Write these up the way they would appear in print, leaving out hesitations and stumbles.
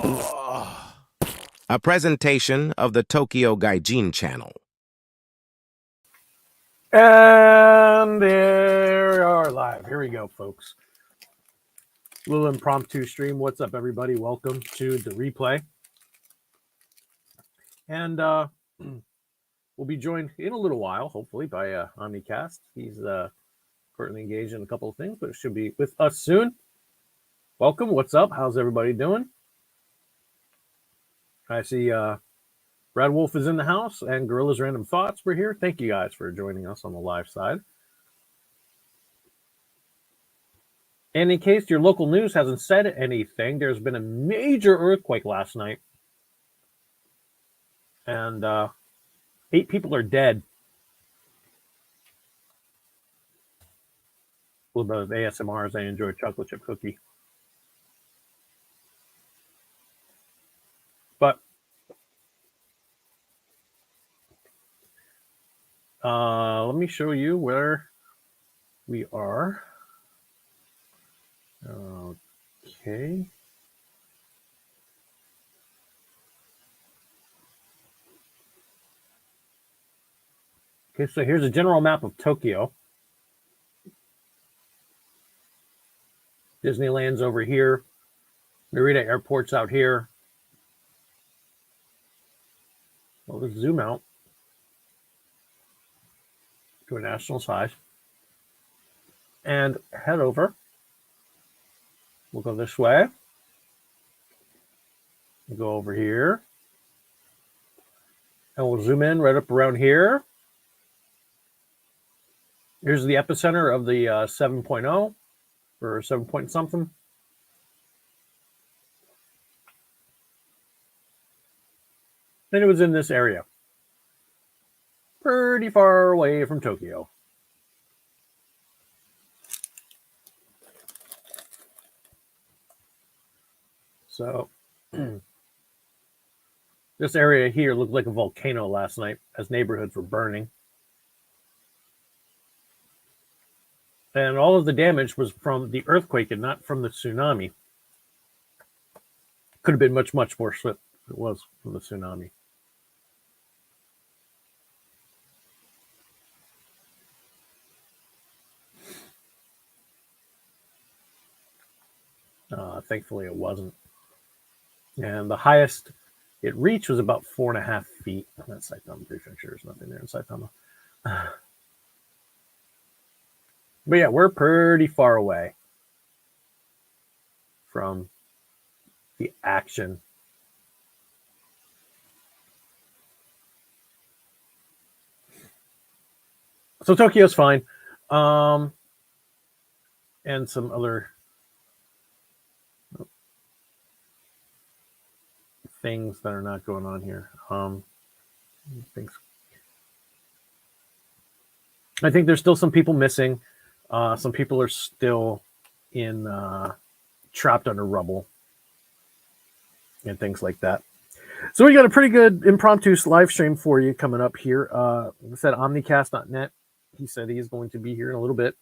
A presentation of the Tokyo Gaijin channel. And there we are live. Here we go, folks. Little impromptu stream. What's up, everybody? Welcome to the replay. And we'll be joined in a little while, hopefully, by Omnicast. He's currently engaged in a couple of things, but should be with us soon. Welcome. What's up? How's everybody doing? I see Brad Wolf is in the house, and Gorilla's Random Thoughts were here. Thank you guys for joining us on the live side. And in case your local news hasn't said anything, there's been a major earthquake last night. And 8 people are dead. A little bit of ASMR as I enjoy a chocolate chip cookie. But let me show you where we are. Okay. Okay, so here's a general map of Tokyo. Disneyland's over here. Narita Airport's out here. Well, let's zoom out to a national size and head over. We'll go this way. We'll go over here. And we'll zoom in right up around here. Here's the epicenter of the 7.0 or 7 point something. And it was in this area. Pretty far away from Tokyo. So this area here looked like a volcano last night as neighborhoods were burning. And all of the damage was from the earthquake and not from the tsunami. Could have been much, much more swift if it was from the tsunami. Thankfully, it wasn't. And the highest it reached was about 4.5 feet. That's Saitama. I'm pretty sure there's nothing there in Saitama. But yeah, we're pretty far away from the action. So Tokyo's fine. And some other things that are not going on here. Things. I think there's still some people missing. Some people are still in trapped under rubble and things like that. So we got a pretty good impromptu live stream for you coming up here. Like I said, omnicast.net. He said he's going to be here in a little bit.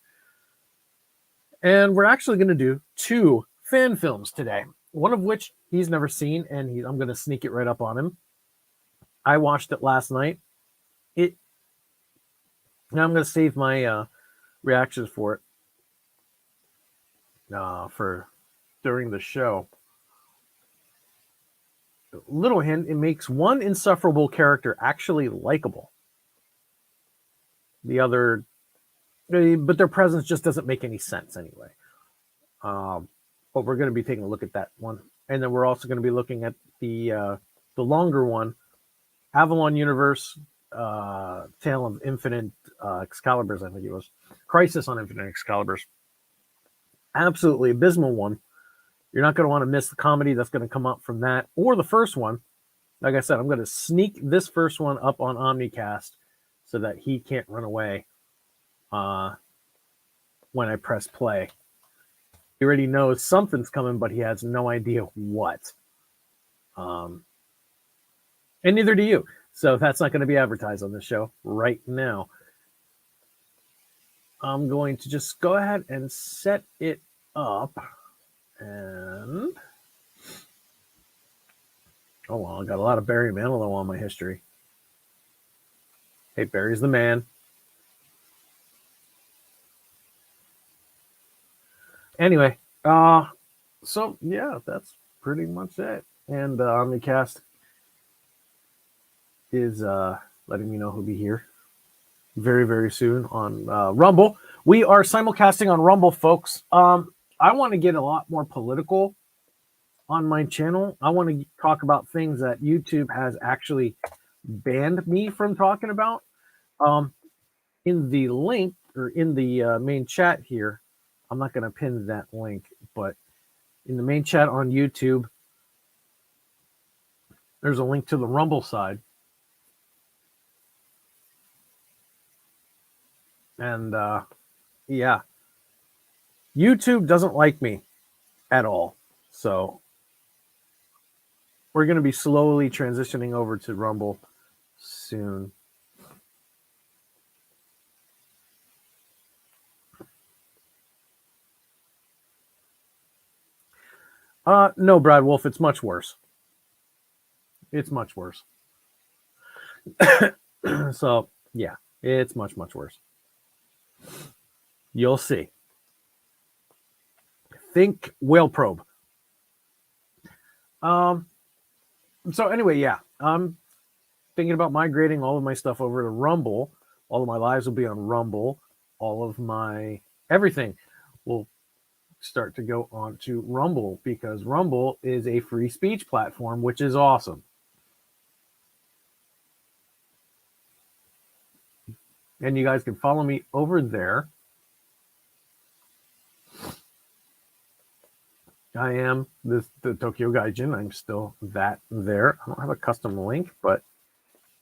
And we're actually going to do 2 fan films today. One of which he's never seen, and I'm going to sneak it right up on him. I watched it last night. Now I'm going to save my reactions for it for during the show. Little hint, it makes one insufferable character actually likable. The other, but their presence just doesn't make any sense anyway. But we're going to be taking a look at that one. And then we're also going to be looking at the longer one, Avalon Universe, Tale of Infinite Excaliburs, I think it was. Crisis on Infinite Excaliburs. Absolutely abysmal one. You're not going to want to miss the comedy that's going to come up from that. Or the first one. Like I said, I'm going to sneak this first one up on Omnicast so that he can't run away when I press play. He already knows something's coming, but he has no idea what. And neither do you. So that's not going to be advertised on this show right now. I'm going to just go ahead and set it up. And Oh, well, I got a lot of Barry Manilow on my history. Hey, Barry's the man. Anyway, so yeah, that's pretty much it. And Omnicast is letting me know who'll be here very, very soon on Rumble. We are simulcasting on Rumble, folks. I want to get a lot more political on my channel. I want to talk about things that YouTube has actually banned me from talking about. In the link or in the main chat here, I'm not going to pin that link, but in the main chat on YouTube, there's a link to the Rumble side. And yeah, YouTube doesn't like me at all. So we're going to be slowly transitioning over to Rumble soon. No, Brad Wolf, it's much worse. It's much worse. So, yeah, it's much, much worse. You'll see. Think whale probe. So anyway, yeah, I'm thinking about migrating all of my stuff over to Rumble. All of my lives will be on Rumble. All of my everything will start to go on to Rumble because Rumble is a free speech platform, which is awesome. And you guys can follow me over there. I am the Tokyo Gaijin. I'm still that there. I don't have a custom link, but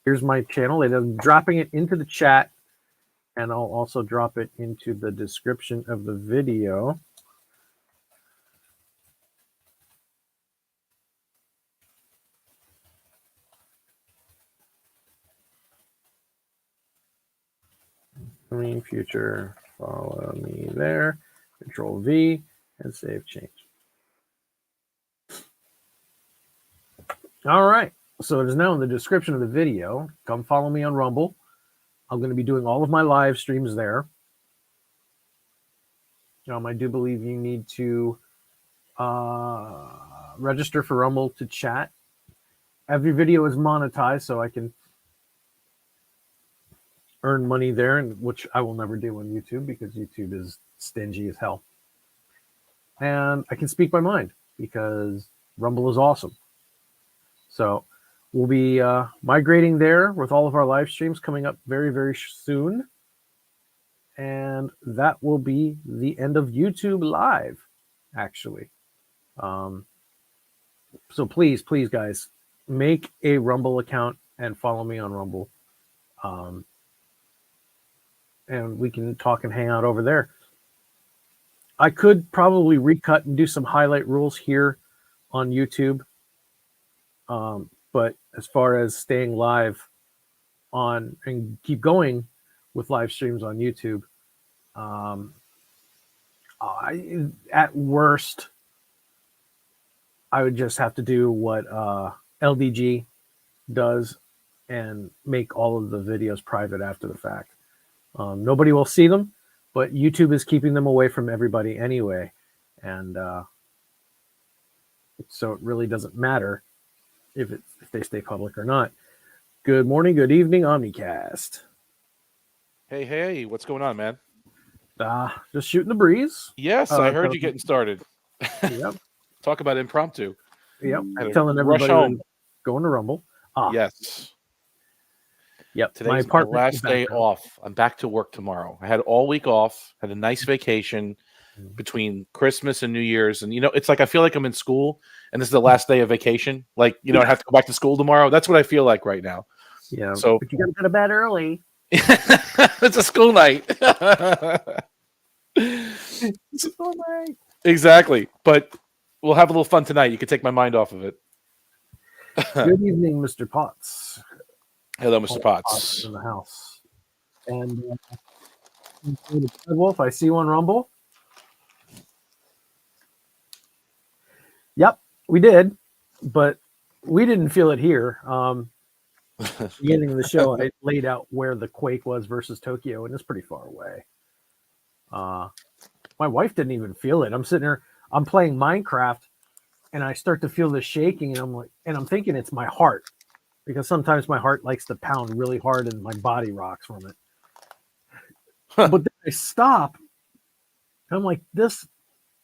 here's my channel. I'm dropping it into the chat, and I'll also drop it into the description of the video. Future, follow me there. Control V and save change. All right. So it is now in the description of the video. Come follow me on Rumble. I'm going to be doing all of my live streams there. I do believe you need to register for Rumble to chat. Every video is monetized, so I can earn money there, and which I will never do on YouTube because YouTube is stingy as hell. And I can speak my mind because Rumble is awesome. So we'll be migrating there with all of our live streams coming up very, very soon. And that will be the end of YouTube Live, actually. So please, guys, make a Rumble account and follow me on Rumble. And we can talk and hang out over there. I could probably recut and do some highlight rules here on YouTube. But as far as staying live on and keep going with live streams on YouTube, at worst, I would just have to do what LDG does and make all of the videos private after the fact. Nobody will see them, but YouTube is keeping them away from everybody anyway. And so it really doesn't matter if they stay public or not. Good morning, good evening, Omnicast. Hey, what's going on, man? Just shooting the breeze. Yes, I heard you getting started. Yep. Talk about impromptu. Yep. Telling everybody home. Going to Rumble. Yes. Yep. Today's my last day off. I'm back to work tomorrow. I had all week off, had a nice vacation between Christmas and New Year's. And, it's like I feel like I'm in school and this is the last day of vacation. Like, I have to go back to school tomorrow. That's what I feel like right now. Yeah. So, but you got to go to bed early. It's a school night. School night. Exactly. But we'll have a little fun tonight. You can take my mind off of it. Good evening, Mr. Potts. Hello, Mr. Potts. In the house. And Wolf, I see you on Rumble. Yep, we did. But we didn't feel it here. Beginning of the show, I laid out where the quake was versus Tokyo, and it's pretty far away. My wife didn't even feel it. I'm sitting there, I'm playing Minecraft, and I start to feel the shaking, and I'm thinking it's my heart, because sometimes my heart likes to pound really hard, and my body rocks from it. But then I stop, and I'm like,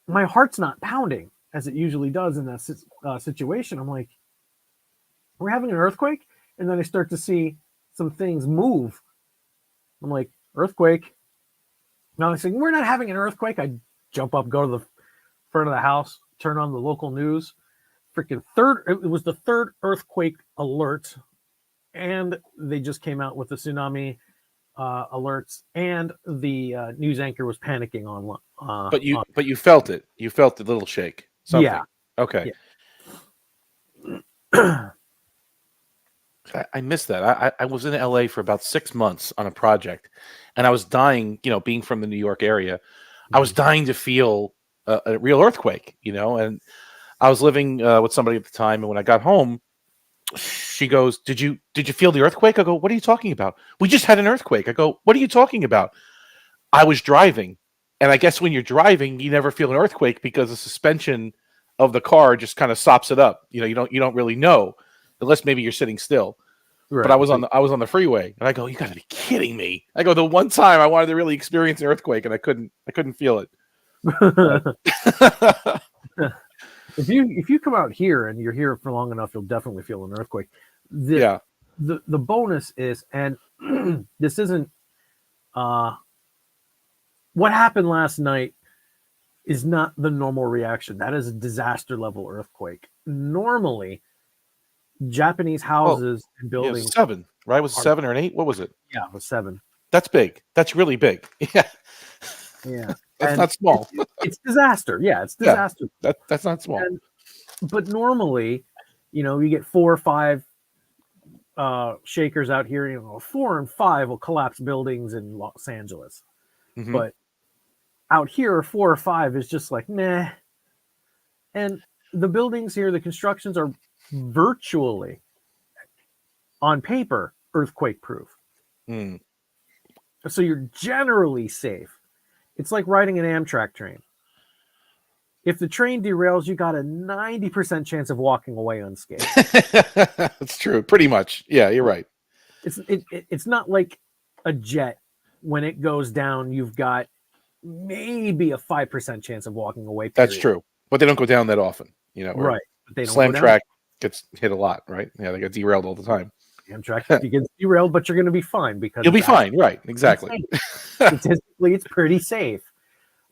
my heart's not pounding as it usually does in that situation. I'm like, we're having an earthquake? And then I start to see some things move. I'm like, earthquake. Now I say, we're not having an earthquake. I jump up, go to the front of the house, turn on the local news. Freaking it was the third earthquake alert. And they just came out with the tsunami alerts, and the news anchor was panicking on. But you felt it. You felt the little shake. Something. Yeah. Okay. Yeah. I missed that. I was in LA for about 6 months on a project, and I was dying, being from the New York area, I was dying to feel a real earthquake, and I was living with somebody at the time. And when I got home, she goes, did you feel the earthquake? I go, what are you talking about? We just had an earthquake. I go, what are you talking about? I was driving. And I guess when you're driving, you never feel an earthquake because the suspension of the car just kind of sops it up. You don't really know unless maybe you're sitting still. Right. But I was on the freeway, and I go, you got to be kidding me. I go, the one time I wanted to really experience an earthquake, and I couldn't feel it. If you come out here and you're here for long enough, you'll definitely feel an earthquake. The bonus is, and this isn't what happened last night is not the normal reaction. That is a disaster level earthquake. Normally, Japanese houses and buildings. Yeah, 7, right? Was it 7 or an 8? What was it? Yeah, it was 7. That's big. That's really big. Yeah. Yeah. That's not small. It's disaster. Yeah, it's disaster. Yeah, that's not small. But normally, you get 4 or 5 shakers out here. 4 and 5 will collapse buildings in Los Angeles. Mm-hmm. But out here, 4 or 5 is just like, meh. And the buildings here, the constructions are virtually, on paper, earthquake proof. Mm. So you're generally safe. It's like riding an Amtrak train. If the train derails, you got a 90% chance of walking away unscathed. That's true. Pretty much. Yeah, you're right. It's not like a jet. When it goes down, you've got maybe a 5% chance of walking away. Period. That's true. But they don't go down that often. Right. But they don't Slam track gets hit a lot, right? Yeah, they get derailed all the time. Amtrak, you get derailed, but you're going to be fine because you'll be fine, right? Exactly. Statistically, it's pretty safe.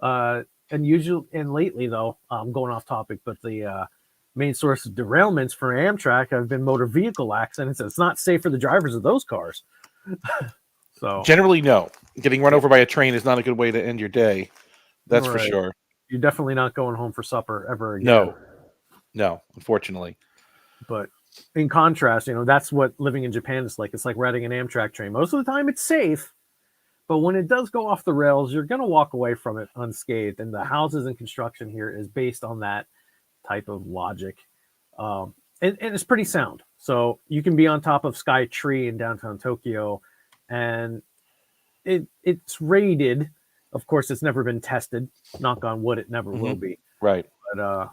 And lately, though, I'm going off topic, but the main source of derailments for Amtrak have been motor vehicle accidents. It's not safe for the drivers of those cars. So generally, no. Getting run over by a train is not a good way to end your day. That's for sure. You're definitely not going home for supper ever again. No, unfortunately. But in contrast, that's what living in Japan is like. It's like riding an Amtrak train. Most of the time it's safe, but when it does go off the rails, you're going to walk away from it unscathed. And the houses and construction here is based on that type of logic. And it's pretty sound. So you can be on top of Sky Tree in downtown Tokyo, and it's rated. Of course, it's never been tested. Knock on wood, it never will be. Right. But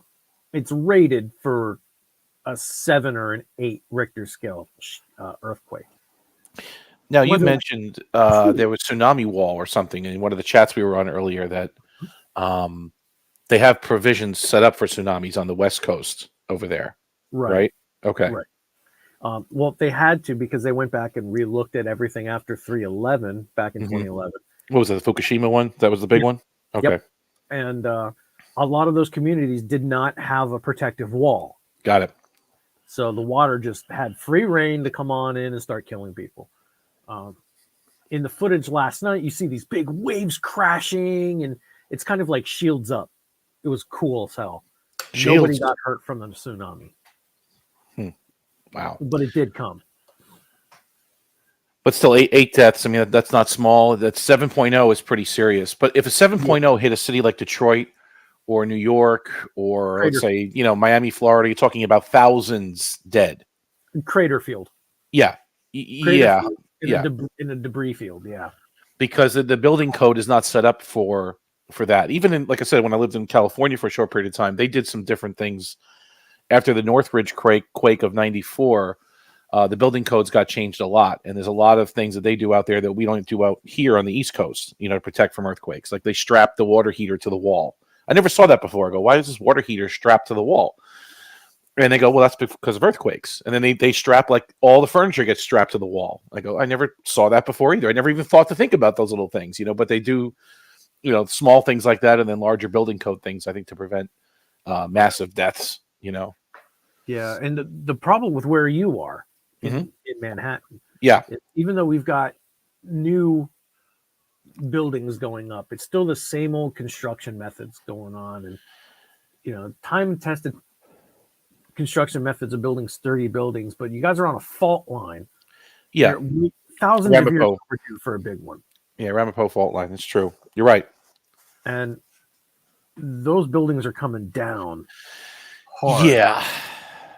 it's rated for a 7 or an 8 Richter scale earthquake. Now, you mentioned there was tsunami wall or something in one of the chats we were on earlier that they have provisions set up for tsunamis on the West Coast over there. Right? Okay. Right. Well, they had to because they went back and re-looked at everything after 3/11 back in 2011. What was it, the Fukushima one? That was the big one? Okay. Yep. And a lot of those communities did not have a protective wall. Got it. So the water just had free reign to come on in and start killing people. In the footage last night, you see these big waves crashing, and it's kind of like Shields Up. It was cool as hell. Nobody got hurt from the tsunami. Wow. But it did come. But still, 8 deaths. I mean, that's not small. That 7.0 is pretty serious. But if a 7.0 hit a city like Detroit or New York, or Crater, let's say, Miami, Florida, you're talking about thousands dead. crater field. Yeah. Crater Yeah. field Yeah. in a debris field. Yeah. Because the building code is not set up for that. Even in, like I said, when I lived in California for a short period of time, they did some different things after the Northridge quake of '94. The building codes got changed a lot, and there's a lot of things that they do out there that we don't do out here on the East Coast, to protect from earthquakes. Like they strap the water heater to the wall. I never saw that before. I go, why is this water heater strapped to the wall? And they go, well, that's because of earthquakes. And then they strap, like, all the furniture gets strapped to the wall. I go, I never saw that before either. I never even thought to think about those little things, but they do, small things like that, and then larger building code things, I think, to prevent massive deaths, Yeah. And the problem with where you are in Manhattan, even though we've got new buildings going up, it's still the same old construction methods going on. And, time-tested construction methods of building sturdy buildings, but you guys are on a fault line. Yeah. Thousands of years overdue for a big one. Yeah, Ramapo fault line. That's true. You're right. And those buildings are coming down hard. Yeah.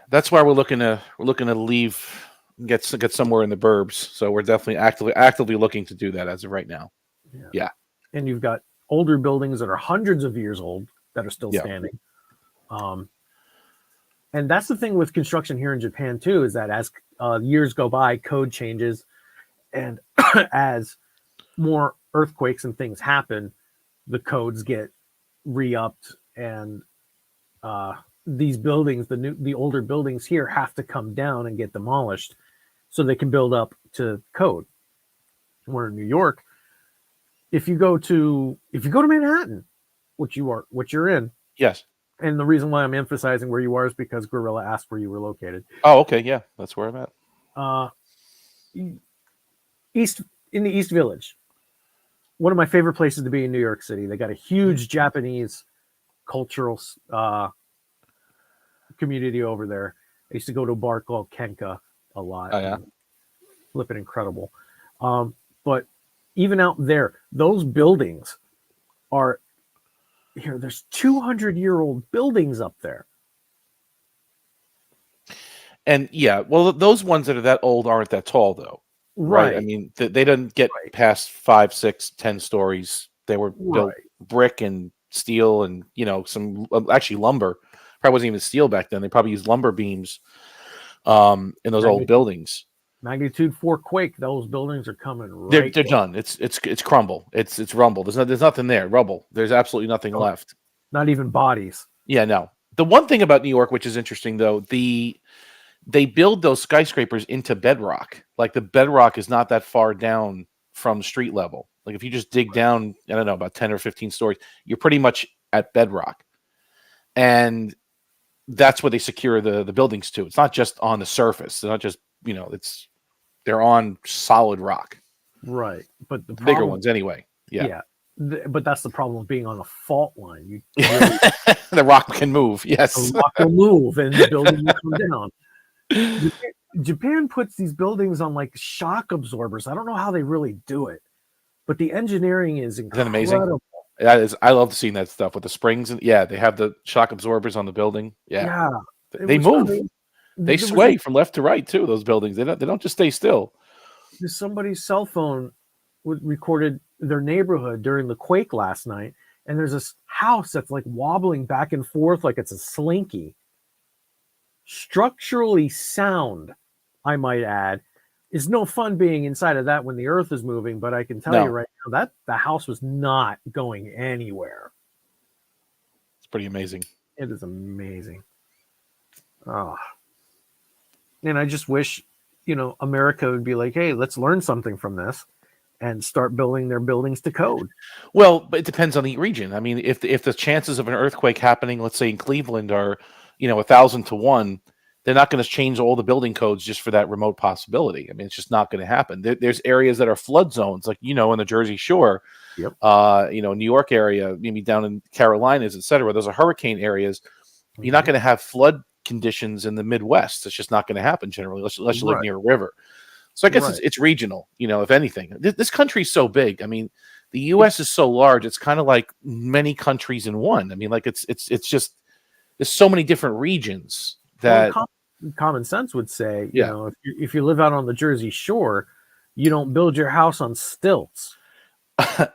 That's why we're looking to leave, get somewhere in the burbs. So we're definitely actively looking to do that as of right now. Yeah. And you've got older buildings that are hundreds of years old that are still standing. And that's the thing with construction here in Japan too, is that as years go by, code changes, and as more earthquakes and things happen, the codes get re-upped, and these buildings, the older buildings here, have to come down and get demolished so they can build up to code. Where in New York, if you go to Manhattan, which you're in, yes. And the reason why I'm emphasizing where you are is because Gorilla asked where you were located. Oh, okay, yeah, that's where I'm at. In the East Village, one of my favorite places to be in New York City. They got a huge Japanese cultural community over there. I used to go to a bar called Kenka a lot. Oh, yeah. Flipping incredible. But even out there, those buildings are here. There's 200-year-old buildings up there. And yeah, well, those ones that are that old aren't that tall, though. Right. I mean, they didn't get past 5, 6, 10 stories. They were built brick and steel and, some actually lumber. Probably wasn't even steel back then. They probably used lumber beams in those old buildings. Magnitude 4 quake. Those buildings are coming They're done. It's crumble. It's rumble. There's nothing there. Rubble. There's absolutely nothing left. Not even bodies. Yeah, no. The one thing about New York, which is interesting, though, they build those skyscrapers into bedrock. Like the bedrock is not that far down from street level. Like if you just dig down, I don't know, about 10 or 15 stories, you're pretty much at bedrock. And that's where they secure the buildings to. It's not just on the surface. They're not just, they're on solid rock. Right. But the bigger ones anyway. Yeah. But that's the problem of being on a fault line. The rock can move. Yes. The rock will move and the building will come down. Japan puts these buildings on like shock absorbers. I don't know how they really do it, but the engineering is incredible. Isn't that amazing? That is. I love seeing that stuff with the springs and they have the shock absorbers on the building. Yeah. They move. Crazy. They sway from left to right too. Those buildings. They don't just stay still. Somebody's cell phone recorded their neighborhood during the quake last night, and there's this house that's like wobbling back and forth like it's a slinky. Structurally sound, I might add. It's no fun being inside of that when the earth is moving, but I can tell you right now that the house was not going anywhere. It's pretty amazing. It is amazing. And I just wish, America would be like, hey, let's learn something from this and start building their buildings to code. Well, but it depends on the region. I mean, if the chances of an earthquake happening, let's say in Cleveland, are 1,000 to 1, they're not going to change all the building codes just for that remote possibility. I mean, it's just not going to happen. There's areas that are flood zones, like in the Jersey Shore, New York area, maybe down in Carolinas, etc. Those are hurricane areas. You're not going to have flood conditions in the Midwest. It's just not going to happen generally, unless you live near a river. So I guess it's regional, if anything. This country is so big. I mean, the U.S. is so large; it's kind of like many countries in one. I mean, like it's just there's so many different regions that common sense would say, Yeah. if you live out on the Jersey Shore, you don't build your house on stilts.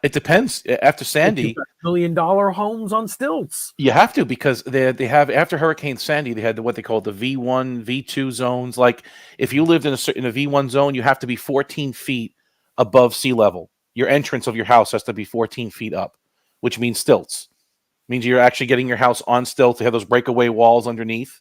it depends. After Sandy, $1 million homes on stilts. you have to, because they have, after Hurricane Sandy, they had what they call the V1, V2 zones. Like if you lived in a V1 zone, you have to be 14 feet above sea level. Your entrance of your house has to be 14 feet up, which means stilts. Means you're actually getting your house on stilts. They have those breakaway walls underneath,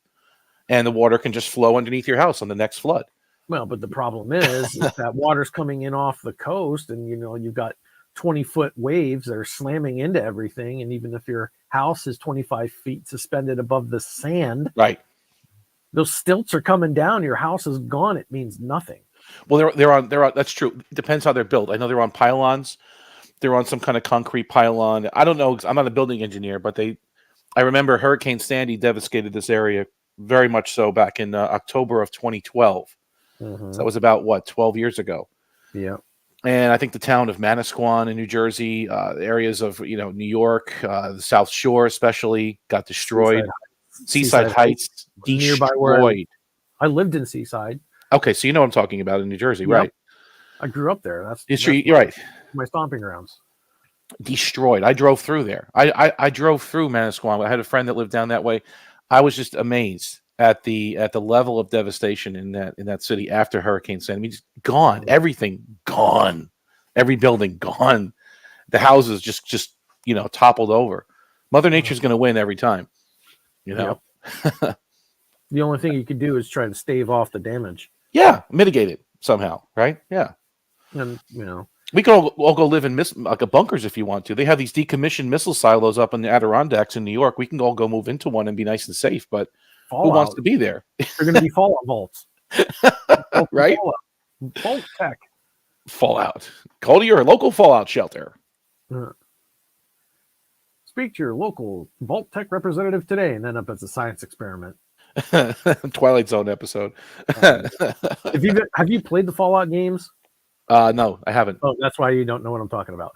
and the water can just flow underneath your house on the next flood. Well, but the problem is that water's coming in off the coast, and you've got 20-foot waves that are slamming into everything. And even if your house is 25 feet suspended above the sand, right, those stilts are coming down. Your house is gone. It means nothing. Well, they're on. That's true. It depends how they're built. I know they're on pylons. They're on some kind of concrete pylon. I don't know. I'm not a building engineer, but I remember Hurricane Sandy devastated this area very much so back in October of 2012. So that was about 12 years ago. Yeah. And I think the town of Manasquan in New Jersey, areas of New York, the South Shore especially, got destroyed. Seaside Heights nearby destroyed. where I lived in Seaside. Okay, so you know what I'm talking about in New Jersey, Yep. right? I grew up there. You're right. My stomping grounds. Destroyed. I drove through there. I drove through Manasquan. I had a friend that lived down that way. I was just amazed at the level of devastation in that city after Hurricane Sandy. I mean, just gone. Everything gone. Every building gone. The houses just toppled over. Mother Nature's going to win every time. Yep. The only thing you can do is try to stave off the damage. Yeah, mitigate it somehow, right? Yeah. And we could all go live in bunkers if you want to. They have these decommissioned missile silos up in the Adirondacks in New York. We can all go move into one and be nice and safe, but Fallout. Who wants to be there? They're going to be Fallout vaults. Right? Vault tech. Fallout. Call to your local Fallout shelter. Speak to your local Vault Tech representative today, and end up as a science experiment. Twilight Zone episode. Have you played the Fallout games? No, I haven't. Oh, that's why you don't know what I'm talking about.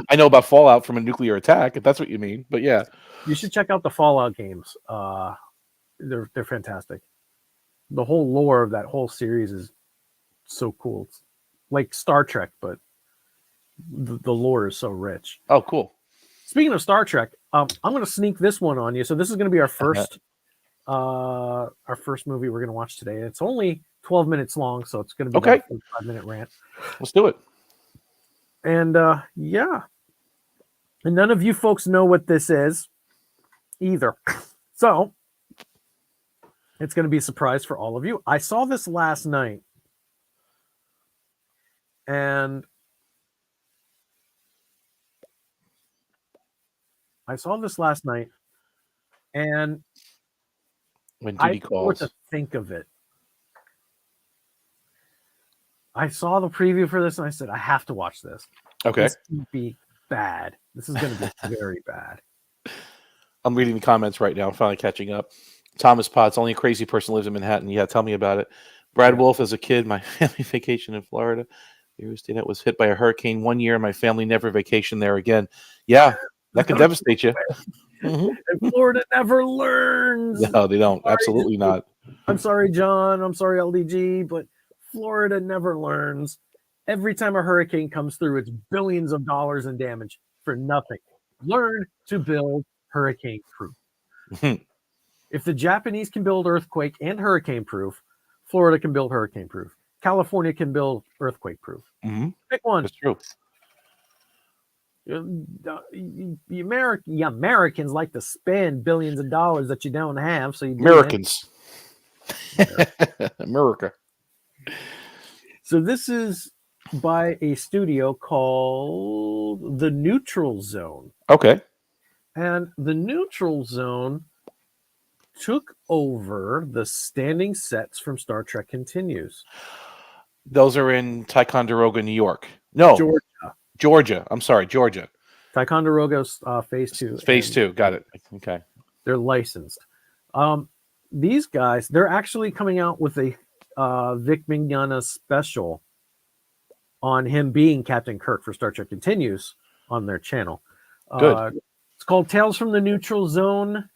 I know about Fallout from a nuclear attack, if that's what you mean. But yeah, you should check out the Fallout games. They're fantastic. The whole lore of that whole series is so cool. It's like Star Trek, but the lore is so rich. Oh, cool. Speaking of Star Trek, I'm going to sneak this one on you. So this is going to be our first movie we're going to watch today. It's only 12 minutes long, so it's going to be a 5-minute rant. Let's do it. And yeah, and none of you folks know what this is either. So it's going to be a surprise for all of you. I saw this last night, and When I duty don't know what calls. to think of it. I saw the preview for this and I said, I have to watch this. Okay. This can be bad. This is going to be very bad. I'm reading the comments right now. I'm finally catching up. Thomas Potts, only a crazy person lives in Manhattan. Yeah, tell me about it. Brad Wolf, as a kid, my family vacation in Florida. That was hit by a hurricane one year. My family never vacationed there again. Yeah, that could devastate you. And Florida never learns. No, they don't. Absolutely not. I'm sorry, John. I'm sorry, LDG, but Florida never learns. Every time a hurricane comes through, it's billions of dollars in damage for nothing. Learn to build hurricane proof. If the Japanese can build earthquake and hurricane proof, Florida can build hurricane proof. California can build earthquake proof. Pick one. That's true. Americans like to spend billions of dollars that you don't have. So Americans. America. So this is by a studio called The Neutral Zone. Okay. And The Neutral Zone took over the standing sets from Star Trek Continues. Those are in Ticonderoga, New York. No. Georgia. I'm sorry, Georgia. Ticonderoga's Phase 2. Phase 2. Got it. Okay. They're licensed. These guys, they're actually coming out with a Vic Mignogna special on him being Captain Kirk for Star Trek Continues on their channel. Good. It's called Tales from the Neutral Zone.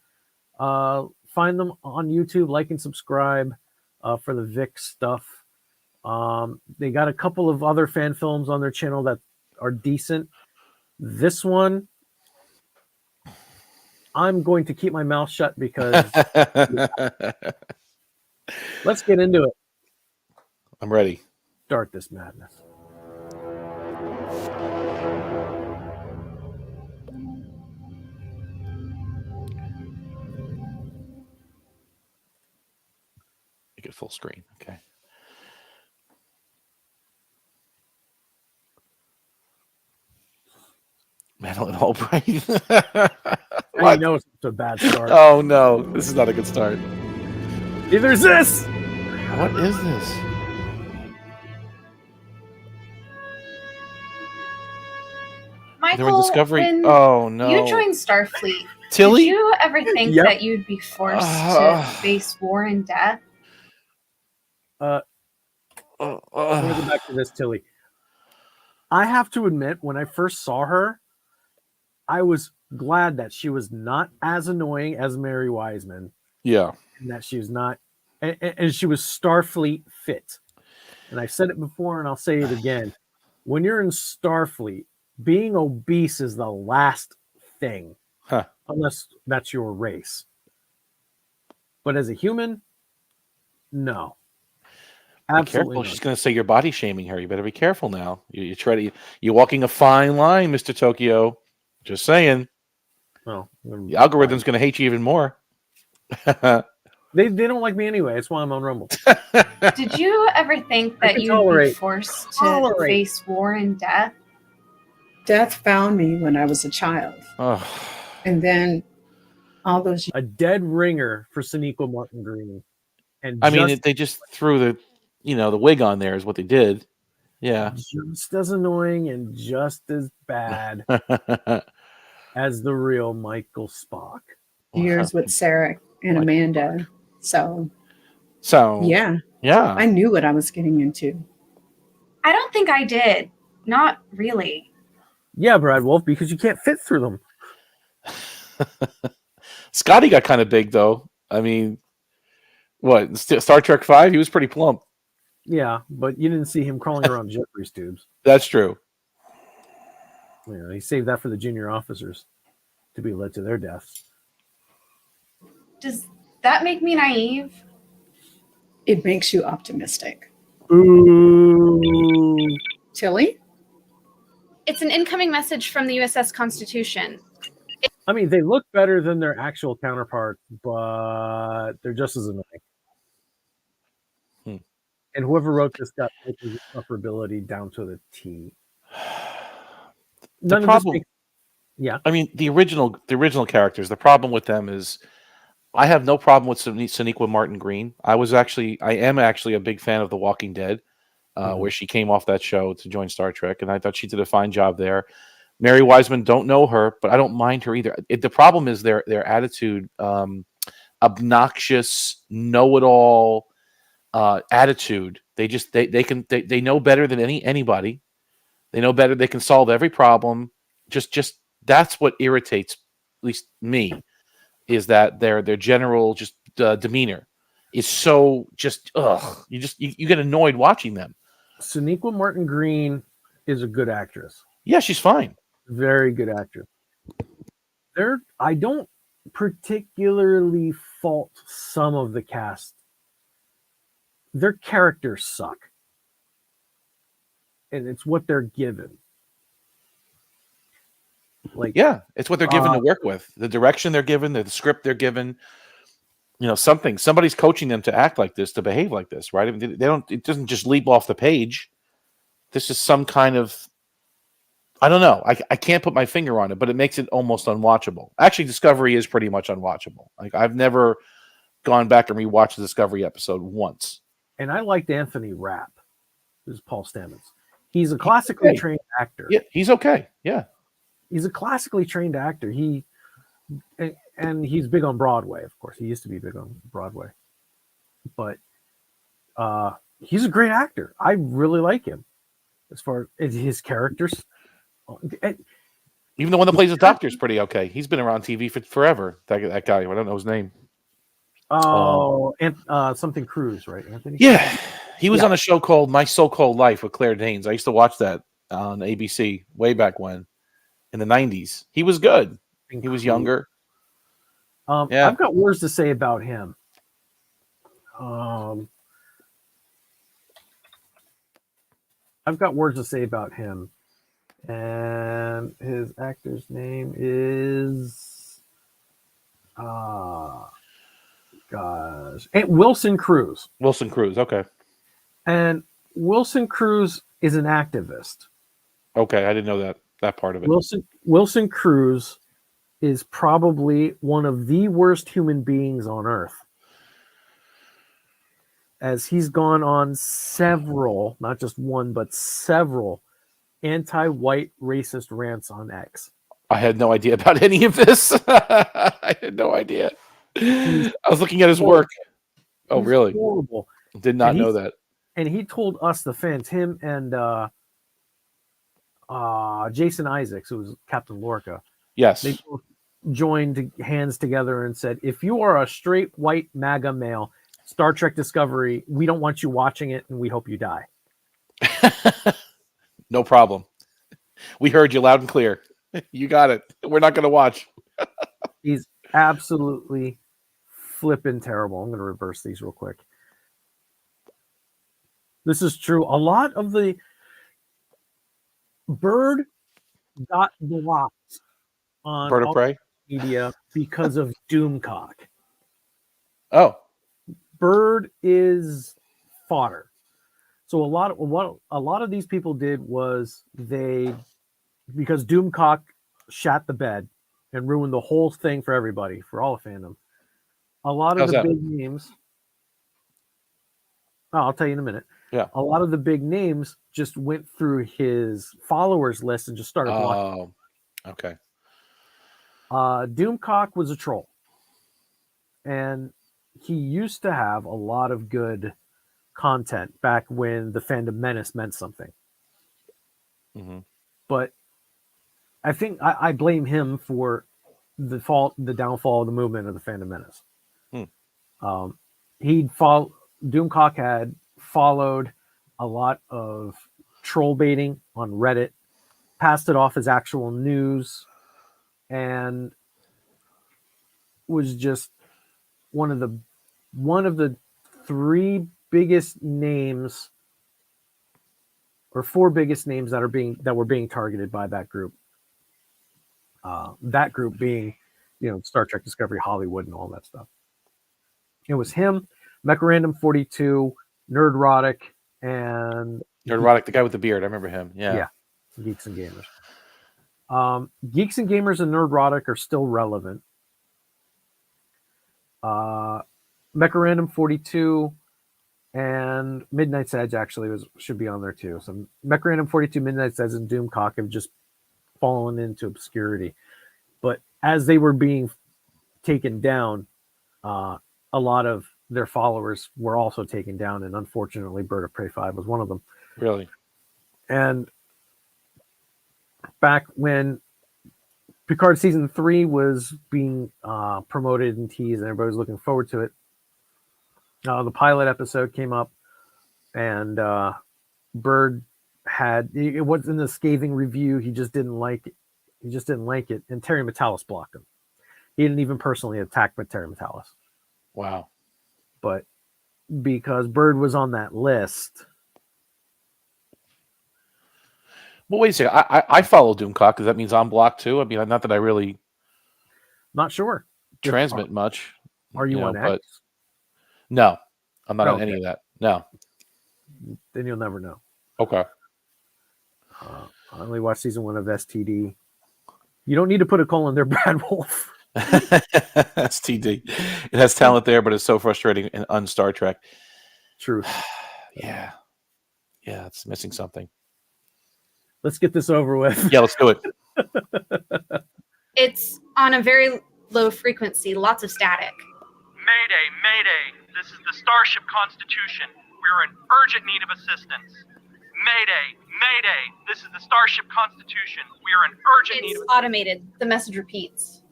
Find them on YouTube, like and subscribe for the Vic stuff. They got a couple of other fan films on their channel that are decent. This one, I'm going to keep my mouth shut because let's get into it. I'm ready. Start this madness. Make it full screen. Okay. Madeline Albright. I know it's a bad start. Oh no, this is not a good start. Neither is this. What is this? They're in Michael, Discovery. when Oh no. you joined Starfleet, Tilly? did you ever think Yep. that you'd be forced to face war and death? I'm gonna go back to this, Tilly. I have to admit, when I first saw her, I was glad that she was not as annoying as Mary Wiseman, Yeah. and that she was not, and she was Starfleet fit. And I've said it before, and I'll say it again. When you're in Starfleet, being obese is the last thing, Huh. unless that's your race. But as a human, no. Be Absolutely careful. not. She's going to say you're body shaming her. You better be careful now. You're walking a fine line, Mr. Tokyo. Just saying. Well, The algorithm's going to hate you even more. They don't like me anyway. That's why I'm on Rumble. Did you ever think I that can you'd be tolerate- forced to tolerate. face war and death? Death found me when I was a child. Oh, And then all those A dead ringer for Sonequa Martin Green. And I mean, they just threw the wig on there is what they did. Yeah. just as annoying and just as bad as the real Michael Spock. years with Sarah and Amanda. So, yeah, Yeah. I knew what I was getting into. I don't think I did. Not really. Yeah, Brad Wolf, because you can't fit through them. Scotty got kind of big though. I mean, what Star Trek V? He was pretty plump. Yeah, but you didn't see him crawling around Jeffrey's tubes. That's true. You know, he saved that for the junior officers to be led to their deaths. Does that make me naive? It makes you optimistic. Ooh. Tilly? It's an incoming message from the USS Constitution. I mean, they look better than their actual counterparts, but they're just as annoying. And whoever wrote this got insufferability down to the T. The None of this problem, yeah. I mean, the original characters. The problem with them is, I have no problem with Sonequa Martin Green. I am actually a big fan of The Walking Dead, where she came off that show to join Star Trek, and I thought she did a fine job there. Mary Wiseman, don't know her, but I don't mind her either. The problem is their attitude, obnoxious, know-it-all attitude. They know better than anybody. They know better. They can solve every problem. Just that's what irritates, at least me, is that their general demeanor is so just you get annoyed watching them. Sonequa Martin Green is a good actress. Yeah, she's fine. Very good actress. I don't particularly fault some of the cast. Their characters suck. And it's what they're given. Yeah, it's what they're given to work with. The direction they're given, the script they're given. Somebody's coaching them to act like this, to behave like this, right? I mean, they don't. It doesn't just leap off the page. This is some kind of, I don't know. I can't put my finger on it, but it makes it almost unwatchable. Actually, Discovery is pretty much unwatchable. Like, I've never gone back and rewatched the Discovery episode once. And I liked Anthony Rapp, who's Paul Stamets. He's a classically trained actor. Yeah, he's okay. Yeah. He's a classically trained actor. And he's big on Broadway, of course. He used to be big on Broadway. But he's a great actor. I really like him. as far as his characters. Even the one that plays the doctor is pretty okay. He's been around TV for forever. That guy. I don't know his name. And something Cruz, right? Anthony. Yeah, he was on a show called My So-Called Life with Claire Danes. I used to watch that on ABC way back when, in the 90s. He was good. He was younger. I've got words to say about him. And his actor's name is Wilson Cruz. Wilson Cruz, okay. And Wilson Cruz is an activist. Okay, I didn't know that part of it. Wilson Cruz is probably one of the worst human beings on earth, as he's gone on several, not just one, but several anti-white racist rants on X. I had no idea about any of this. I had no idea. I was looking at his work. Oh, really? Horrible. Did not know that. And he told us, the fans, him and Jason Isaacs, who was Captain Lorca. Yes. They both joined hands together and said, if you are a straight white MAGA male, Star Trek Discovery, we don't want you watching it, and we hope you die. No problem. We heard you loud and clear. You got it. We're not going to watch. He's absolutely flipping terrible. I'm going to reverse these real quick. This is true. A lot of the Bird got blocked on Bird of Prey media because of Doomcock. Oh, Bird is fodder. So what a lot of these people did was because Doomcock shat the bed and ruined the whole thing for everybody, for all of fandom. A lot of big names. Oh, I'll tell you in a minute. Yeah. A lot of the big names just went through his followers list and just started blocking. Oh, okay. Doomcock was a troll. And he used to have a lot of good content back when the Phantom Menace meant something. Mm-hmm. But I think I blame him for the downfall of the movement of the Phantom Menace. Doomcock had followed a lot of troll baiting on Reddit, passed it off as actual news, and was just one of the three biggest names or four biggest names that were being targeted by that group. That group being, Star Trek Discovery, Hollywood, and all that stuff. It was him, Mecharandum 42, Nerdrotic, and Nerdrotic, the guy with the beard. I remember him. Yeah. Geeks and Gamers. Geeks and Gamers and Nerdrotic are still relevant. Mecharandum 42 and Midnight's Edge actually should be on there too. So Mecharandum 42, Midnight's Edge, and Doomcock have just fallen into obscurity. But as they were being taken down, a lot of their followers were also taken down, and unfortunately Bird of Prey 5 was one of them. Really? And back when Picard Season 3 was being promoted and teased and everybody was looking forward to it, the pilot episode came up, and Bird it was in the scathing review. He just didn't like it. And Terry Matalas blocked him. He didn't even personally attack Terry Matalas. Wow. But because Bird was on that list. Well, wait a second. I follow Doomcock. Does that mean I'm blocked too? I mean, not that I really not sure transmit much. Are you on X? No, I'm not on any of that. No. Then you'll never know. Okay. I only watched season 1 of STD. You don't need to put a colon there, Brad Wolf. STD. It has talent there, but it's so frustrating and un-Star Trek. Truth. Yeah, it's missing something. Let's get this over with. Yeah, let's do it. It's on a very low frequency, lots of static. Mayday, Mayday. This is the Starship Constitution. We're in urgent need of assistance. Mayday! Mayday! This is the Starship Constitution. We are in urgent need It's of... automated. The message repeats.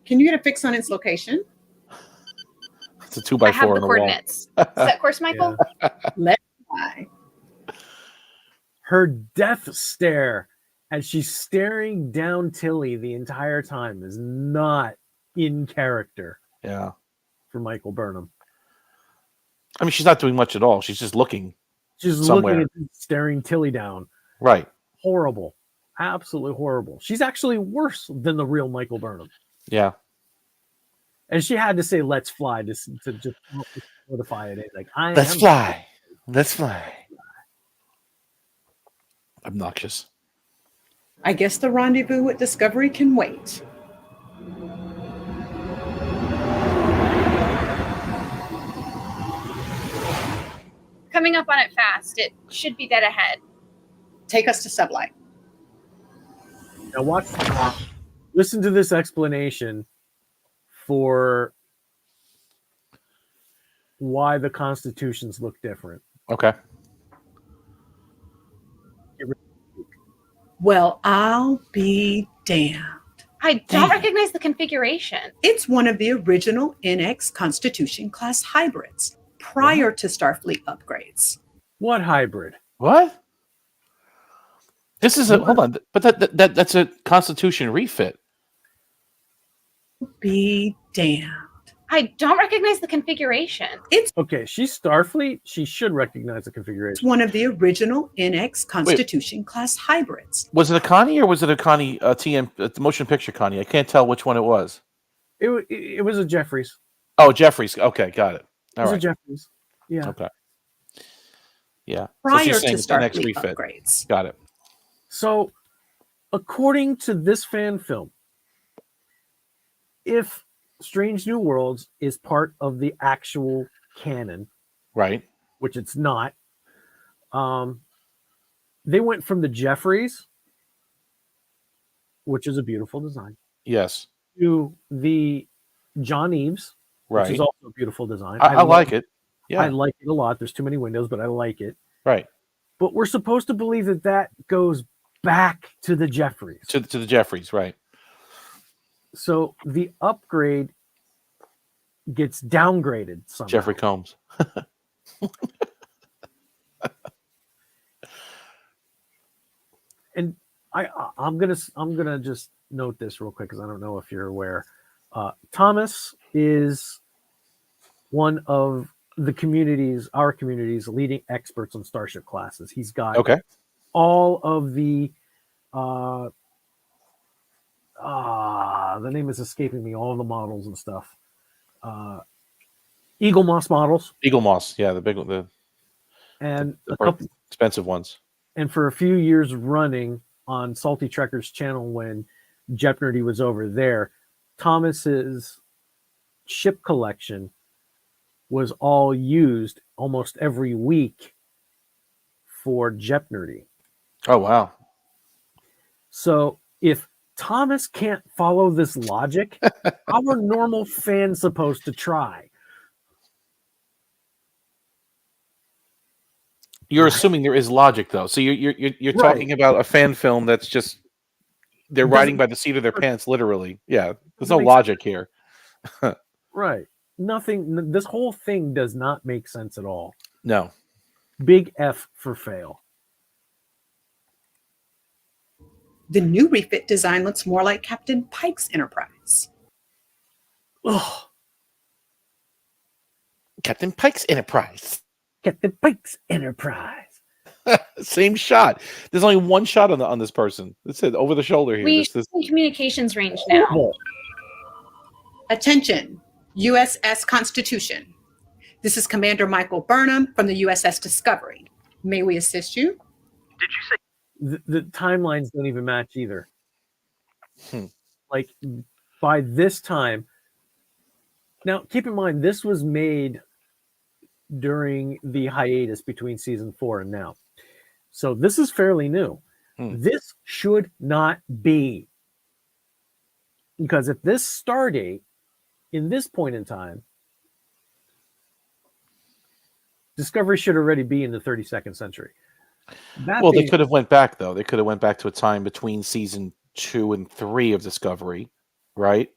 Can you get a fix on its location? It's a 2x4 I have on the the coordinates. Set course, Michael? Let's fly. Her death stare as she's staring down Tilly the entire time is not in character wall. Yeah. for Michael Burnham. I mean, she's not doing much at all. She's just looking. She's Somewhere. looking at staring Tilly down. Right. Horrible. Absolutely horrible. She's actually worse than the real Michael Burnham. Yeah. And she had to say, let's fly to just solidify it. Like, Let's fly. Let's fly. Obnoxious. I guess the rendezvous with Discovery can wait. Coming up on it fast. It should be dead ahead. Take us to sublight. Now watch. Listen to this explanation for why the constitutions look different. Okay. Well, I'll be damned. I don't recognize the configuration. It's one of the original NX Constitution class hybrids prior to Starfleet upgrades. What hybrid? What? This is a hold on, but that's a Constitution refit. Be damned. I don't recognize the configuration. It's Okay, she's Starfleet. She should recognize the configuration. one of the original NX Constitution class hybrids. Was it a Connie or was it a Connie TM motion picture Connie? I can't tell which one it was. It was a Jeffries. Oh, Jeffries. Okay, got it. It All was a right. Jeffries. Yeah. Okay. Yeah. Prior she's to saying it's the next Starfleet refit. upgrades. Got it. So, according to this fan film, if Strange New Worlds is part of the actual canon, Right. which it's not, they went from the Jeffries, which is a beautiful design, Yes. to the John Eves, which Right. is also a beautiful design. I like it. Yeah. I like it a lot. There's too many windows, but I like it. Right. But we're supposed to believe that that goes back to the Jeffries. To the Jeffries. Right. So the upgrade gets downgraded somehow. Jeffrey Combs. And I'm gonna just note this real quick because I don't know if you're aware. Thomas is one of our community's leading experts on Starship classes. He's got Okay. all of the name is escaping me, all the models and stuff. Eagle Moss models Eagle Moss. Yeah, the big one, the and a couple, expensive ones. and for a few years running on Salty Trekker's channel when Jep Nerdy was over there, Thomas's ship collection was all used almost every week for Jep Nerdy. Oh wow. So if Thomas can't follow this logic, how are normal fans supposed to try? You're assuming there is logic though. So you're Right. talking about a fan film that's just they're riding by the seat of their pants, literally. Yeah. There's no Makes logic here. Right. Nothing. This whole thing does not make sense at all. No. Big F for fail. The new refit design looks more like Captain Pike's Enterprise. Ugh. Captain Pike's Enterprise. Captain Pike's Enterprise. Same shot. There's only one shot on this person. It said over the shoulder here. We This is- in communications range now. Horrible. Attention, USS Constitution. This is Commander Michael Burnham from the USS Discovery. May we assist you? Did you say The timelines don't even match either. Hmm. Like by this time, now keep in mind this was made during the hiatus between season 4 and now. So this is fairly new. This should not be. Because if this star date in this point in time, Discovery should already be in the 32nd century. That Well, they being- could have went back though. They could have went back to a time between season 2 and 3 of Discovery, right?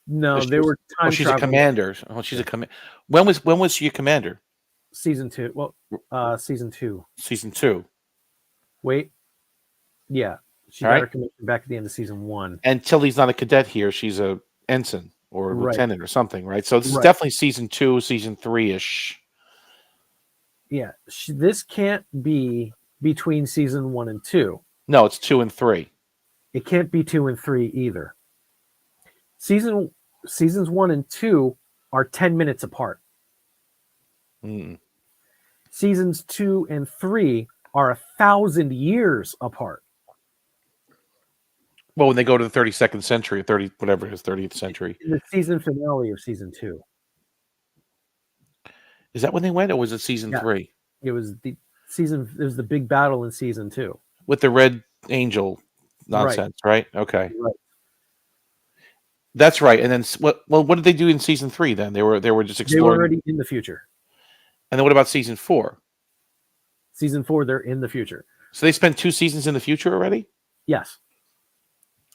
no, She they was- were time she's a traveling. commander. Oh, she's a command. When was she a commander? Season 2. Well, season 2. Season 2. Wait. Yeah. She All got right. her commission back at the end of season 1. And Tilly's not a cadet here. She's a ensign or a Right. lieutenant or something, right? So this is Right. definitely season 2, season 3-ish. Yeah. This can't be between season 1 and 2. No, it's 2 and 3. It can't be 2 and 3 either. Seasons 1 and 2 are 10 minutes apart. Mm. Seasons 2 and 3 are 1,000 years apart. Well, when they go to the 32nd century, 30 whatever it is, 30th century. In the season finale of season 2. Is that when they went, or was it season Yeah. 3? It was the big battle in season 2. With the Red Angel nonsense, right? Okay. Right. That's right. And then what did they do in season 3 then? They were just They exploring. were already in the future. And then what about season 4? Season 4, they're in the future. So they spent 2 seasons in the future already? Yes.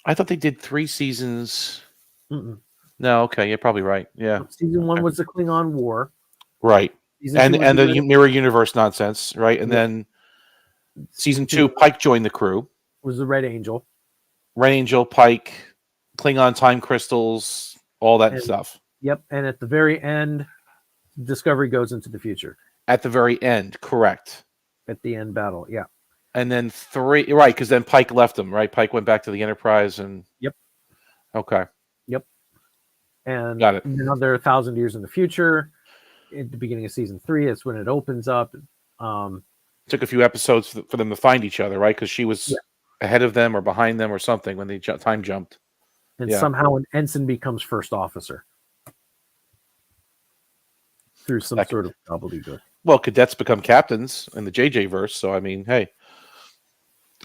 I thought they did 3 seasons. Mm-mm. No, okay, you're probably right. Yeah. Season 1 was the Klingon War. Right. Season And 2 was and the Red- mirror universe nonsense, right? And Yeah. then season 2, Pike joined the crew. was the Red Angel. Red Angel, Pike, Klingon time crystals, all that And- stuff. Yep. And at the very end, Discovery goes into the future At the very end, correct. at the end battle. Yeah. And then 3, right? Because then Pike left them, right? Pike went back to the Enterprise, and Yep. Okay, And Got it. now they're 1,000 years in the future. At the beginning of season 3, that's when it opens up. took a few episodes for them to find each other, right? Because she was Yeah. ahead of them or behind them or something when they time jumped. And Yeah. somehow an ensign becomes first officer through some sort of gobbledygook. Well, cadets become captains in the JJ verse, so I mean, hey,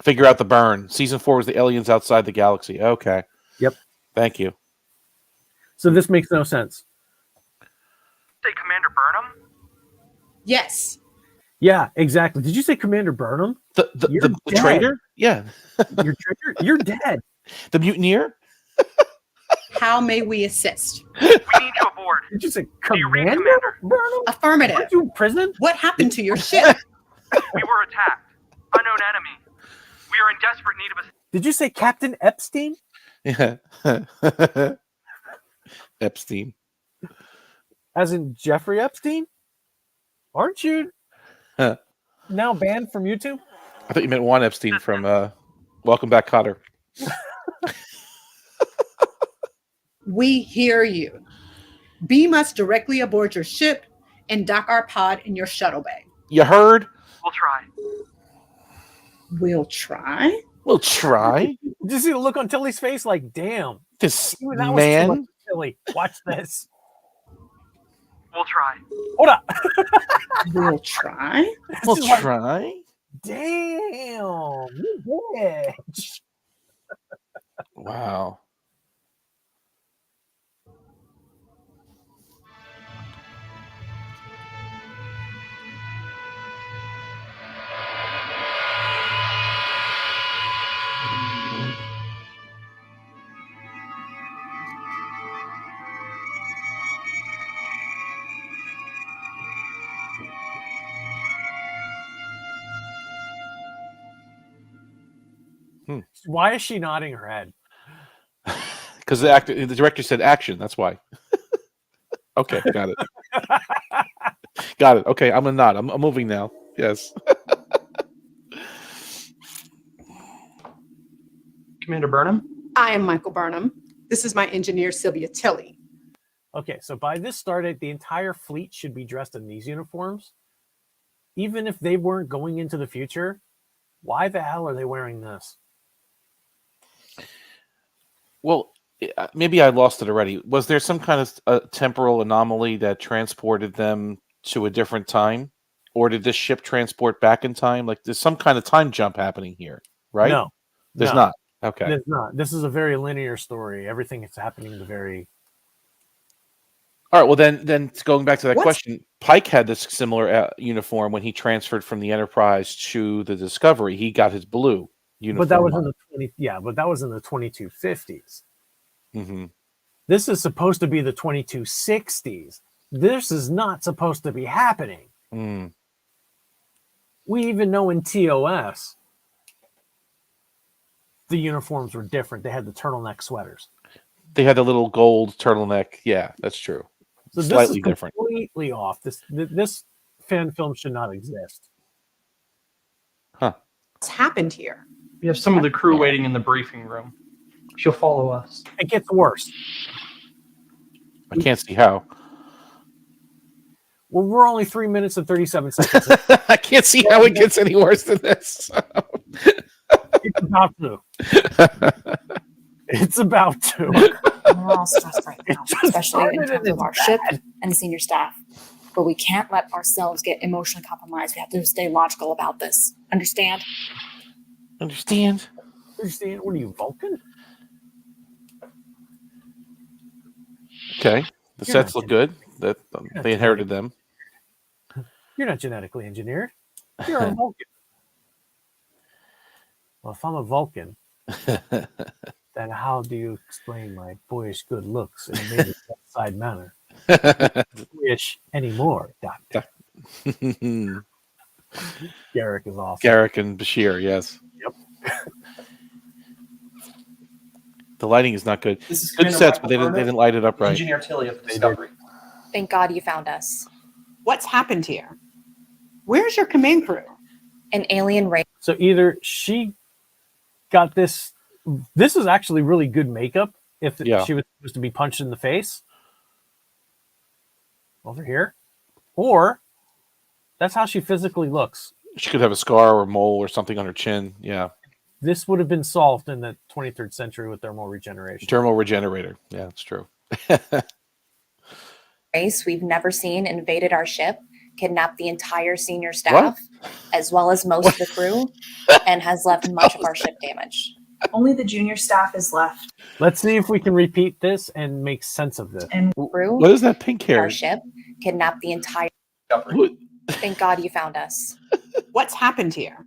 figure out the burn. Season 4 was the aliens outside the galaxy. Okay. Yep. Thank you. So this makes no sense. Say Commander Burnham? Yes. Yeah, exactly. Did you say Commander Burnham? You're The dead. traitor? Yeah. You're triggered. You're dead. The mutineer? How may we assist? We need you aboard. Did you say Do you read, Commander Commander? Burnham? Affirmative. Aren't you in prison? What happened to your ship? We were attacked. Unknown enemy. We are in desperate need of a... Did you say Captain Epstein? Yeah. Epstein. As in Jeffrey Epstein? Aren't you Huh. now banned from YouTube? I thought you meant Juan Epstein from Welcome Back, Kotter. We hear you. Beam us directly aboard your ship and dock our pod in your shuttle bay. You heard? We'll try. We'll try. We'll try. Did you see the look on Tilly's face? Like, damn. This Even that was too much man. for Tilly. Watch this. We'll try. Hold up. We'll try. We'll This is like, try. damn. You bitch. Wow. Why is she nodding her head? Because the director said action. That's why. Okay, got it. Got it. Okay, I'm gonna nod. I'm moving now. Yes. Commander Burnham? I am Michael Burnham. This is my engineer, Sylvia Tilly. Okay, so by this start date, the entire fleet should be dressed in these uniforms. Even if they weren't going into the future, why the hell are they wearing this? Well, maybe I lost it already. Was there some kind of temporal anomaly that transported them to a different time, or did this ship transport back in time? Like, there's some kind of time jump happening here, right? No, there's no. not. Okay. There's not. This is a very linear story. Everything is happening in the very. All right. Well, then going back to that What's- question, Pike had this similar uniform when he transferred from the Enterprise to the Discovery. He got his blue uniform. But that was in the but that was in the 2250s. Mm-hmm. This is supposed to be the 2260s. This is not supposed to be happening. Mm. We even know in TOS, the uniforms were different. They had the turtleneck sweaters. They had the little gold turtleneck. Yeah, that's true. So Slightly this is different. completely off. This fan film should not exist. What's happened here? We have some of the crew waiting in the briefing room. She'll follow us. It gets worse. I can't see how. Well, we're only 3 minutes and 37 seconds. I can't see how it gets any worse than this. It's about to. It's about to. We're all stressed right now, especially in terms of our ship and the senior staff. But we can't let ourselves get emotionally compromised. We have to stay logical about this. Understand? Understand? Understand? What are you, Vulcan? Okay. The You're sets not look good. That not they inherited them. You're not genetically engineered. You're a Vulcan. Well, if I'm a Vulcan, then how do you explain my boyish good looks in a maybe outside manner? Boyish anymore, Doctor. Garrick is awesome. Garrick and Bashir, yes. Yep. The lighting is not good. This is Good Commander sets, Michael but they Burnham, didn't light it up right. Engineer Tilly of the Discovery. Thank God you found us. What's happened here? Where's your command crew? An alien race. So either she got this. This is actually really good makeup. If she was supposed to be punched in the face over here, or that's how she physically looks. She could have a scar or a mole or something on her chin. Yeah. This would have been solved in the 23rd century with thermal regeneration. Thermal regenerator. Yeah, that's true. Race we've never seen invaded our ship, kidnapped the entire senior staff, as well as most of the crew, and has left much of our ship damaged. Only the junior staff is left. Let's see if we can repeat this and make sense of this. And Crew, What is that pink hair? our ship, kidnapped the entire. Who- Thank God you found us. What's happened here?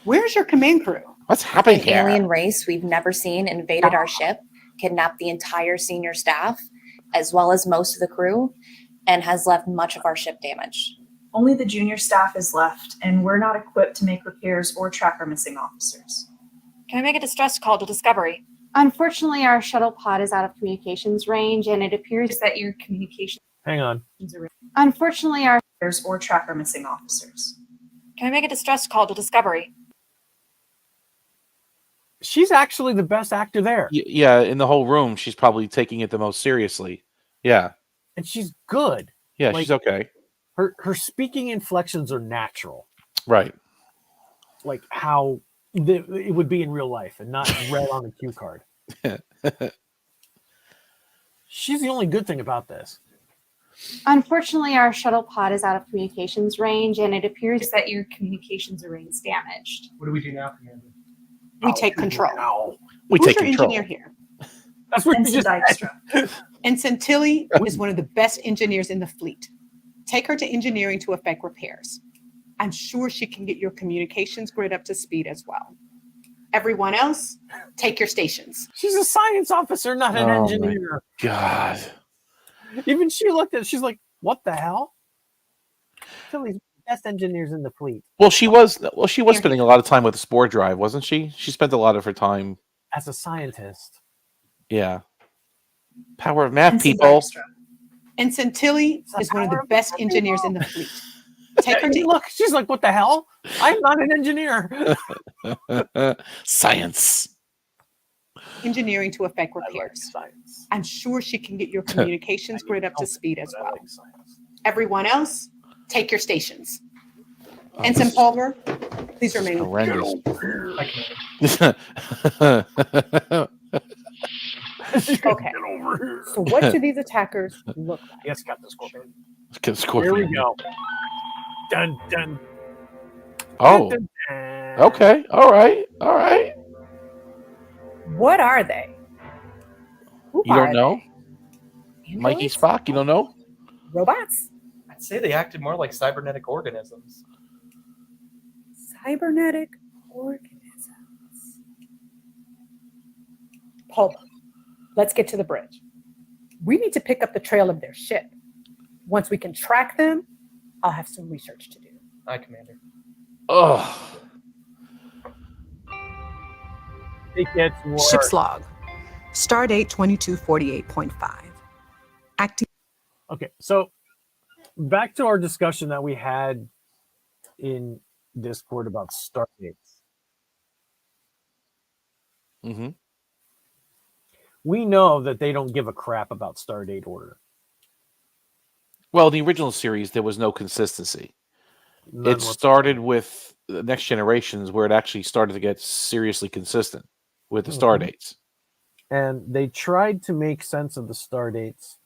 Where's your command crew? What's happening An here? alien race we've never seen invaded our ship, kidnapped the entire senior staff, as well as most of the crew, and has left much of our ship damaged. only the junior staff is left, and we're not equipped to make repairs or track our missing officers. Can I make a distress call to Discovery? Unfortunately, our shuttle pod is out of communications range, and it appears Is that your communications Hang on. are unfortunately our repairs or track our missing officers? Can I make a distress call to Discovery? She's actually the best actor there, Yeah, in the whole room, she's probably taking it the most seriously. Yeah. and she's good. Yeah, Like- she's okay. Her speaking inflections are natural, Right. like how it would be in real life, and not read on a cue card. She's the only good thing about this. unfortunately our shuttle pod is out of communications range, and it appears Is that your communications are damaged? What do we do now, Commander? We take control. Ow. We Who's take your control. engineer here? That's what you Ensign just Dykstra. Ensign Tilly is one of the best engineers in the fleet. Take her to engineering to effect repairs. I'm sure she can get your communications grid up to speed as well. Everyone else, take your stations. She's a science officer, not an Oh, my engineer. God. Even she looked at it, she's like, what the hell? Tilly's the best engineers in the fleet. Well, she was spending a lot of time with the Spore Drive, wasn't she? She spent a lot of her time. As a scientist. Yeah. Power of math, Ensign people. Dykstra. Ensign Tilly the is one of power the of best the engineers in the fleet. Take her And to look, she's like, what the hell? I'm not an engineer. Science. engineering to effect I like repairs. science. I'm sure she can get your communications grid up to speed as But I well. like science. Everyone else, take your stations. Oh, Ensign this is Palmer, please remain. horrendous. Hi, Commander. She couldn't Okay. Get over here. So what do these attackers look like? Yes, Captain Scorpion. Get Here Scorpion. we go. Dun, dun, Oh, dun, dun. okay. All right. All right. What are they? Who You are don't know? they? Mikey Androids? Spock, you don't know? Robots? I'd say they acted more like cybernetic organisms. Cybernetic organisms. Hold on. Let's get to the bridge. We need to pick up the trail of their ship. Once we can track them, I'll have some research to do. Aye, Commander. Oh, It gets worse. Ship's log. Stardate 2248.5. Acting. Okay, so back to our discussion that we had in Discord about Stargates. mm-hmm. We know that they don't give a crap about Stardate order. Well, in the original series, there was no consistency. None It started with the Next Generations, where it actually started to get seriously consistent with the star dates. And they tried to make sense of the star dates.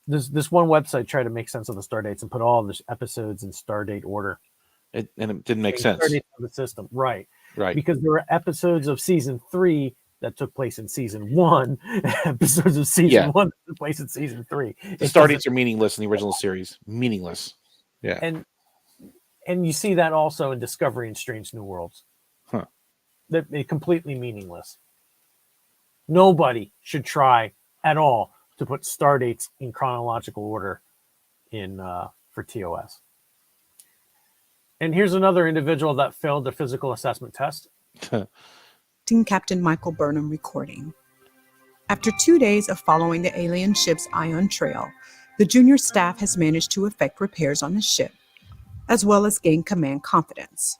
This one website tried to make sense of the star dates and put all the episodes in star date order. And it didn't make sense. Star dates of the system, right? Right. Because there were episodes of season 3 that took place in season 1, episodes of season 1 that took place in season 3. The star dates are meaningless in the original series. Meaningless. Yeah. And you see that also in Discovery and Strange New Worlds. Huh. They're completely meaningless. Nobody should try at all to put star dates in chronological order in for TOS. And here's another individual that failed the physical assessment test. Captain Michael Burnham recording. After 2 days of following the alien ship's ion trail, the junior staff has managed to effect repairs on the ship, as well as gain command confidence.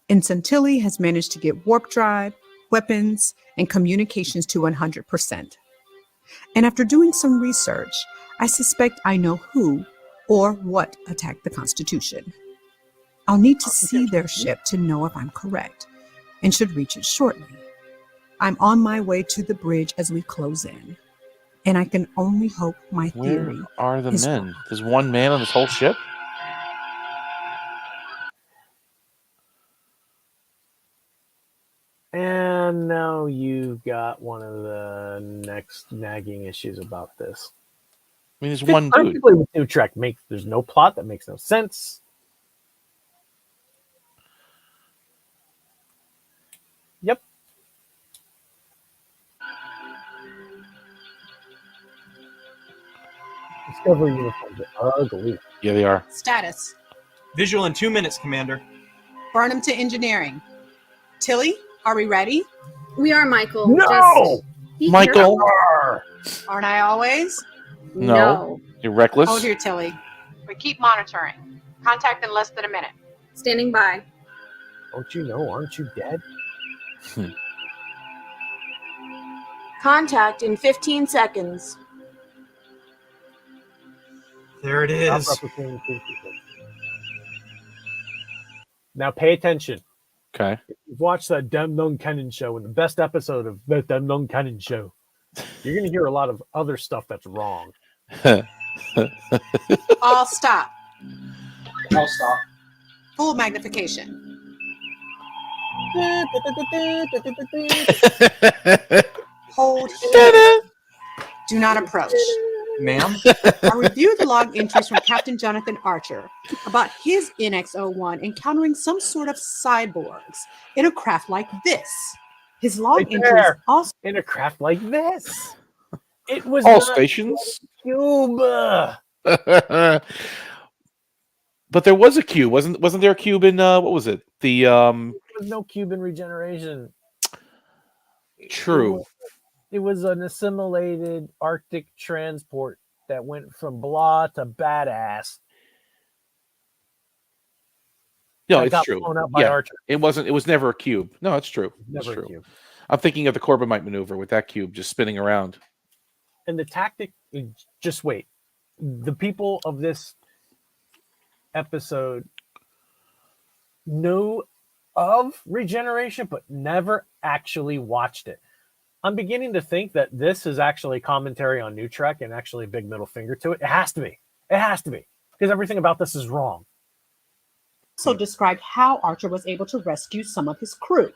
Ensign Tilly has managed to get warp drive, weapons, and communications to 100%. And after doing some research, I suspect I know who or what attacked the Constitution. I'll need to see their ship to know if I'm correct, and should reach it shortly. I'm on my way to the bridge as we close in, and I can only hope my theory. Where are the is men? wrong. There's one man on this whole ship? And now you've got one of the next nagging issues about this. I mean, there's one dude. Perfectly with New Trek, there's no plot that makes no sense. Yep. Discovery uniforms are ugly. Yeah, they are. Status. Visual in 2 minutes, Commander. Burnham to engineering. Tilly, are we ready? We are, Michael. No! Just be Michael? careful. Aren't I always? No. You're reckless. Hold here, Tilly. We keep monitoring. Contact in less than a minute. Standing by. Don't you know? Aren't you dead? Contact in 15 seconds. There it Stop is. replicating things. Now pay attention. Okay. You've watched that Dem Nung Cannon show, and the best episode of that Dem Nung Cannon show, you're going to hear a lot of other stuff that's wrong. All stop. I'll stop. Full magnification. Hold here. Do not approach. Ma'am? I reviewed the log entries from Captain Jonathan Archer about his NX-01 encountering some sort of cyborgs in a craft like this. His log Right entries there. also In a craft like this. It was All not stations? Cuba. But there was a cube. Wasn't there a cube in what was it? The There was no Cuban regeneration. True. It was an assimilated Arctic transport that went from blah to badass. No, that it's got true. blown up by Yeah. Archer. It was never a cube. No, it's true. It's Never true. a cube. I'm thinking of the Corbomite maneuver with that cube just spinning around. And the tactic, just wait. The people of this episode know of regeneration, but never actually watched it. I'm beginning to think that this is actually commentary on New Trek and actually a big middle finger to it. It has to be. It has to be. Because everything about this is wrong. described how Archer was able to rescue some of his crew.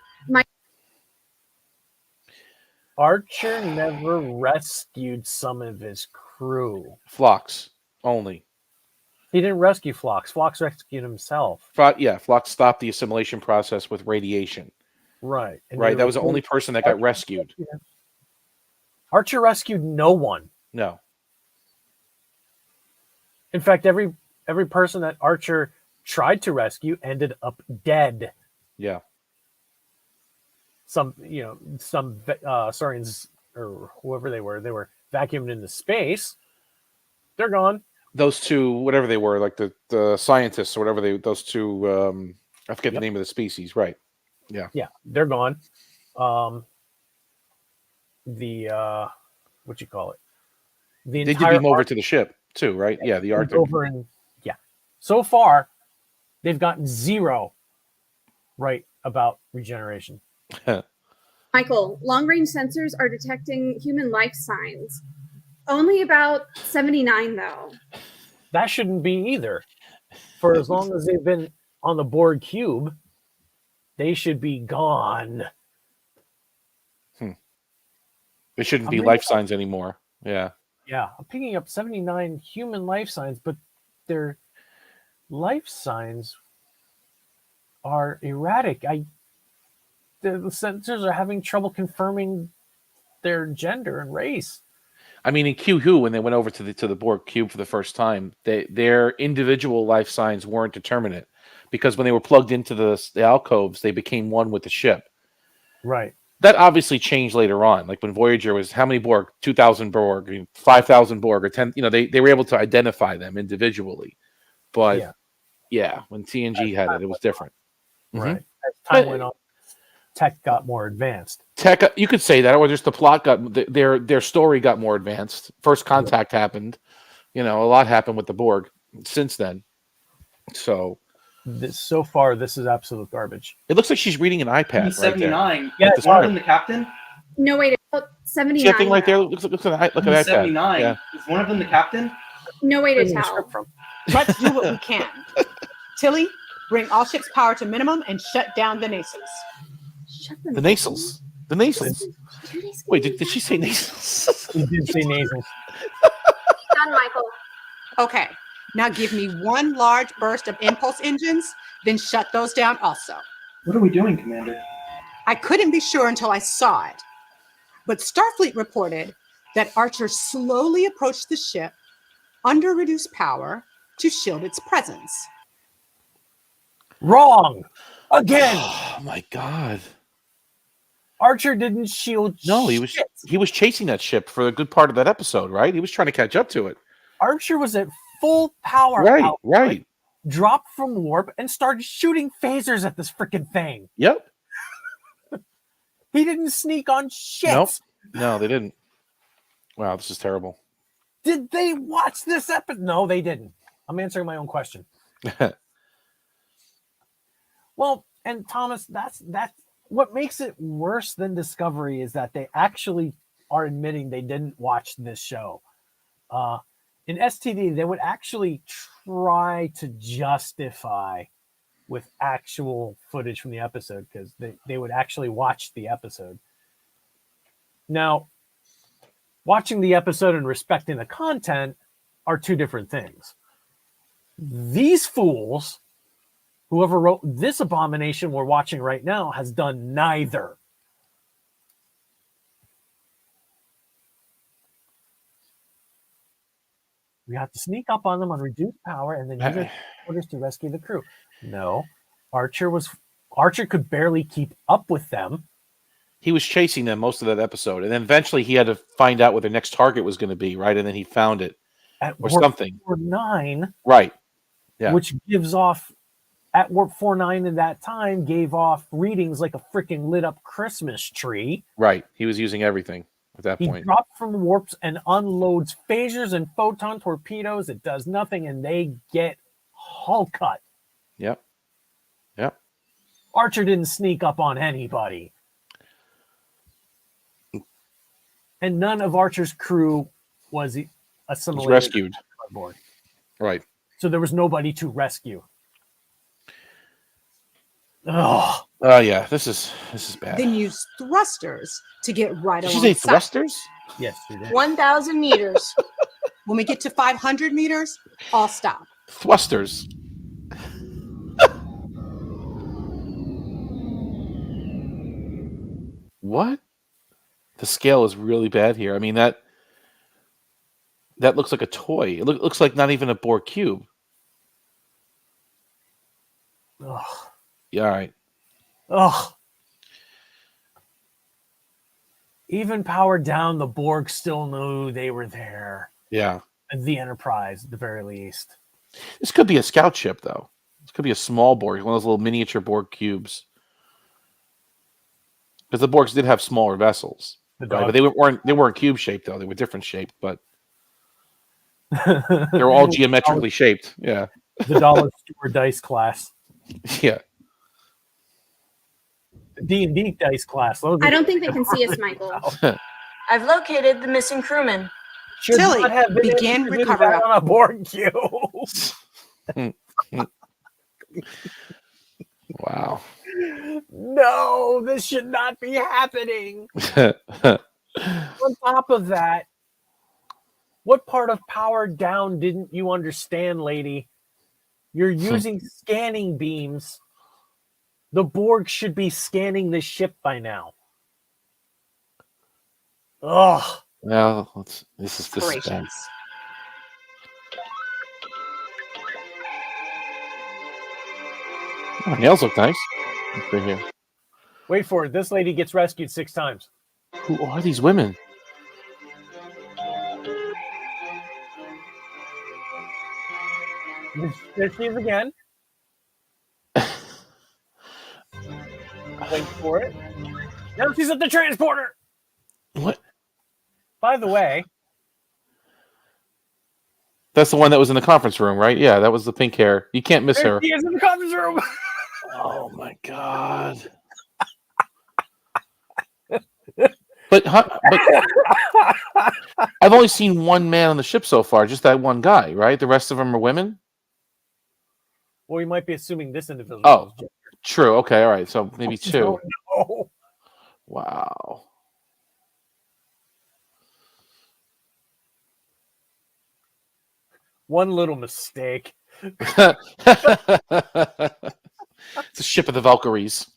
Archer never rescued some of his crew. Flocks only. He didn't rescue Phlox. Phlox rescued himself. Phlox stopped the assimilation process with radiation. Right. And Right. That was the only person that got rescued. Archer rescued no one. No. In fact, every person that Archer tried to rescue ended up dead. Yeah. Some Saurians or whoever they were vacuumed into space. They're gone. Those two, whatever they were, like the scientists or whatever those two, I forget the name of the species. Right. Yeah. Yeah, they're gone. What you call it? They did beam over to the ship too, right? Yeah, the Arctic. So far, they've gotten 0 right about regeneration. Michael, long-range sensors are detecting human life signs. Only about 79, though. That shouldn't be either. For as long as they've been on the Borg cube, they should be gone. They shouldn't be life signs anymore. Yeah. Yeah, I'm picking up 79 human life signs, but their life signs are erratic. The sensors are having trouble confirming their gender and race. I mean, in Q-Who, when they went over to the Borg cube for the first time, their individual life signs weren't determinate because when they were plugged into the alcoves, they became one with the ship. Right. That obviously changed later on. Like when Voyager was how many Borg? 2,000 Borg, 5,000 Borg, or 10. They were able to identify them individually. But yeah when TNG had it was different. Right. As time went on, tech got more advanced. You could say that, or just the plot their story got more advanced. First Contact happened. A lot happened with the Borg since then. So so far, this is absolute garbage. It looks like she's reading an iPad. 79. Yeah, is one of them the captain? No, wait, 79. See that thing right there? Looks at iPad. 79. Yeah. Is one of them the captain? No way to tell. Let's do what we can. Tilly, bring all ship's power to minimum and shut down the nacelles. The nasals. The nasals. Wait, did she say nasals? She did say nasals. Done, Michael. Okay, now give me one large burst of impulse engines, then shut those down also. What are we doing, Commander? I couldn't be sure until I saw it, but Starfleet reported that Archer slowly approached the ship under reduced power to shield its presence. Wrong! Again! Oh my God. Archer didn't shield. No, he was chasing that ship for a good part of that episode, right? He was trying to catch up to it. Archer was at full power. Right. Dropped from warp and started shooting phasers at this freaking thing. Yep. He didn't sneak on shit. Nope. No, they didn't. Wow, this is terrible. Did they watch this episode? No, they didn't. I'm answering my own question. Well, and Thomas, that's what makes it worse than Discovery is that they actually are admitting they didn't watch this show. In STD, they would actually try to justify with actual footage from the episode because they would actually watch the episode. Now, watching the episode and respecting the content are two different things. These fools, whoever wrote this abomination we're watching right now, has done neither. We have to sneak up on them on reduced power and then use orders to rescue the crew. No, Archer could barely keep up with them. He was chasing them most of that episode, and then eventually he had to find out what their next target was going to be, right? And then he found it at or warp something. 49, right? Yeah, which gives off at warp 49 in that time gave off readings like a freaking lit up Christmas tree. Right, he was using everything at that point. He dropped from warps and unloads phasers and photon torpedoes. It does nothing, and they get hull cut. Yep. Archer didn't sneak up on anybody. And none of Archer's crew was assimilated. Was rescued. On board. Right. So there was nobody to rescue. Oh. Yeah. This is bad. Then use thrusters to get right Did alongside. she say thrusters? Yes, she did. 1,000 meters. When we get to 500 meters, I'll stop. Thrusters. What? The scale is really bad here. I mean that looks like a toy. It looks like not even a Borg cube. Ugh. Yeah, all right. Ugh. Even powered down, the Borg still knew they were there. Yeah. The Enterprise, at the very least. This could be a scout ship, though. This could be a small Borg, one of those little miniature Borg cubes. Because the Borgs did have smaller vessels, right? But they weren't cube shaped though. They were different shaped, but they were all geometrically shaped. Yeah. The Dollar Store dice class. Yeah. The D&D dice class. I don't think they can see us, Michael. I've located the missing crewman. Should Tilly, not have been begin introduced recovery. on a Borg cube. Wow. No, this should not be happening. On top of that, what part of power down didn't you understand, lady? You're using scanning beams. The Borg should be scanning the ship by now. Ugh. Well, this is bad. Operations. Oh, nails look nice. Right here. Wait for it. This lady gets rescued 6 times. Who are these women? There she is again. Wait for it. Now she's at the transporter. What? By the way, That's the one that was in the conference room, right? Yeah, that was the pink hair. You can't miss there her. she is in the conference room. Oh my god. But I've only seen one man on the ship so far, just that one guy, right? The rest of them are women? Well, you might be assuming this individual. Oh, is true. Okay, all right. So maybe 2. No. Wow. One little mistake. It's a ship of the Valkyries.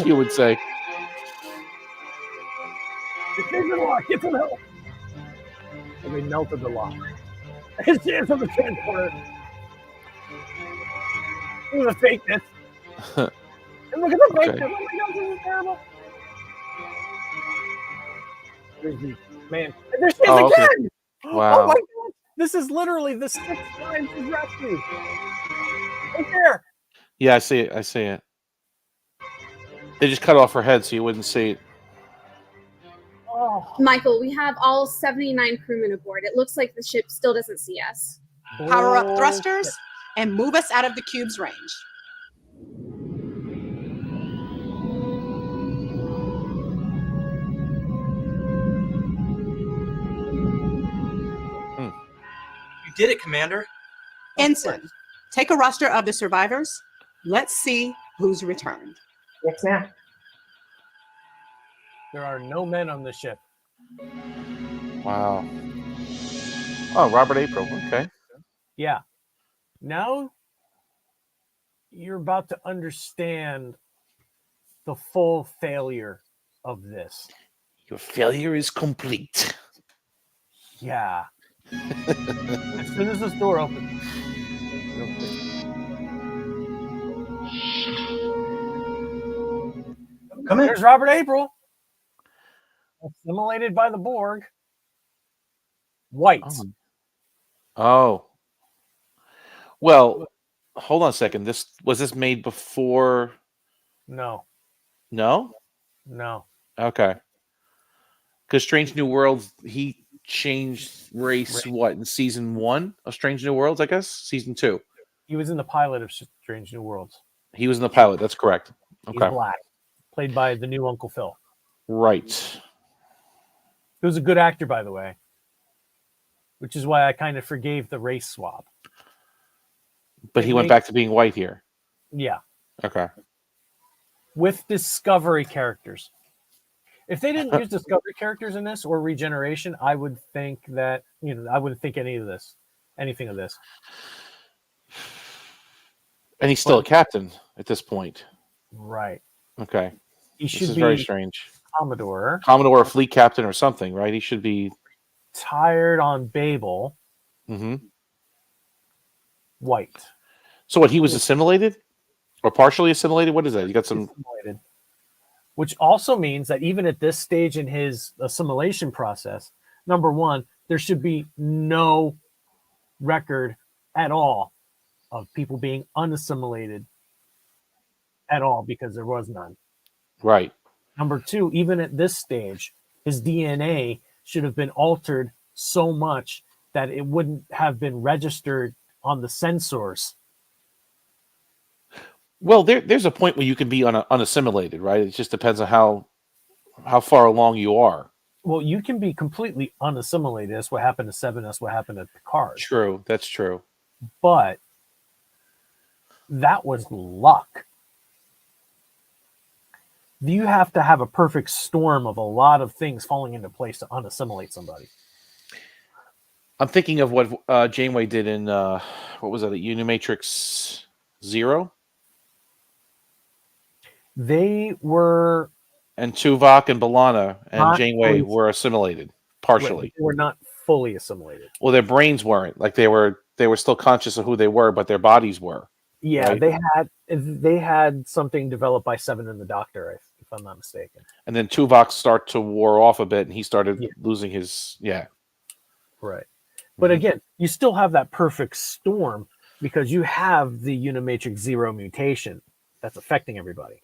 You would say. Get the lock. Get some help. And they melted the lock. His chance on the transporter. Look at the fakeness. And look at the fakeness. Okay. Oh my god, this is terrible. There's the man. And there she is Oh, okay. again. Wow. Oh my god. This is literally the 6th time she's rescued. Right there. Yeah, I see it. I see it. They just cut off her head so you wouldn't see it. Oh. Michael, we have all 79 crewmen aboard. It looks like the ship still doesn't see us. Power up thrusters and move us out of the cube's range. You did it, Commander. Ensign, take a roster of the survivors. Let's see who's returned. Yes, ma'am. There are no men on the ship. Wow. Oh, Robert April. Okay. Yeah. Now you're about to understand the full failure of this. Your failure is complete. Yeah. As soon as this door opens. Real quick. Come in. There's Robert April. Assimilated by the Borg. White. Oh. Well, hold on a second. Was this made before? No. No? No. Okay. Because Strange New Worlds, he changed race, what, in season 1 of Strange New Worlds, I guess? Season 2. He was in the pilot of Strange New Worlds. He was in the pilot. That's correct. He's Okay. black. Played by the new Uncle Phil. Right. He was a good actor, by the way. Which is why I kind of forgave the race swap. But he went back to being white here. Yeah. Okay. With Discovery characters. If they didn't use Discovery characters in this or regeneration, I would think that, I wouldn't think any of this. anything of this. And he's still a captain at this point. Right. Okay. He This should is be very strange. Commodore. Commodore or fleet captain or something, right? He should be Tired on Babel. White. So what? He was assimilated or partially assimilated? What is that? You got some assimilated. Which also means that even at this stage in his assimilation process, number one, there should be no record at all of people being unassimilated at all, because there was none. Right. Number two, even at this stage, his DNA should have been altered so much that it wouldn't have been registered on the sensors. Well, there's a point where you can be unassimilated, right? It just depends on how far along you are. Well, you can be completely unassimilated. That's what happened to Seven. That's what happened to Picard. True. That's true. But that was luck. You have to have a perfect storm of a lot of things falling into place to unassimilate somebody. I'm thinking of what Janeway did in what was that? Unimatrix Zero. They were, and Tuvok and B'Elanna and Janeway fully, were assimilated partially. They were not fully assimilated. Well, their brains weren't. Like they were still conscious of who they were, but their bodies were. Yeah, right? they had something developed by Seven and the Doctor, if I'm not mistaken. And then Tuvok started to wore off a bit, and he started losing his Right. But again, you still have that perfect storm because you have the Unimatrix Zero mutation that's affecting everybody.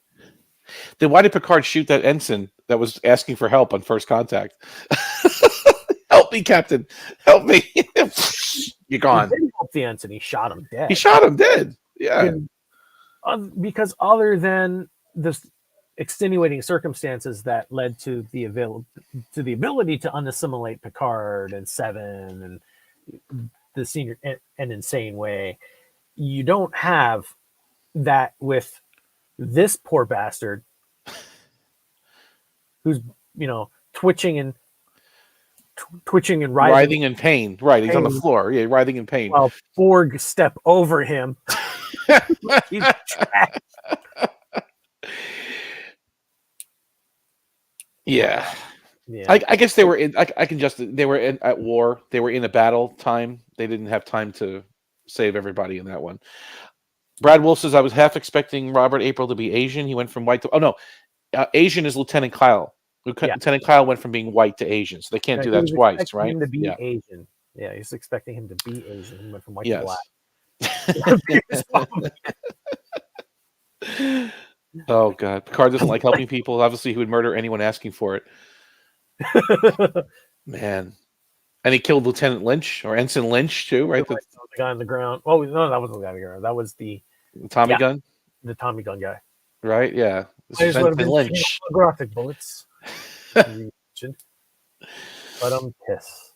Then why did Picard shoot that ensign that was asking for help on first contact? Help me, Captain! Help me! You're gone. He didn't help the ensign. He shot him dead. He shot him dead. Yeah. Because other than this extenuating circumstances that led to the ability to unassimilate Picard and Seven and the senior an insane way, you don't have that with this poor bastard who's twitching and writhing in pain. Right, he's on the floor. Yeah, writhing in pain. While Borg step over him. He's trapped. Yeah. I guess they were in. They were at war. They were in a battle time. They didn't have time to save everybody in that one. Brad Wolf says, I was half expecting Robert April to be Asian. He went from white to... Oh, no. Asian is Lieutenant Kyle. Lieutenant Kyle went from being white to Asian. So they can't do that twice, right? Him to be Asian. Yeah, he's expecting him to be Asian. He went from white to black. Oh, God. Picard doesn't like helping people. Obviously, he would murder anyone asking for it. Man. And he killed Lieutenant Lynch, or Ensign Lynch, too, right? The guy on the ground. Oh, no, that wasn't the guy on the ground. That was the Tommy gun? The Tommy gun guy. Right, yeah. This is Ensign Lynch. Graphic bullets. But I'm pissed.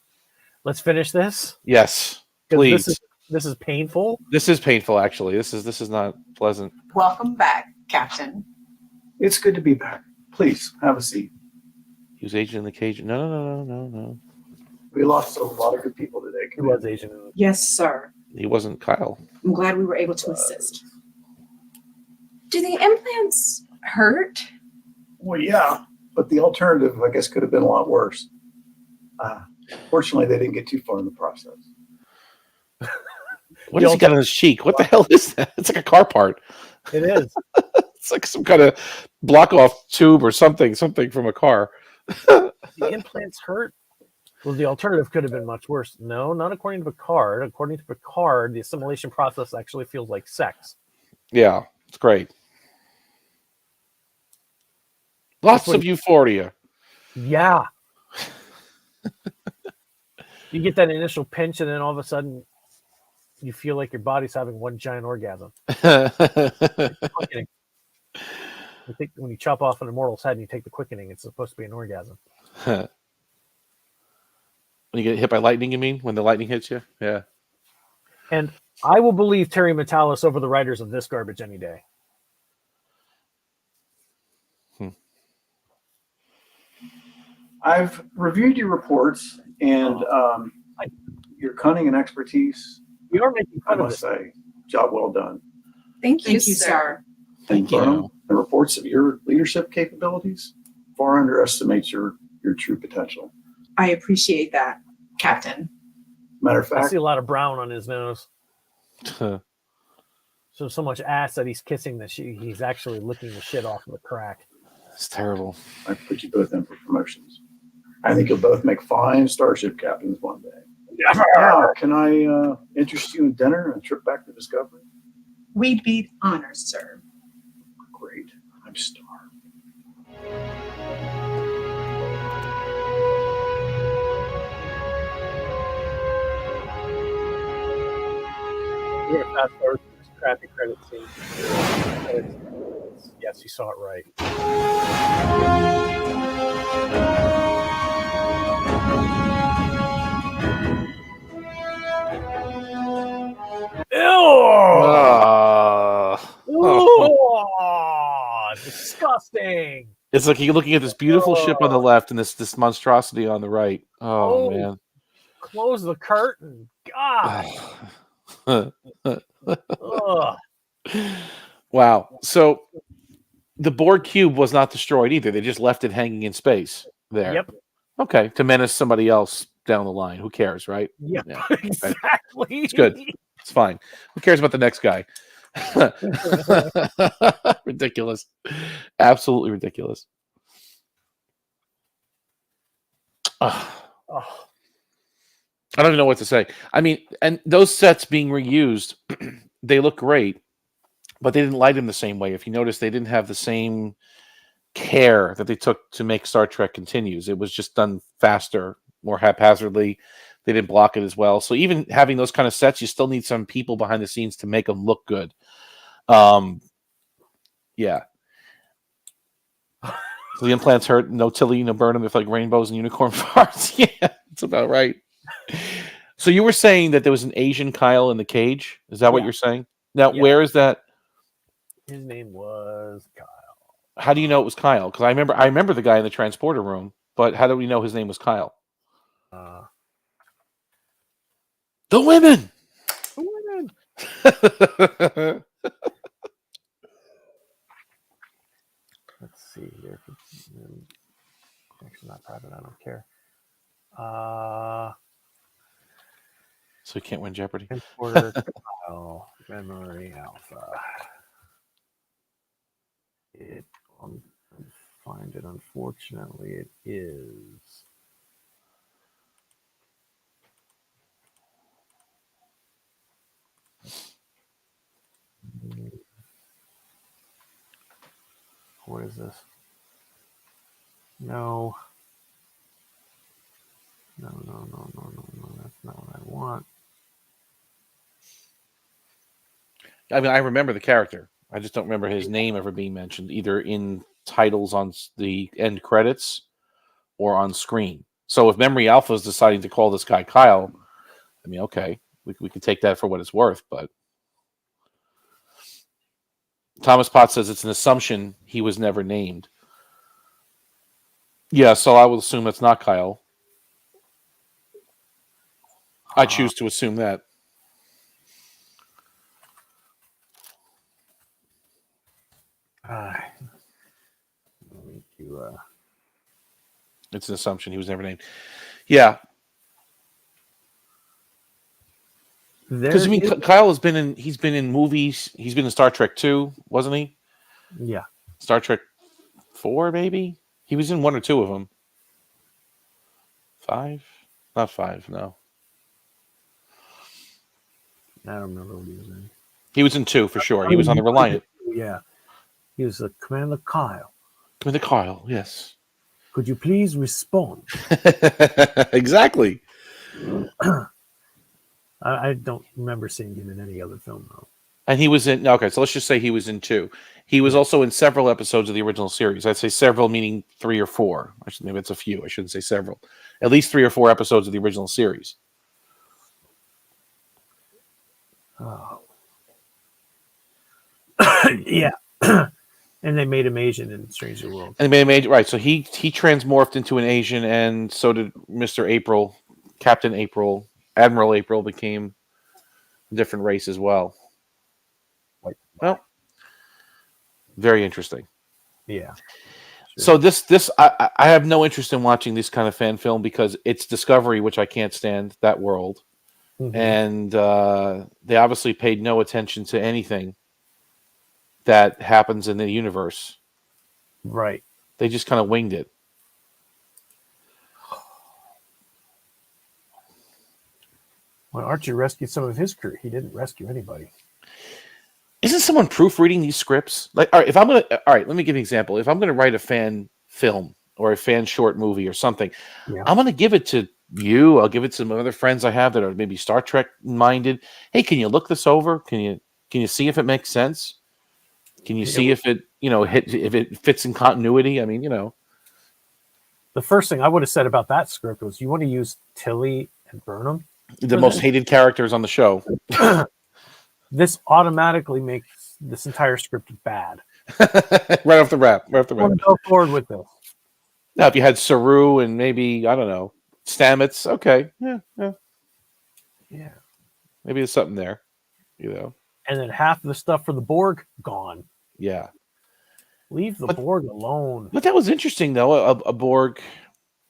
Let's finish this. Yes, please. This is painful. This is painful, actually. This is not pleasant. Welcome back, Captain. It's good to be back. Please have a seat. He was Agent in the Cage. No. We lost a lot of good people today. He was Agent. Yes, sir. He wasn't Kyle. I'm glad we were able to assist. Do the implants hurt? Well, yeah, but the alternative, I guess, could have been a lot worse. Fortunately, they didn't get too far in the process. What has he got on his cheek? What the hell is that? It's like a car part. It is. It's like some kind of block-off tube or something from a car. The implants hurt? Well, the alternative could have been much worse. No, not according to Picard. According to Picard, the assimilation process actually feels like sex. Yeah, it's great. Lots of euphoria. Yeah. You get that initial pinch, and then all of a sudden, you feel like your body's having one giant orgasm. When you chop off an immortal's head and you take the quickening, it's supposed to be an orgasm. When you get hit by lightning, you mean? When the lightning hits you? Yeah. And I will believe Terry Metalis over the writers of this garbage any day. I've reviewed your reports, and your cunning and expertise, You are making I fun of must it. say, job well done. Thank you, sir. And Burnham, the reports of your leadership capabilities far underestimates your true potential. I appreciate that, Captain. Matter of I fact, see a lot of brown on his nose. So much ass that he's kissing that he's actually licking the shit off of the crack. It's terrible. I put you both in for promotions. I think you'll both make fine starship captains one day. Now, can I interest you in dinner and a trip back to Discovery? We'd be honored, sir. Great. I'm starved. We're gonna fast forward to this crappy credit scene. Yes, you saw it right. Disgusting. It's like you're looking at this beautiful ship on the left and this monstrosity on the right. Oh man. Close the curtain. God. Wow. So the Borg cube was not destroyed either. They just left it hanging in space there. Yep. Okay. To menace somebody else down the line. Who cares, right? Yep. Yeah. Exactly. It's good. It's fine. Who cares about the next guy? Ridiculous. Absolutely ridiculous. I don't even know what to say. I mean, and those sets being reused, they look great, but they didn't light them the same way. If you notice, they didn't have the same care that they took to make Star Trek Continues. It was just done faster, more haphazardly. They didn't block it as well. So even having those kind of sets, you still need some people behind the scenes to make them look good. Yeah. So the implants hurt. No Tilly, no Burnham. They're like rainbows and unicorn farts. Yeah, that's about right. So you were saying that there was an Asian Kyle in the cage. Is that what you're saying? Now, where is that? His name was Kyle. How do you know it was Kyle? Because I remember the guy in the transporter room, but how do we know his name was Kyle? The women. Let's see here. Actually, not private. I don't care. So you can't win Jeopardy. Transporter Kyle, Memory Alpha. Find it. Unfortunately, it is. What is this? No. No. That's not what I want. I mean, I remember the character. I just don't remember his name ever being mentioned, either in titles on the end credits or on screen. So if Memory Alpha is deciding to call this guy Kyle, I mean, okay, we can take that for what it's worth, but Thomas Potts says it's an assumption he was never named. Yeah, so I will assume it's not Kyle. I choose to assume that. It's an assumption he was never named. Yeah. Because I mean, Kyle has been in movies. He's been in Star Trek 2, wasn't he? Yeah. Star Trek 4, maybe? He was in 1 or 2 of them. 5? Not 5, no. I don't remember what he was in. He was in 2 for sure. He was on the Reliant. Yeah. He was Commander Kyle. Commander Kyle, yes. Could you please respond? Exactly. I don't remember seeing him in any other film, though. And he was in, okay, so let's just say he was in 2. He was also in several episodes of the original series. I'd say several, meaning 3 or 4. Maybe it's a few. I shouldn't say several. At least 3 or 4 episodes of the original series. Oh. Yeah. And they made him Asian in Strange New World. And they made right. So he transmorphed into an Asian, and so did Mr. April, Captain April, Admiral April became a different race as well. Well, very interesting. Yeah. So I have no interest in watching this kind of fan film because it's Discovery, which I can't stand that world, and they obviously paid no attention to anything that happens in the universe. Right. They just kind of winged it. When Archer rescued some of his crew, he didn't rescue anybody. Isn't someone proofreading these scripts? Like, all right, let me give you an example. If I'm gonna write a fan film or a fan short movie or something, I'm gonna give it to you. I'll give it to some other friends I have that are maybe Star Trek minded. Hey, can you look this over? Can you see if it makes sense? Can you see if it if it fits in continuity? I mean, The first thing I would have said about that script was, you want to use Tilly and Burnham, the most hated characters on the show. This automatically makes this entire script bad. Right off the bat. I want to go forward with this. Now, if you had Saru and maybe, I don't know, Stamets, okay. Yeah. Maybe there's something there, And then half of the stuff for the Borg, gone. Yeah. Leave the Borg alone. But that was interesting, though, a Borg.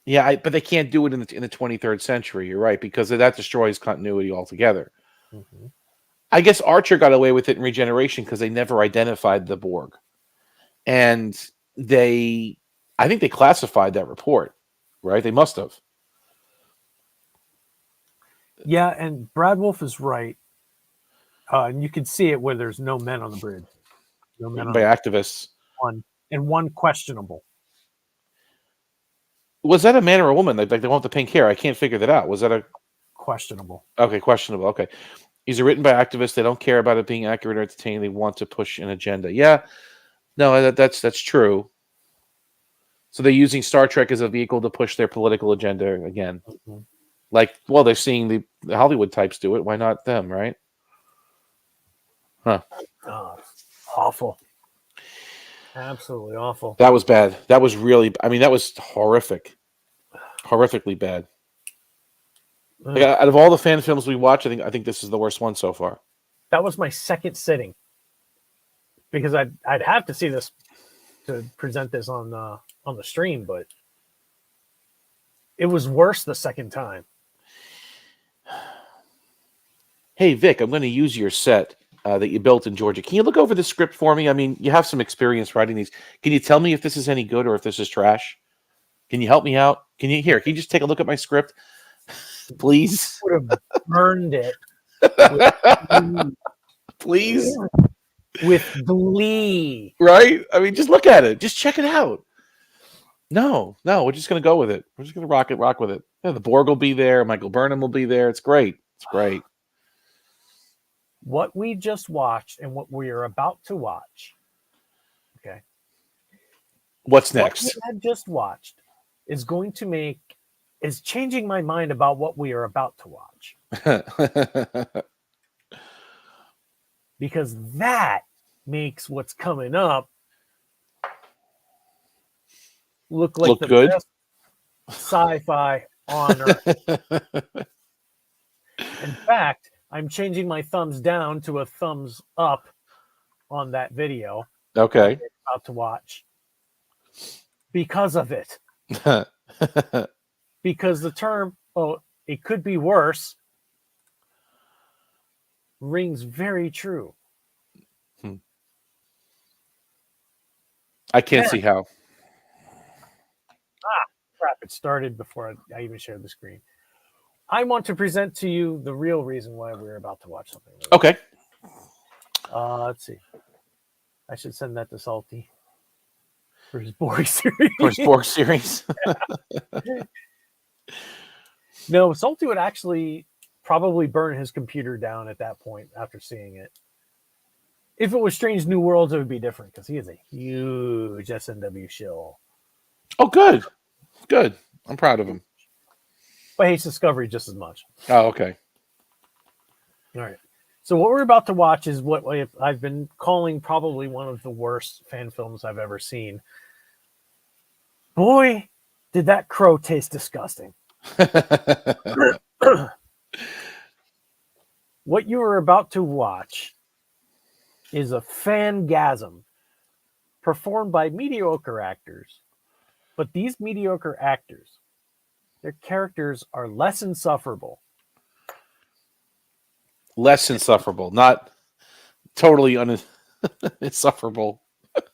Yeah, but they can't do it in the 23rd century, you're right, because that destroys continuity altogether. I guess Archer got away with it in Regeneration because they never identified the Borg. And I think they classified that report, right? They must have. Yeah, and Brad Wolf is right. And you can see it where there's no men on the bridge. No men by activists. One questionable. Was that a man or a woman? Like they want the pink hair. I can't figure that out. Was that a questionable? Okay, questionable. Okay. These are written by activists. They don't care about it being accurate or entertaining. They want to push an agenda. Yeah. No, that's true. So they're using Star Trek as a vehicle to push their political agenda again. They're seeing the Hollywood types do it. Why not them, right? Huh. Awful. Absolutely awful. That was bad. That was really, that was horrific. Horrifically bad. Like, out of all the fan films we watch, I think this is the worst one so far. That was my second sitting, because I'd have to see this to present this on the stream, but it was worse the second time. Hey Vic, I'm going to use your set that you built in Georgia. Can you look over the script for me? I mean, you have some experience writing these. Can you tell me if this is any good or if this is trash? Can you help me out? Can you just take a look at my script? Please. I would have burned it. Please. With glee. Right? I mean, just look at it. Just check it out. No, we're just going to go with it. We're just going to rock with it. Yeah, the Borg will be there. Michael Burnham will be there. It's great. It's great. What we just watched and what we are about to watch. Okay. What's next? What we had just watched is changing my mind about what we are about to watch. Because that makes what's coming up look like the good best sci-fi on Earth. In fact, I'm changing my thumbs down to a thumbs up on that video. Okay. I'm about to watch. Because of it. Because the term, it could be worse, rings very true. I can't see how. Crap, it started before I even shared the screen. I want to present to you the real reason why we're about to watch something. Okay. Let's see. I should send that to Salty for his Borg series. For his Borg series. No, Salty would actually probably burn his computer down at that point after seeing it. If it was Strange New Worlds, it would be different because he is a huge SNW shill. Oh, good. Good. I'm proud of him. But hates Discovery just as much. Oh, okay. All right. So what we're about to watch is what I've been calling probably one of the worst fan films I've ever seen. Boy, did that crow taste disgusting. What you are about to watch is a fangasm performed by mediocre actors. But these mediocre actors, their characters are less insufferable. Less insufferable, not totally insufferable.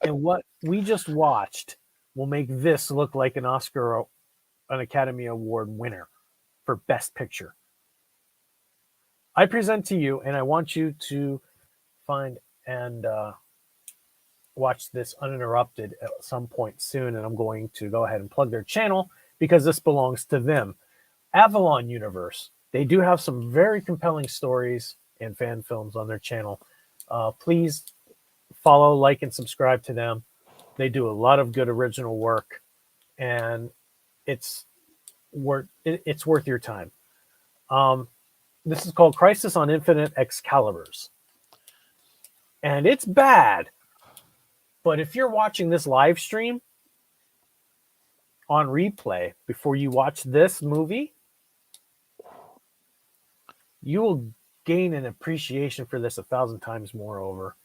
And what we just watched will make this look like an Academy Award winner for Best Picture. I present to you, and I want you to find and watch this uninterrupted at some point soon. And I'm going to go ahead and plug their channel because this belongs to them. Avalon Universe. They do have some very compelling stories and fan films on their channel. Please follow, like, and subscribe to them. They do a lot of good original work, and it's worth your time. This is called Crisis on Infinite Excaliburs. And it's bad. But if you're watching this live stream on replay before you watch this movie, you will gain an appreciation for this 1,000 times more over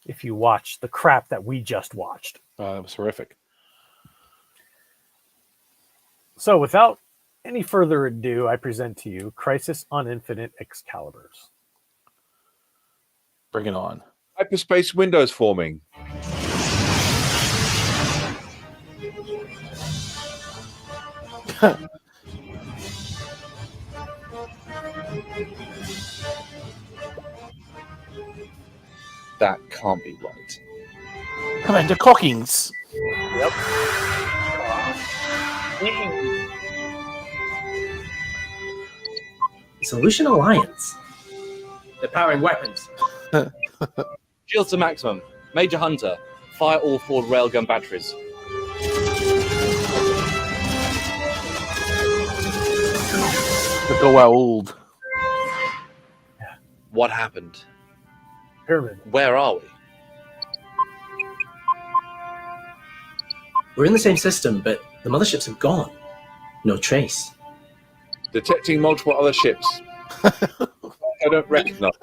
if you watch the crap that we just watched. That was horrific. So without any further ado, I present to you Crisis on Infinite Excaliburs. Bring it on. Hyperspace windows forming. That can't be right. Commander Cockings. Yep. Solution Alliance. They're powering weapons. Shields to maximum. Major Hunter, fire all forward railgun batteries. Look how old. What happened? Pyramid. Where are we? We're in the same system, but the motherships have gone. No trace. Detecting multiple other ships. I don't recognize.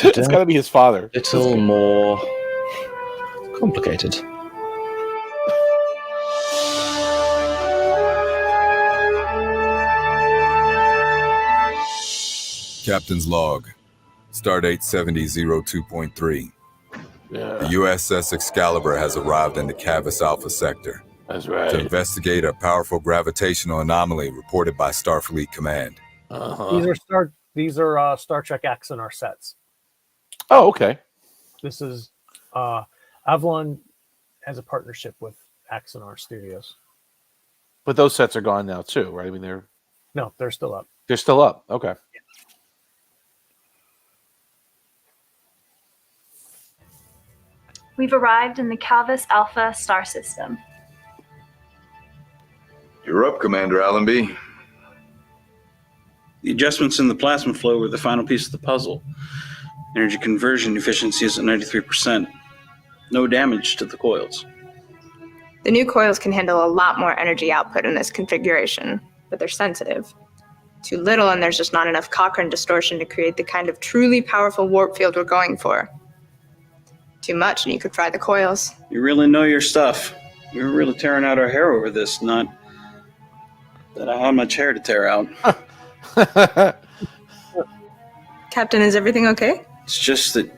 It's got to be his father. Little more complicated. Captain's log. Stardate 7002.3. Yeah. The USS Excalibur has arrived in the Cavis Alpha sector. That's right. To investigate a powerful gravitational anomaly reported by Starfleet Command. These are Star Trek Axonar sets. Oh, okay. This is Avalon has a partnership with Axonar Studios. But those sets are gone now too, right? I mean, they're still up. They're still up. Okay. Yeah. We've arrived in the Calvis Alpha star system. You're up, Commander Allenby. The adjustments in the plasma flow were the final piece of the puzzle. Energy conversion efficiency is at 93%. No damage to the coils. The new coils can handle a lot more energy output in this configuration, but they're sensitive. Too little and there's just not enough Cochrane distortion to create the kind of truly powerful warp field we're going for. Too much and you could fry the coils. You really know your stuff. We were really tearing out our hair over this, not that I had much hair to tear out. Captain, is everything okay? It's just that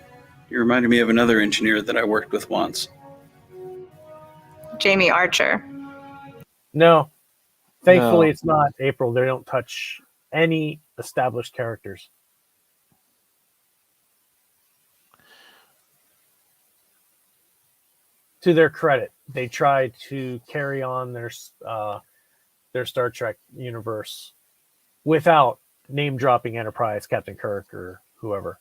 you reminded me of another engineer that I worked with once. Jamie Archer. No. Thankfully, It's not April. They don't touch any established characters. To their credit, they tried to carry on their Star Trek universe without name-dropping Enterprise, Captain Kirk, or whoever.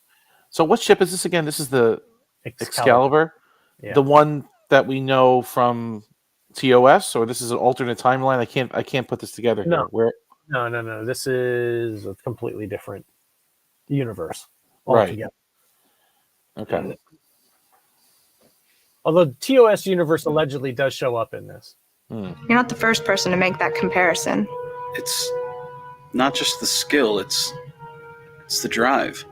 So what ship is this again? This is the Excalibur? Yeah. The one that we know from TOS, or this is an alternate timeline? I can't put this together here. No. No. This is a completely different universe altogether. Right. Okay. Although TOS universe allegedly does show up in this. You're not the first person to make that comparison. It's not just the skill, it's the drive.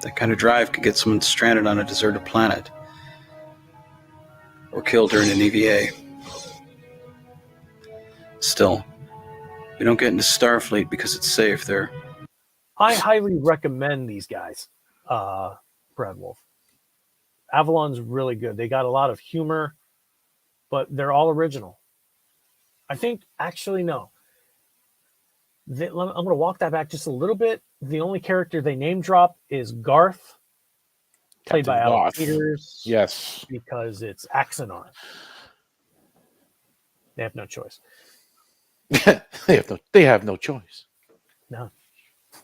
That kind of drive could get someone stranded on a deserted planet or killed during an EVA. Still, we don't get into Starfleet because it's safe. I highly recommend these guys, Brad Wolf. Avalon's really good. They got a lot of humor, but they're all original. I think, actually, no. I'm going to walk that back just a little bit. The only character they name drop is Garth, played by Alex Peters. Yes. Because it's Axanar. They have no choice. They have no choice. No.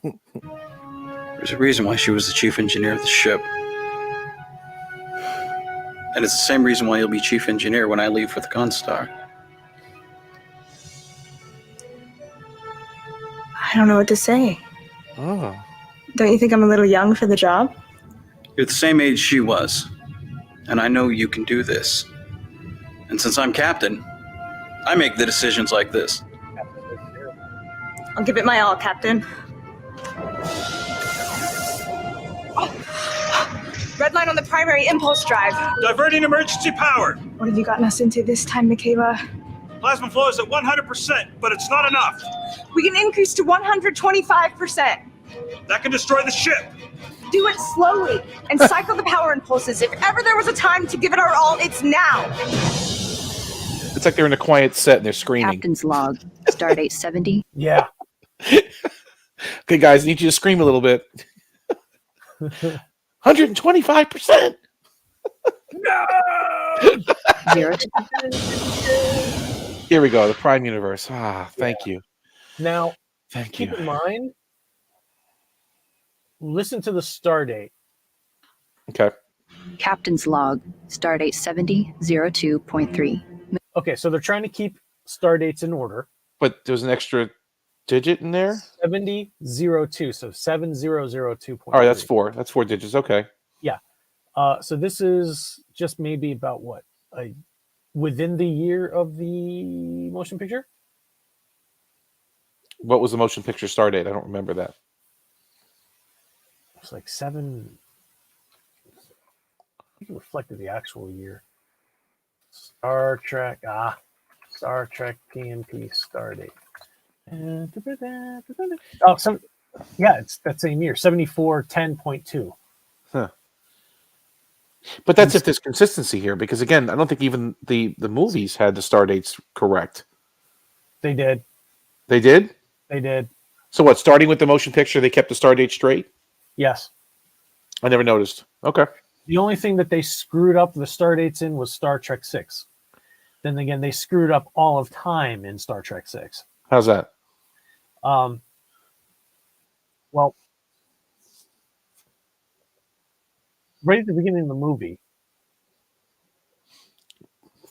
There's a reason why she was the chief engineer of the ship. And it's the same reason why you'll be chief engineer when I leave for the Gunstar. I don't know what to say. Oh. Don't you think I'm a little young for the job? You're the same age she was. And I know you can do this. And since I'm captain, I make the decisions like this. I'll give it my all, Captain. Red line on the primary impulse drive. Diverting emergency power. What have you gotten us into this time, Michaela? Plasma flow is at 100%, but it's not enough. We can increase to 125%. That can destroy the ship. Do it slowly and cycle the power impulses. If ever there was a time to give it our all, it's now. It's like they're in a quiet set and they're screaming. Captain's log, stardate 70. Yeah. Okay, guys, I need you to scream a little bit. 125%. No. 0 Here we go. The Prime Universe. Thank you. Now, Thank keep you. in mind, listen to the star date. Okay. Captain's log, stardate 7002.3. Okay, so they're trying to keep star dates in order. But there's an extra digit in there? 7002, so 7002. All right, that's 4. That's 4 digits. Okay. Yeah. So this is just maybe about what? Within the year of the motion picture? What was the motion picture star date? I don't remember that. It's like 7. I think it reflected the actual year. Star Trek PNP star date. Oh, yeah, it's that same year, 7410.2. Huh. But that's if there's consistency here, because again, I don't think even the movies had the star dates correct. They did. They did? They did. So what, starting with the motion picture, they kept the star date straight? Yes. I never noticed. Okay. The only thing that they screwed up the star dates in was Star Trek 6. Then again, they screwed up all of time in Star Trek 6. How's that? Well, right at the beginning of the movie,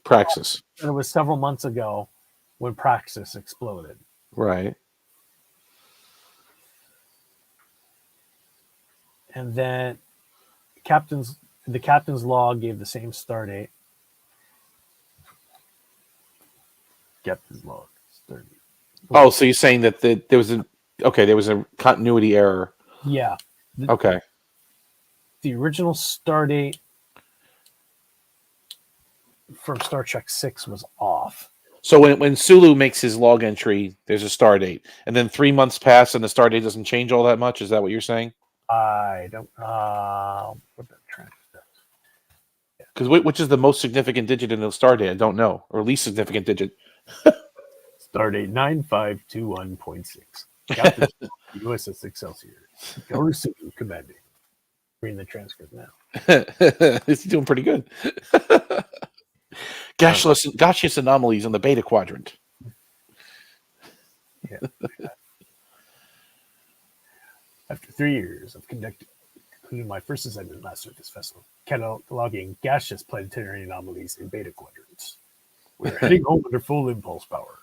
Praxis. and it was several months ago when Praxis exploded. Right. And then the captain's log gave the same star date. Captain's log. Star date. Oh, so you're saying that there was a continuity error. Yeah. Okay. The original star date from Star Trek 6 was off. So when Sulu makes his log entry, there's a star date, and then 3 months pass, and the star date doesn't change all that much. Is that what you're saying? I don't. Because which is the most significant digit in the star date? I don't know, or least significant digit. Stardate 9521.6. Captain USS Excelsior. Yorusu commanding. Reading the transcript now. He's doing pretty good. Gaseous anomalies in the Beta Quadrant. Yeah. After 3 years of conducting my first assignment last surface vessel, cataloging gaseous planetary anomalies in Beta Quadrants. We're heading home under full impulse power.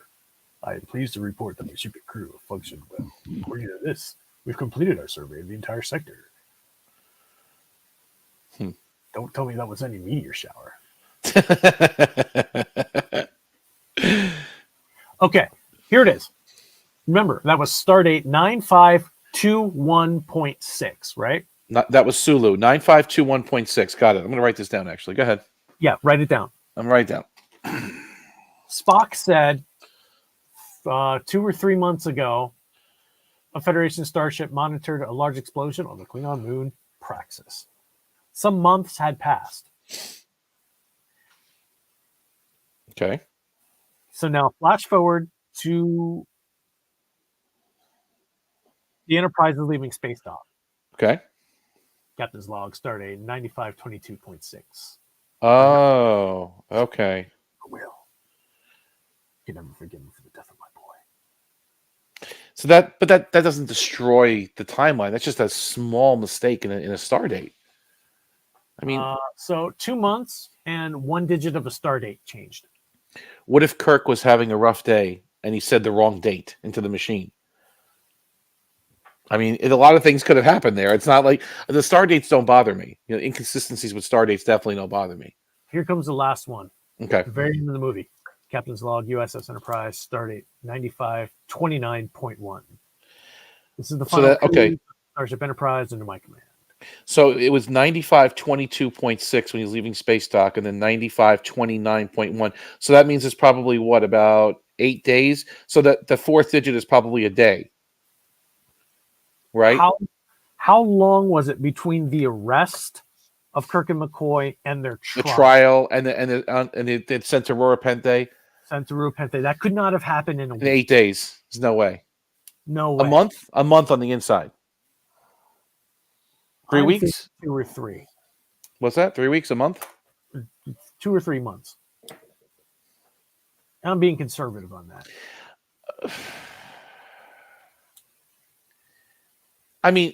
I am pleased to report that my ship and crew have functioned well. According to this, we've completed our survey of the entire sector. Don't tell me that was any meteor shower. Okay, here it is. Remember, that was stardate 9521.6, right? That was Sulu. 9521.6. Got it. I'm going to write this down, actually. Go ahead. Yeah, write it down. I'm writing down. Spock said 2 or 3 months ago, a Federation starship monitored a large explosion on the Klingon moon Praxis. Some months had passed. Okay. So now flash forward to the Enterprise is leaving space dock. Okay. Captain's log, stardate 9522.6. Oh, okay. Will. You never forgive me for the death of my boy. So that doesn't destroy the timeline. That's just a small mistake in a star date. I mean, so 2 months and 1 digit of a star date changed. what if Kirk was having a rough day and he said the wrong date into the machine? I mean, a lot of things could have happened there. It's not like the star dates don't bother me. You know, inconsistencies with star dates definitely don't bother me. Here comes the last one. Okay. The very end of the movie. Captain's log, USS Enterprise, stardate 9529.1. This is the final okay. Starship Enterprise under my command. So it was 9522.6 when he's leaving space dock, and then 9529.1. So that means it's probably what, about 8 days? So that the fourth digit is probably a day, right? How long was it between the arrest of Kirk and McCoy and their trial? The trial and it sent to Rura Penthe. Sent to Rura Penthe. That could not have happened in a week. In 8 days. There's no way. No way. A month? A month on the inside. 3 weeks? 2 or 3. What's that? 3 weeks? A month? 2 or 3 months. I'm being conservative on that. I mean,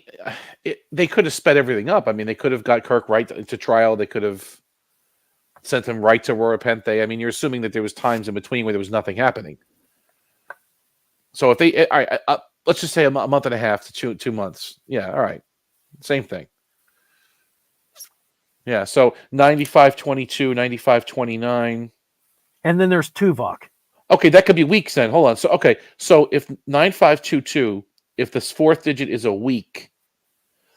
they could have sped everything up. I mean, they could have got Kirk right to trial. They could have sent him right to Rura Penthe. I mean, you're assuming that there was times in between where there was nothing happening. So if they, all right, let's just say a month and a half to 2 months. Yeah, all right. Same thing. Yeah, so 9522, 9529. And then there's Tuvok. Okay, that could be weeks then. Hold on. So if 9522, if this fourth digit is a week,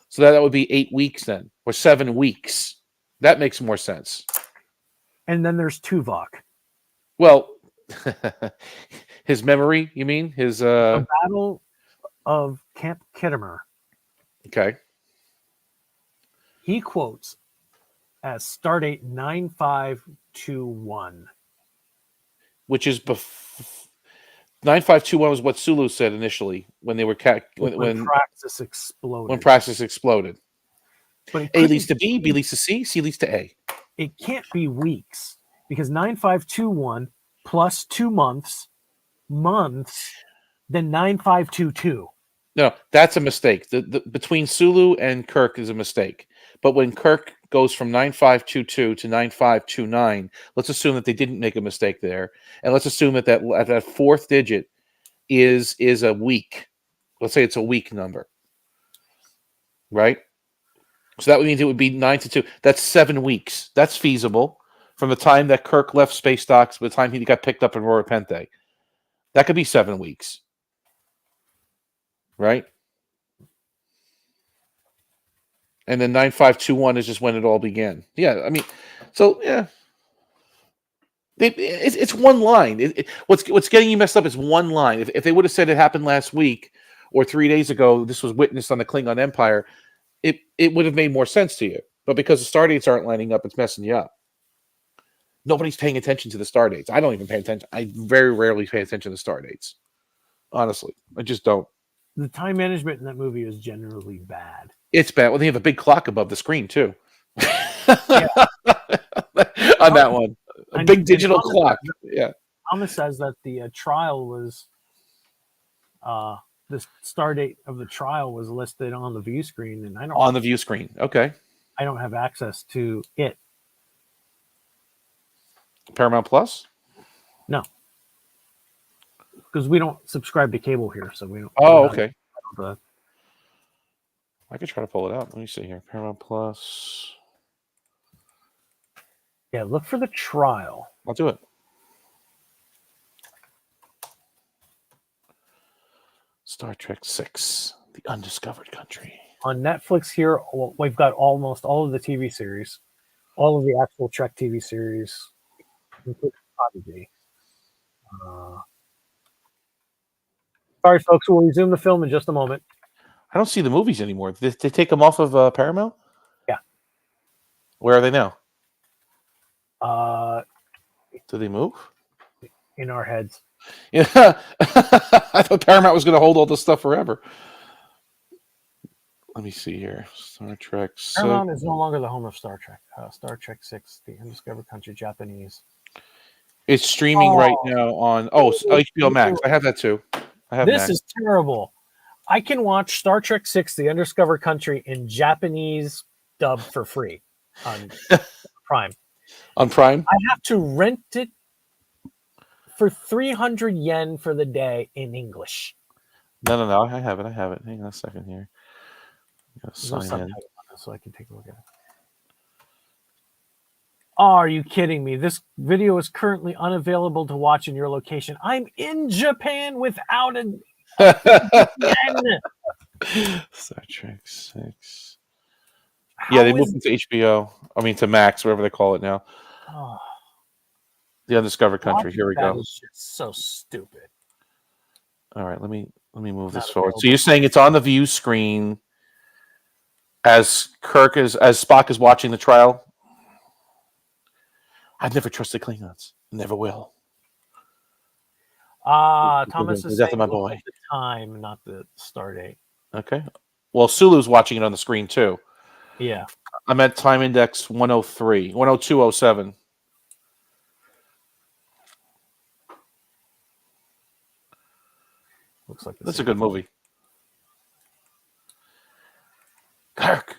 so that would be 8 weeks then, or 7 weeks. That makes more sense. And then there's Tuvok. Well, his memory, you mean? His The Battle of Camp Kittimer. Okay. He quotes as stardate 9521. Which is 9521 was what Sulu said initially when they were when Praxis exploded. When Praxis exploded. But A leads to B, B leads to C, C leads to A. It can't be weeks because 9521 plus 2 months, then 9522. No, that's a mistake. The between Sulu and Kirk is a mistake. But when Kirk goes from 9522 to 9529, let's assume that they didn't make a mistake there, and let's assume that fourth digit is a week. Let's say it's a week number, right? So that would mean it would be 9 to 2. That's 7 weeks. That's feasible from the time that Kirk left space docks to the time he got picked up in Rura Penthe. That could be 7 weeks. Right? And then 9521 is just when it all began. Yeah, I mean, so yeah. It's one line. What's getting you messed up is one line. If they would have said it happened last week or 3 days ago, this was witnessed on the Klingon Empire, it would have made more sense to you. But because the star dates aren't lining up, it's messing you up. Nobody's paying attention to the star dates. I don't even pay attention. I very rarely pay attention to star dates. Honestly, I just don't. The time management in that movie is generally bad. It's bad. Well, they have a big clock above the screen too. On that one, a big digital clock. Yeah. Thomas says that the trial was, the star date of the trial was listed on the view screen, and I don't on the view screen. Okay. I don't have access to it. Paramount Plus? No, because we don't subscribe to cable here, so we don't. Oh, okay. I could try to pull it out. Let me see here. Paramount Plus. Yeah, look for the trial. I'll do it. Star Trek 6, The Undiscovered Country. On Netflix here, we've got almost all of the TV series, all of the actual Trek TV series, including Prodigy. Sorry, folks. We'll resume the film in just a moment. I don't see the movies anymore. Did they take them off of Paramount? Yeah. Where are they now? Do they move? In our heads. Yeah. I thought Paramount was going to hold all this stuff forever. Let me see here. Star Trek 6. Paramount is no longer the home of Star Trek. Star Trek 6, The Undiscovered Country, Japanese. It's streaming right now on HBO Max. I have that too. I have This Max. is terrible. I can watch Star Trek 6, The Undiscovered Country in Japanese dub for free on Prime. On Prime? I have to rent it for 300 yen for the day in English. No. I have it. Hang on a second here. There's no Sign in. subtitle on it, so I can take a look at it. Oh, are you kidding me? This video is currently unavailable to watch in your location. I'm in Japan without a yen. Star Trek 6. Yeah, they moved it to HBO. I mean, to Max, whatever they call it now. Oh, The Undiscovered Country. Here we that go. is just so stupid. All right, let me move this Not forward. available. So you're saying it's on the view screen as Spock is watching the trial? I've never trusted Klingons. Never will. Thomas The is death saying of my look boy. at the time, not the star date. Okay. Well, Sulu's watching it on the screen too. Yeah. I'm at time index 103, 102.07. Looks like That's a good movie. Kirk.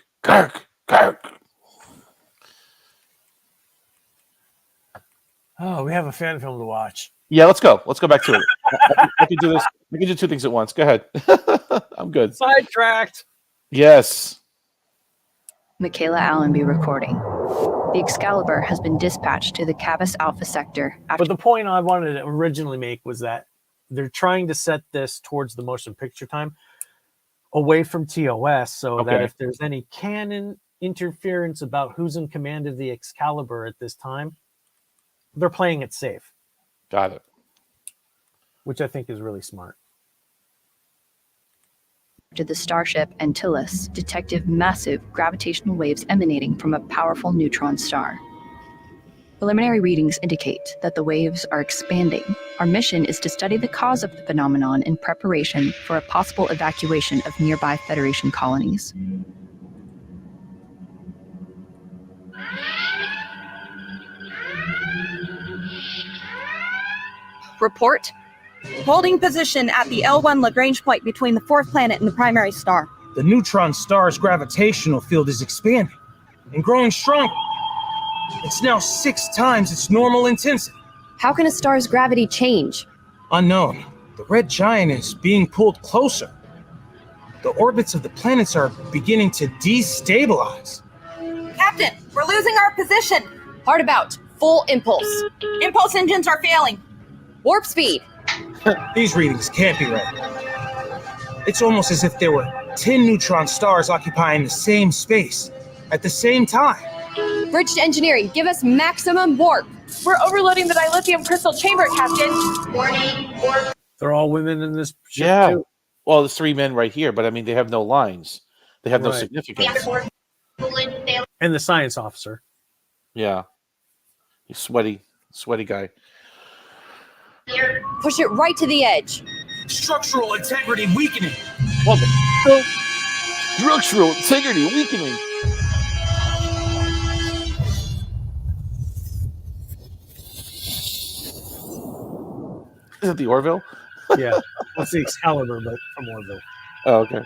Oh, we have a fan film to watch. Yeah, let's go. Let's go back to it. I can do this. We can do two things at once. Go ahead. I'm good. Sidetracked. Yes. Michaela Allenby recording. The Excalibur has been dispatched to the Cavus Alpha sector after But the point I wanted to originally make was that they're trying to set this towards the motion picture time, away from TOS, so that Okay. if there's any canon interference about who's in command of the Excalibur at this time, they're playing it safe, Got it. which I think is really smart. the starship Antilles detected massive gravitational waves emanating from a powerful neutron star. Preliminary readings indicate that the waves are expanding. Our mission is to study the cause of the phenomenon in preparation for a possible evacuation of nearby Federation colonies. Report. Holding position at the L1 Lagrange point between the fourth planet and the primary star. The neutron star's gravitational field is expanding and growing stronger. It's now 6 times its normal intensity. How can a star's gravity change? Unknown. The red giant is being pulled closer. The orbits of the planets are beginning to destabilize. Captain, we're losing our position. Hard about. Full impulse. Impulse engines are failing. Warp speed. These readings can't be right. It's almost as if there were 10 neutron stars occupying the same space at the same time. Bridge to engineering, give us maximum warp. We're overloading the dilithium crystal chamber, Captain. Warning, warp. They're all women in this ship Yeah. too. Well, there's 3 men right here, but I mean, they have no lines. They have no Right. significance. And the science officer. Yeah. He's sweaty guy. Push it right to the edge. Structural integrity weakening. What the? Structural integrity weakening. Is that the Orville? Yeah. That's the Excalibur, but from Orville. Oh, okay.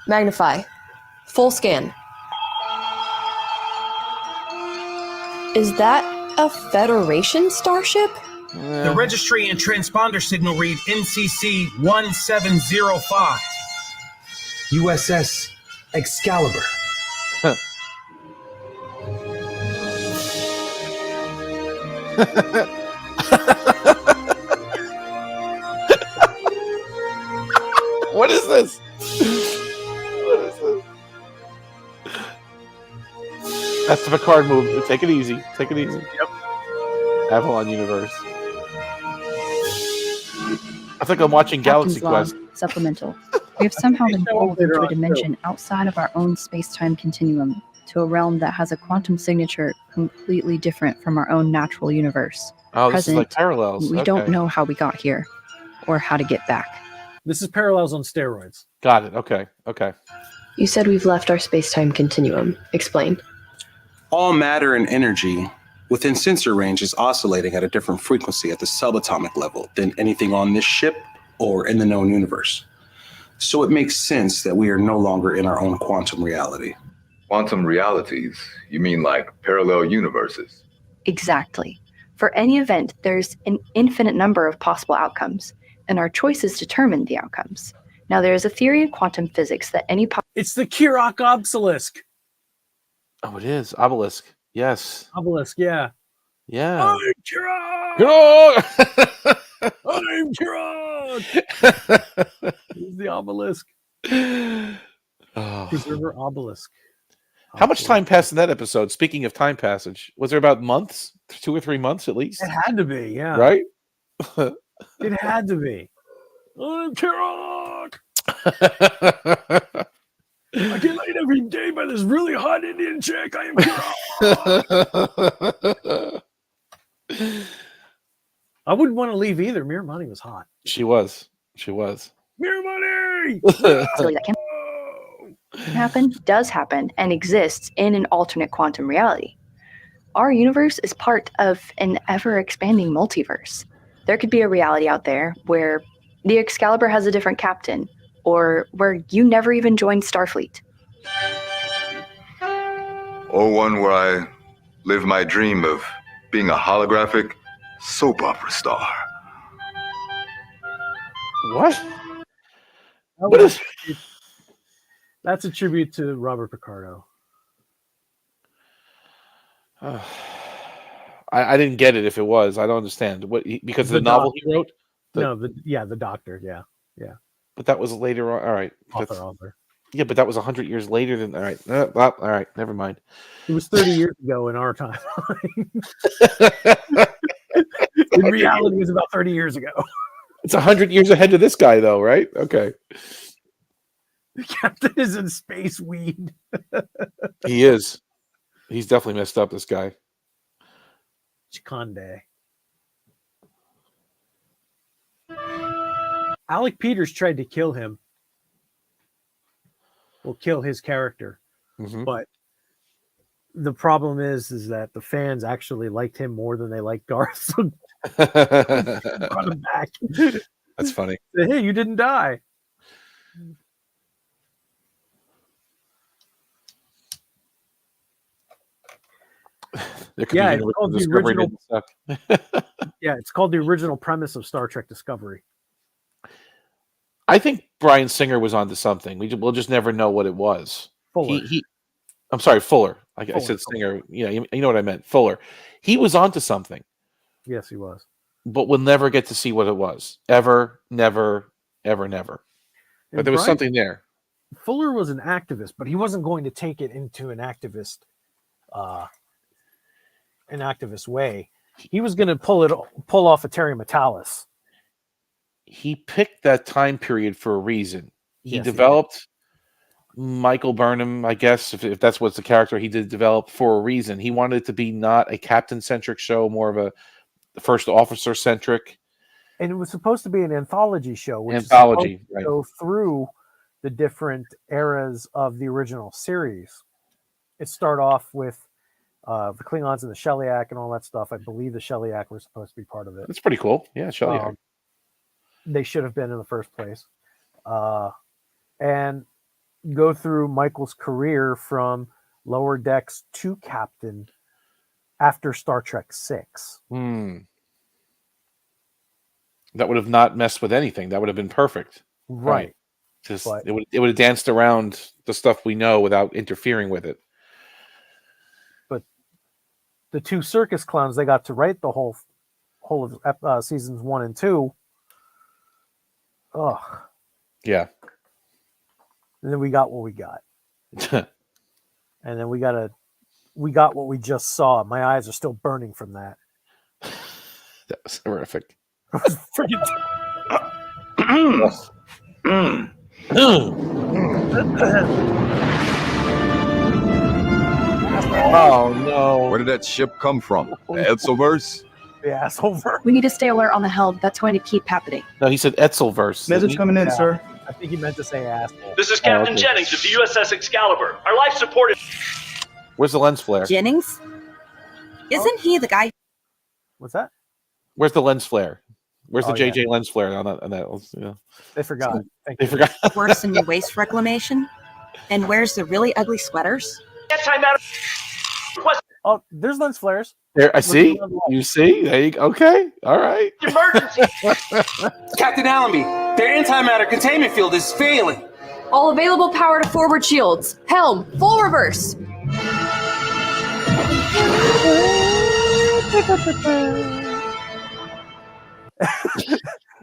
Magnify. Full scan. Is that a Federation starship? The registry and transponder signal read NCC 1705. USS Excalibur. What is That's the Picard move. Take it easy. Take it easy. Yep. Avalon Universe. I think I'm watching Captain's Galaxy Log, Quest. supplemental. We have somehow been show up pulled later into a on, too. dimension outside of our own space-time continuum, to a realm that has a quantum signature completely different from our own natural universe. Oh, this is like Present, parallels. we Okay. don't know how we got here, or how to get back. This is Parallels on steroids. Got it. Okay. Okay. You said we've left our space-time continuum. Explain. All matter and energy within sensor range is oscillating at a different frequency at the subatomic level than anything on this ship or in the known universe. So it makes sense that we are no longer in our own quantum reality. Quantum realities? You mean like parallel universes? Exactly. For any event, there's an infinite number of possible outcomes, and our choices determine the outcomes. Now, there is a theory in quantum physics that any It's the Kirok obelisk. Oh, it is. Obelisk. Yes. Obelisk, yeah. Yeah. I'm Kirok! Kirok! I'm Kirok! He's the obelisk. Oh. Preserver obelisk. How much time passed in that episode? Speaking of time passage, was there about months? 2 or 3 months at least? It had to be, yeah. Right? It had to be. I'm Kirok! I get laid every day by this really hot Indian chick. I am Kirok! I wouldn't want to leave either. Miramani was hot. She was. She was. Miramani! silly that can happen, does happen, and exists in an alternate quantum reality. Our universe is part of an ever-expanding multiverse. There could be a reality out there where the Excalibur has a different captain, or where you never even joined Starfleet. Or one where I live my dream of being a holographic soap opera star. What? What is? That's a tribute to Robert Picardo. I didn't get it if it was. I don't understand. Because of the novel he wrote? The Doctor, yeah. But that was later on. All right. Author. Yeah, but that was 100 years later than. All right. All right. Never mind. It was 30 years ago in our time. In reality, it was about 30 years ago. It's 100 years ahead of this guy, though, right? Okay. The captain is in space weed. He is. He's definitely messed up, this guy. Chikande. Alec Peters tried to kill him. Well, kill his character. Mm-hmm. But the problem is that the fans actually liked him more than they liked Garth. So brought him back. That's funny. Hey, you didn't die. There could be it's called the Discovery original. didn't suck. Yeah, it's called the original premise of Star Trek Discovery. I think Bryan Singer was onto something. We'll just never know what it was. Fuller. I'm sorry, Fuller. I said Fuller. Singer. Yeah, you know what I meant. Fuller. He was onto something. Yes, he was. But we'll never get to see what it was. Ever, never, ever, never. But there was something there. Fuller was an activist, but he wasn't going to take it into an activist way. He was going to pull off a Terry Metalis. He picked that time period for a reason. He Yes, developed Michael Burnham, I guess, if that's what's the character he did develop for a reason. He wanted it to be not a captain-centric show, more of a first officer-centric. And it was supposed to be an anthology show, which is Anthology, supposed to go through the different eras of the original series. It started off with the Klingons and the Sheliak and all that stuff. I believe the Sheliak were supposed to be part of it. That's pretty cool. Yeah, Sheliak. They should have been in the first place. And go through Michael's career from Lower Decks to Captain after Star Trek 6. That would have not messed with anything. That would have been perfect. Right. Just it would have danced around the stuff we know without interfering with it. But the two circus clowns, they got to write the whole of seasons 1 and 2. Ugh. Yeah. And then we got what we got. And then we got to we got what we just saw. My eyes are still burning from that. That was horrific. It was freaking. Oh no! Where did that ship come from? The Etzelverse? The asshole. We need to stay alert on the helm. That's going to keep happening. No, he said Etzelverse. didn't he? Coming in, sir. I think he meant to say asshole. This is Captain okay. Jennings of the USS Excalibur. Our life support is. Where's the lens flare? Jennings? Isn't he the guy? What's that? Where's the lens flare? Where's the Oh, yeah. JJ lens flare on that? Yeah. They forgot. Thank They you. forgot. Worse than your waste reclamation? And where's the really ugly sweaters? Antimatter. Oh, there's lens flares. There, I see. You see? There you go. Okay. All right. Emergency. Captain Allenby, their antimatter containment field is failing. All available power to forward shields. Helm, full reverse.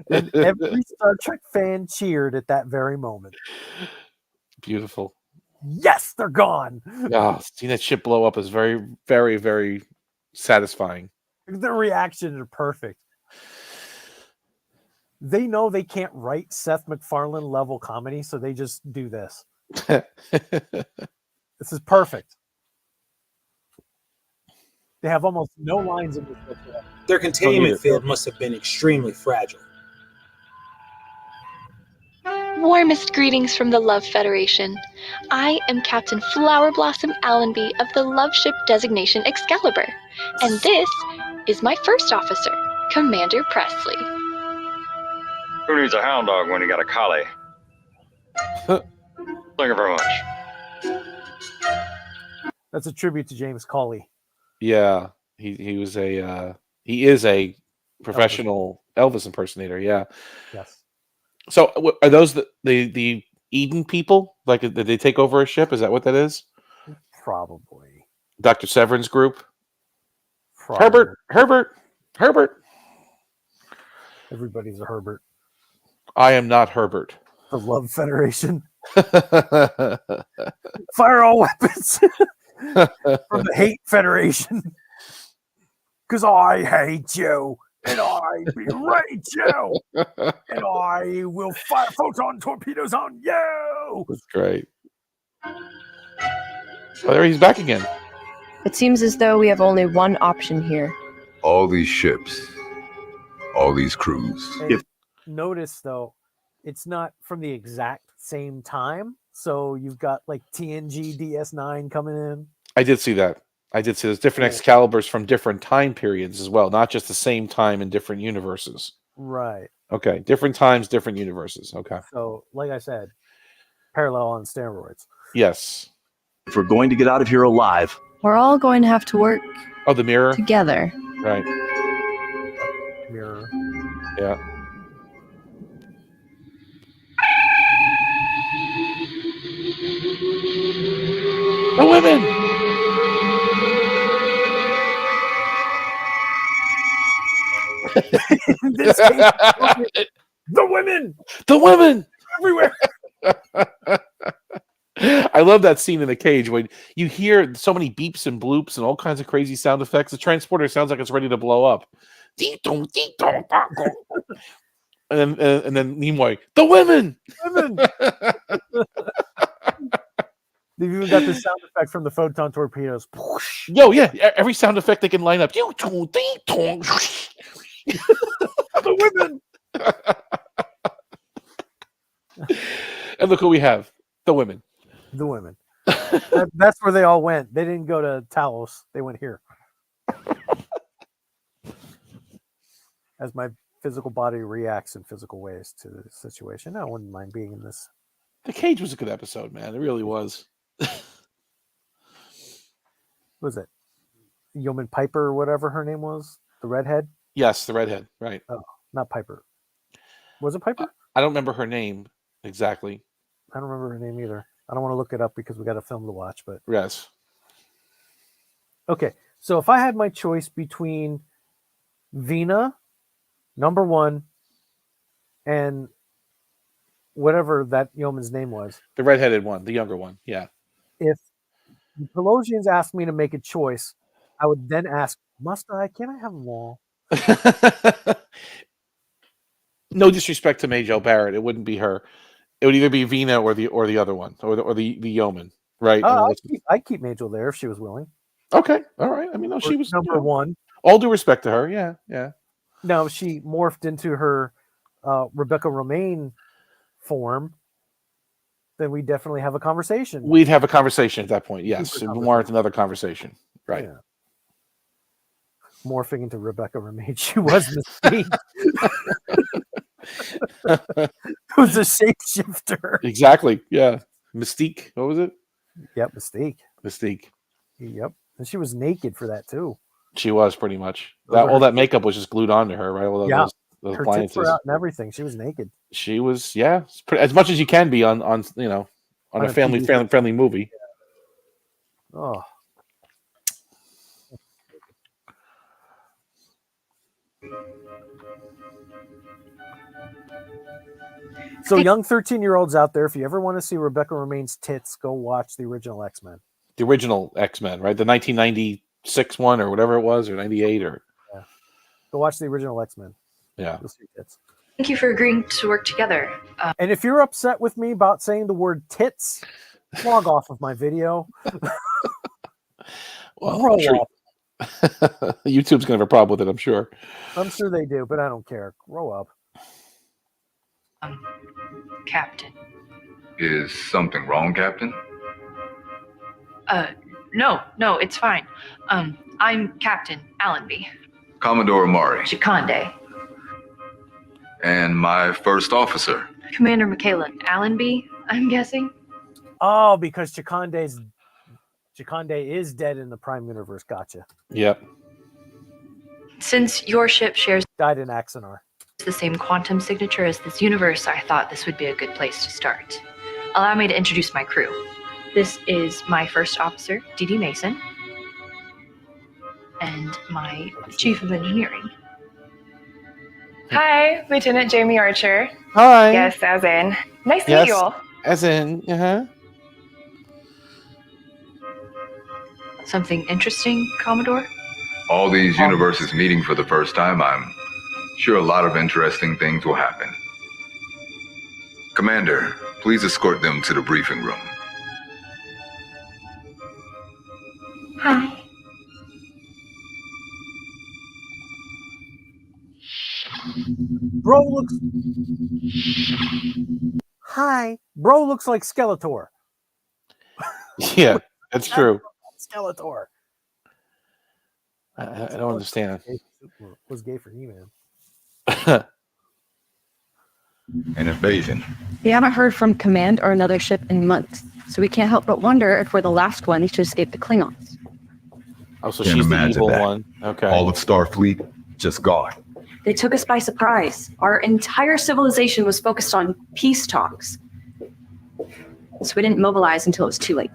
And every Star Trek fan cheered at that very moment. Beautiful. Yes, they're gone. Yeah, seeing that ship blow up is very, very, very satisfying. Their reactions are perfect. They know they can't write Seth MacFarlane level comedy, so they just do this. This is perfect. They have almost no lines in this book. Their containment field must have been extremely fragile. Warmest greetings from the Love Federation. I am Captain Flower Blossom Allenby of the Love Ship designation Excalibur, and this is my first officer, Commander Presley. Who needs a hound dog when you got a collie? Thank you very much. That's a tribute to James Cawley. Yeah, he was he is a professional Elvis impersonator. Yeah. Yes. So are those the Eden people? Like, did they take over a ship? Is that what that is? Probably. Dr. Severin's group. Probably. Herbert. Everybody's a Herbert. I am not Herbert. The Love Federation. Fire all weapons from the Hate Federation. Because I hate you. And I berate you. And I will fire photon torpedoes on you. That's great. Oh, there he's back again. It seems as though we have only one option here. All these ships, all these crews. And notice, though, it's not from the exact same time. So you've got like TNG DS9 coming in. I did see that. There's different Excaliburs from different time periods as well, not just the same time in different universes. Right. Okay, different times, different universes. Okay. So, like I said, parallel on steroids. Yes. If we're going to get out of here alive, We're all going to have to work Oh, the mirror? together. Right. Mirror. Yeah. The women! This case, the women! The women! Everywhere! I love that scene in the cage when you hear so many beeps and bloops and all kinds of crazy sound effects. The transporter sounds like it's ready to blow up. And then Nimoy, the women! Women! They've even got the sound effect from the photon torpedoes. Yo, yeah, every sound effect they can line up. The women! And look who we have. The women. The women. That's where they all went. They didn't go to Talos. They went here. As my physical body reacts in physical ways to the situation, I wouldn't mind being in this. The Cage was a good episode, man. It really was. What was it? Yeoman Piper or whatever her name was? The redhead? Yes, the redhead. Right. Oh, not Piper. Was it Piper? I don't remember her name exactly. I don't remember her name either. I don't want to look it up because we got a film to watch, but Yes. okay. So if I had my choice between Vina, number one, and whatever that yeoman's name was, The redheaded one, the younger one. Yeah. if the Pelosians asked me to make a choice, I would then ask, must I? Can I have them all? No disrespect to Majel Barrett, it wouldn't be her. It would either be Vina or the other one, or the yeoman, right? I'd keep Majel there if she was willing. Okay, all right. I mean, no, Or she was number one. All due respect to her, yeah. No, she morphed into her Rebecca Romaine form. Then we definitely have a conversation. We'd have a conversation at that point. Yes, it would warrant another conversation, right? Yeah. Morphing into Rebecca Romaine, she was Mystique. Who's a shapeshifter? Exactly. Yeah, Mystique. What was it? Yep, Mystique. Yep, and she was naked for that too. She was pretty much. All that makeup was just glued onto her, right? All those her appliances. tits were out and everything. She was naked. She was, as much as you can be on a family movie. Oh. So, young 13-year-olds out there, if you ever want to see Rebecca Romaine's tits, go watch the original X-Men. The original X-Men, right? The 1996 one or whatever it was, or 98 or... Yeah. Go watch the original X-Men. Yeah. You'll see tits. Thank you for agreeing to work together. And if you're upset with me about saying the word tits, log off of my video. Well, Grow up. YouTube's going to have a problem with it, I'm sure. I'm sure they do, but I don't care. Grow up. Captain. Is something wrong, Captain? No, it's fine. I'm Captain Allenby. Commodore Amari. Chikande. And my first officer. Commander Michaela Allenby, I'm guessing. Oh, because Chikande is dead in the Prime Universe. Gotcha. Yep. Since your ship shares died in Axanar, the same quantum signature as this universe, I thought this would be a good place to start. Allow me to introduce my crew. This is my first officer, D.D. Mason, and my chief of engineering. Hi, Lieutenant Jamie Archer. Hi. Yes, as in. Nice to meet you all. As in, Something interesting, Commodore? All these universes meeting for the first time, I'm sure a lot of interesting things will happen. Commander, please escort them to the briefing room. Hi. Bro looks like Skeletor. Yeah, that's true. Skeletor. I don't understand. Was gay for He-Man. An invasion. We haven't heard from Command or another ship in months, so we can't help but wonder if we're the last ones to escape the Klingons. Oh, so Can't she's the imagine evil that. one. Okay. All of Starfleet just gone. They took us by surprise. Our entire civilization was focused on peace talks. So we didn't mobilize until it was too late.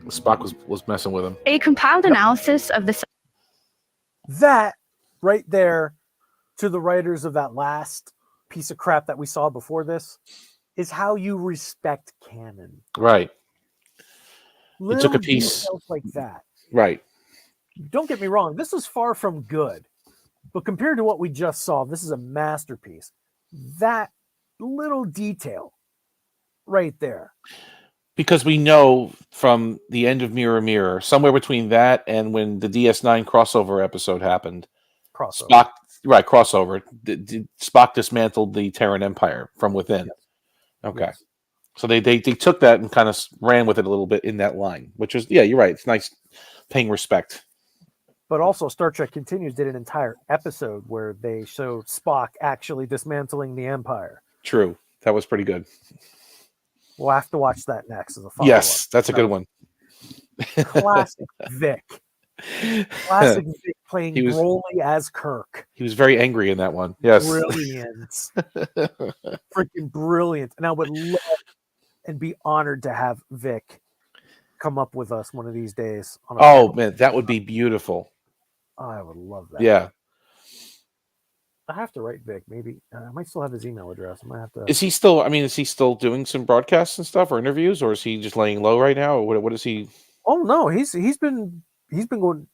Spock was messing with him. A compiled analysis of the That right there, to the writers of that last piece of crap that we saw before this, is how you respect canon. Right. Little took a piece. details like that. Right. Don't get me wrong, this is far from good. But compared to what we just saw, this is a masterpiece. That little detail right there. Because we know from the end of Mirror Mirror, somewhere between that and when the DS9 crossover episode happened, Crossover. Spock dismantled the Terran Empire from within. Yes. Okay. Yes. So they took that and kind of ran with it a little bit in that line, which was, you're right. It's nice paying respect. But also Star Trek Continues did an entire episode where they showed Spock actually dismantling the Empire. True. That was pretty good. We'll have to watch that next as a follow-up. Yes, that's a good one. Classic Vic. Classic Vic playing Broly as Kirk. He was very angry in that one. Yes. Brilliant. Freaking brilliant. And I would love and be honored to have Vic come up with us one of these days. Oh, man, that would be beautiful. I would love that. Yeah. I have to write Vic. Maybe I might still have his email address. I might have to. Is he still? I mean, is he still doing some broadcasts and stuff or interviews, or is he just laying low right now, or what is he? Oh no, he's been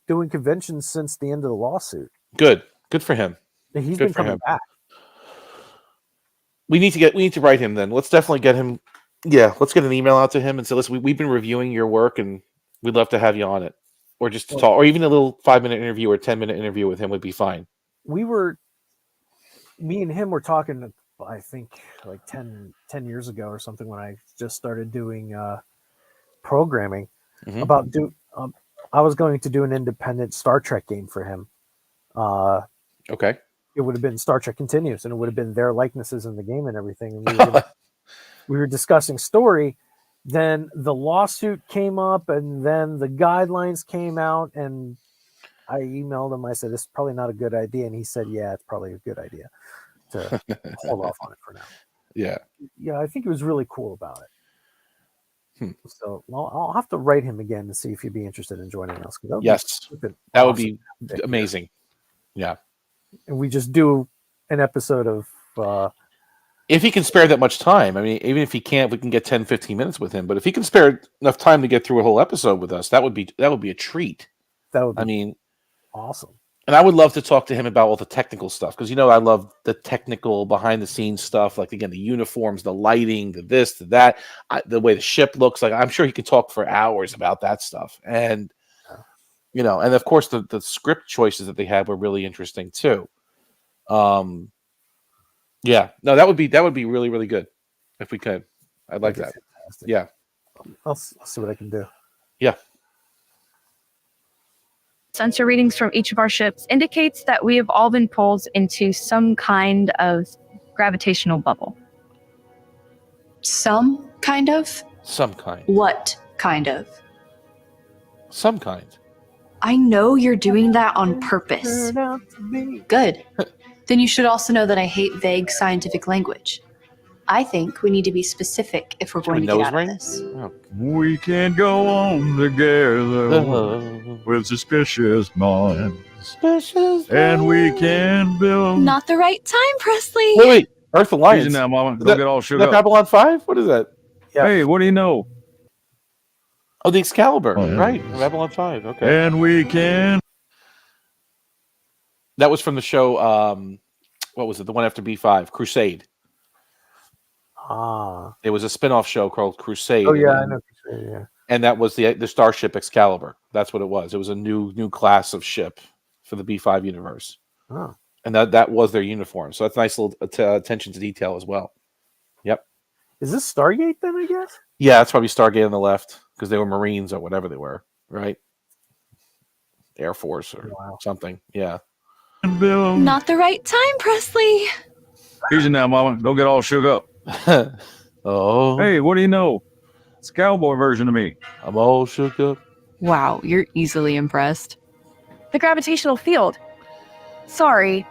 doing conventions since the end of the lawsuit. Good for him. He's Good been for coming him. back. We need to write him then. Let's definitely get him. Yeah, let's get an email out to him and say, listen, we've been reviewing your work and we'd love to have you on it, or just to talk, or even a little 5-minute interview or 10-minute interview with him would be fine. Me and him were talking, I think like 10 years ago or something, when I just started doing programming about I was going to do an independent Star Trek game for him. Okay. It would have been Star Trek Continues, and it would have been their likenesses in the game and everything. And we were discussing story. Then the lawsuit came up, and then the guidelines came out, and I emailed him. I said, "This is probably not a good idea," and he said, "Yeah, it's probably a good idea to hold off on it for now." Yeah. Yeah, I think he was really cool about it. So I'll have to write him again to see if he'd be interested in joining us. Yes, that would be amazing. Yeah. And we just do an episode of if he can spare that much time. I mean, even if he can't, we can get 10-15 minutes with him, but if he can spare enough time to get through a whole episode with us, that would be a treat. That would be awesome. And I would love to talk to him about all the technical stuff, because I love the technical behind the scenes stuff, like again the uniforms, the lighting, the this, the that, the way the ship looks. Like I'm sure he could talk for hours about that stuff. And and of course the script choices that they had were really interesting too. Yeah, no, that would be really, really good if we could. I'd like that. Fantastic. Yeah, I'll see what I can do. Yeah. Sensor readings from each of our ships indicates that we have all been pulled into some kind of gravitational bubble. Some kind of? Some kind. What kind of? Some kind. I know you're doing that on purpose. Good. Then you should also know that I hate vague scientific language. I think we need to be specific if we're going to get out of this. We can go on together with suspicious minds. And we can build. Not the right time, Presley. Wait. Earth Alliance. Easy now, Mama. Is Don't get all shook that up. Babylon 5? What is that? Yeah. Hey, what do you know? Oh, the Excalibur. Oh, yeah. Right. Babylon 5. Okay. And we can. That was from the show. What was it? The one after B5, Crusade. It was a spin-off show called Crusade. Oh yeah, I know Crusade. Yeah. And that was the Starship Excalibur. That's what it was. It was a new class of ship for the B5 universe. Oh. And that was their uniform. So that's nice little attention to detail as well. Yep. Is this Stargate then, I guess? Yeah, that's probably Stargate on the left, because they were Marines or whatever they were, right? Air Force or something. Yeah. Not the right time, Presley. Easy now, Mama. Don't get all shook up. Oh. Hey, what do you know? It's a cowboy version of me. I'm all shook up. Wow, you're easily impressed. The gravitational field. Sorry.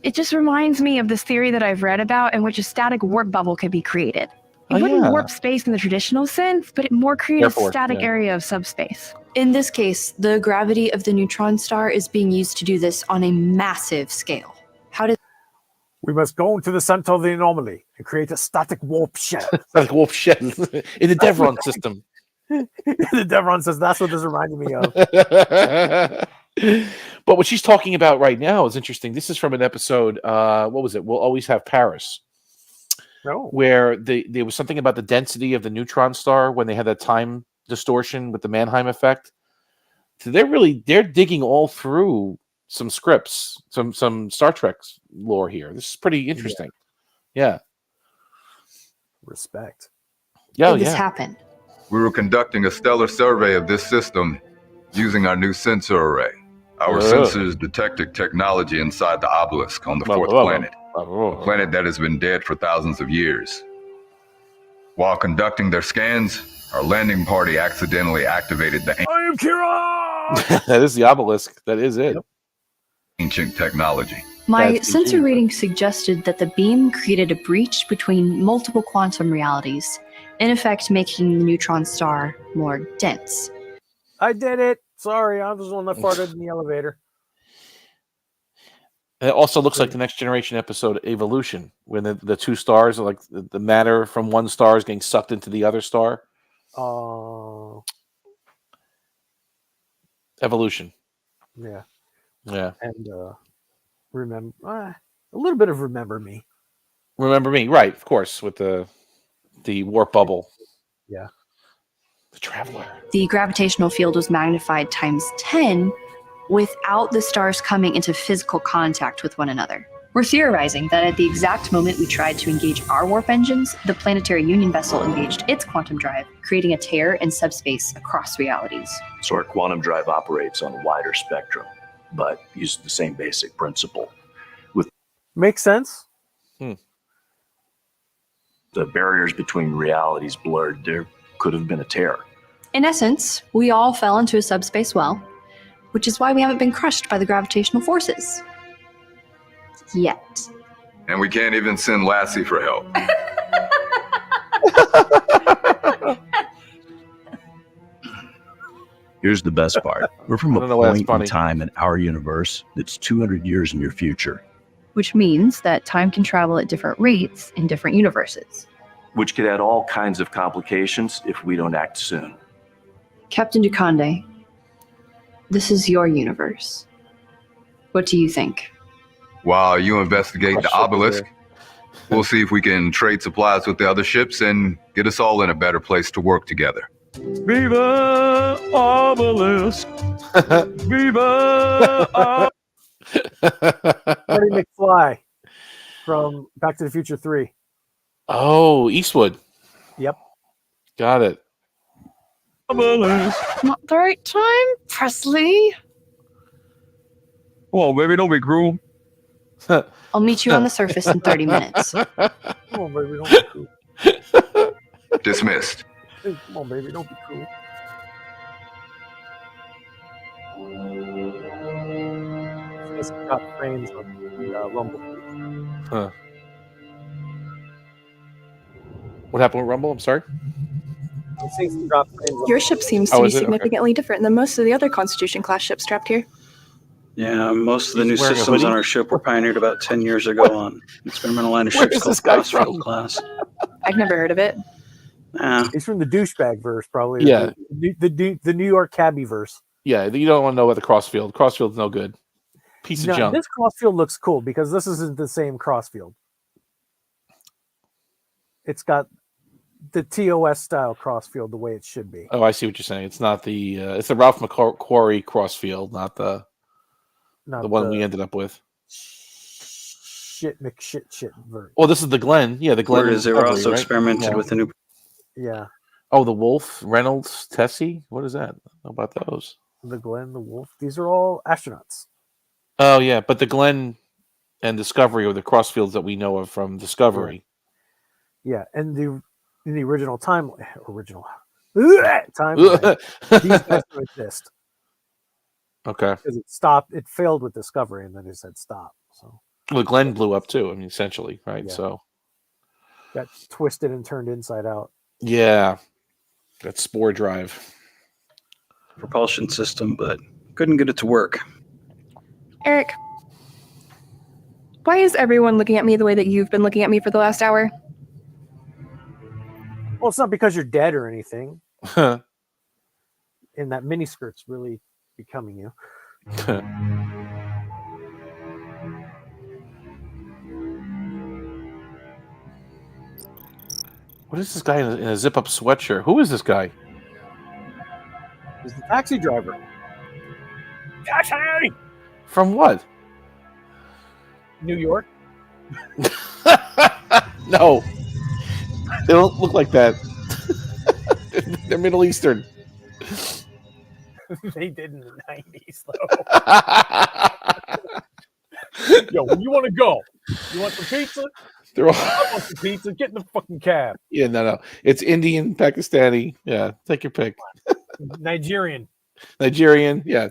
It just reminds me of this theory that I've read about in which a static warp bubble could be created. It wouldn't warp space in the traditional sense, but it more create a static area of subspace. In this case, the gravity of the neutron star is being used to do this on a massive scale. How does We must go into the center of the anomaly and create a static warp shell. Static warp shell in the Devron system. The Devron says that's what this reminded me of. But what she's talking about right now is interesting. This is from an episode. What was it? We'll Always Have Paris. No. Where there was something about the density of the neutron star when they had that time distortion with the Mannheim effect. So they're digging all through some scripts, some Star Trek lore here. This is pretty interesting. Yeah. Respect. Yeah. Did this happen? We were conducting a stellar survey of this system using our new sensor array. Our sensors detected technology inside the obelisk on the fourth planet, a planet that has been dead for thousands of years. While conducting their scans, our landing party accidentally activated the I am Kira! That is the obelisk. That is it. ancient technology. My sensor reading suggested that the beam created a breach between multiple quantum realities, in effect making the neutron star more dense. I did it. Sorry, I was the one that farted in the elevator. And it also looks like the Next Generation episode Evolution, when the two stars are like the matter from one star is getting sucked into the other star. Evolution. Yeah. Yeah. And remember a little bit of Remember Me. Remember Me, right? Of course, with the warp bubble. Yeah. The Traveler. The gravitational field was magnified times 10 without the stars coming into physical contact with one another. We're theorizing that at the exact moment we tried to engage our warp engines, the Planetary Union vessel engaged its quantum drive, creating a tear in subspace across realities. So our quantum drive operates on a wider spectrum, but uses the same basic principle. With Makes sense. the barriers between realities blurred, there could have been a tear. In essence, we all fell into a subspace well, which is why we haven't been crushed by the gravitational forces. Yet. And we can't even send Lassie for help. Here's the best part. We're from a point in time in our universe that's 200 years in your future, Which means that time can travel at different rates in different universes. which could add all kinds of complications if we don't act soon. Captain Duconde, this is your universe. What do you think? While you investigate the obelisk, we'll see if we can trade supplies with the other ships and get us all in a better place to work together. Viva Obelisk! Viva Marty McFly from Back to the Future 3. Oh, Eastwood. Yep. Got it. Obelisk! Not the right time, Presley. Come on, baby, don't be cruel. I'll meet you on the surface in 30 minutes. Come on, baby, don't be cool. Dismissed. Hey, come on, baby, don't be cool. It's got frames on the Rumble. Huh. What happened with Rumble? I'm sorry. I'm seeing some drop frames on Your ship seems to Oh, be is it? Okay. significantly different than most of the other Constitution class ships trapped here. Yeah, most of the new He's wearing a systems on hoodie? our ship were pioneered about 10 years ago on experimental line of Where ships is called this guy Crossfield from? class. I've never heard of it. He's from the douchebag verse, probably. Yeah. The New York cabbie verse. Yeah, you don't want to know about the Crossfield. Crossfield's no good. Piece of No, junk. this Crossfield looks cool because this isn't the same Crossfield. It's got the TOS style Crossfield the way it should be. Oh, I see what you're saying. It's not the it's the Ralph McQuarrie Crossfield, not the one we ended up with. Shit verse. Well, this is the Glen. Yeah, the Glen. Whereas they were Recovery, also right? experimented Yeah. with the new. Yeah. Oh, the Wolf, Reynolds, Tessie. What is that? How about those? The Glen, the Wolf. These are all astronauts. Oh yeah, but the Glen and Discovery are the Crossfields that we know of from Discovery. Yeah, and in the original timeline, these guys don't exist. Okay. Because it stopped, it failed with Discovery, and then it said stop. So Well, the Glen blew up too. I mean, essentially, right? Yeah. So got twisted and turned inside out. yeah, that spore drive. propulsion system, but couldn't get it to work. Eric, why is everyone looking at me the way that you've been looking at me for the last hour? Well, it's not because you're dead or anything. What And that miniskirt's really becoming you. is this guy in a zip-up sweatshirt? Who is this guy? He's the taxi driver. Taxi! From what? New York. No, they don't look like that. They're Middle Eastern. They did in the 90s, though. Yo, where you want to go? You want some pizza? They're all... I want some pizza. Get in the fucking cab. Yeah, no. It's Indian, Pakistani. Yeah, take your pick. Nigerian. Yeah,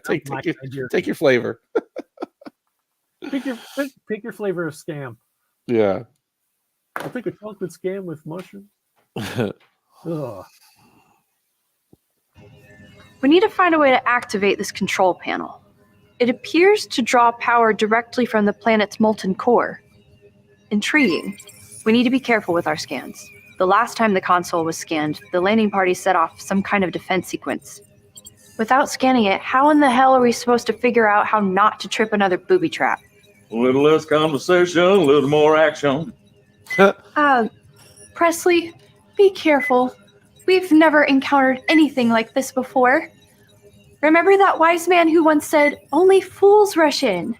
take your flavor. Pick your flavor of scam. Yeah. I'll take a chocolate scam with mushroom. Ugh. We need to find a way to activate this control panel. It appears to draw power directly from the planet's molten core. Intriguing. We need to be careful with our scans. The last time the console was scanned, the landing party set off some kind of defense sequence. Without scanning it, how in the hell are we supposed to figure out how not to trip another booby trap? A little less conversation, a little more action. Presley, be careful. We've never encountered anything like this before. Remember that wise man who once said, "Only fools rush in"?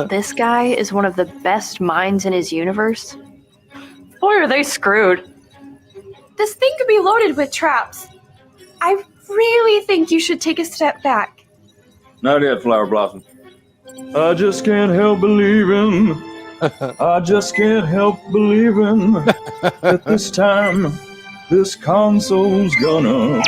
This guy is one of the best minds in his universe. Boy, are they screwed. This thing could be loaded with traps. I really think you should take a step back. Not yet, Flower Blossom. I just can't help believing. I just can't help believing that this time this console's gonna.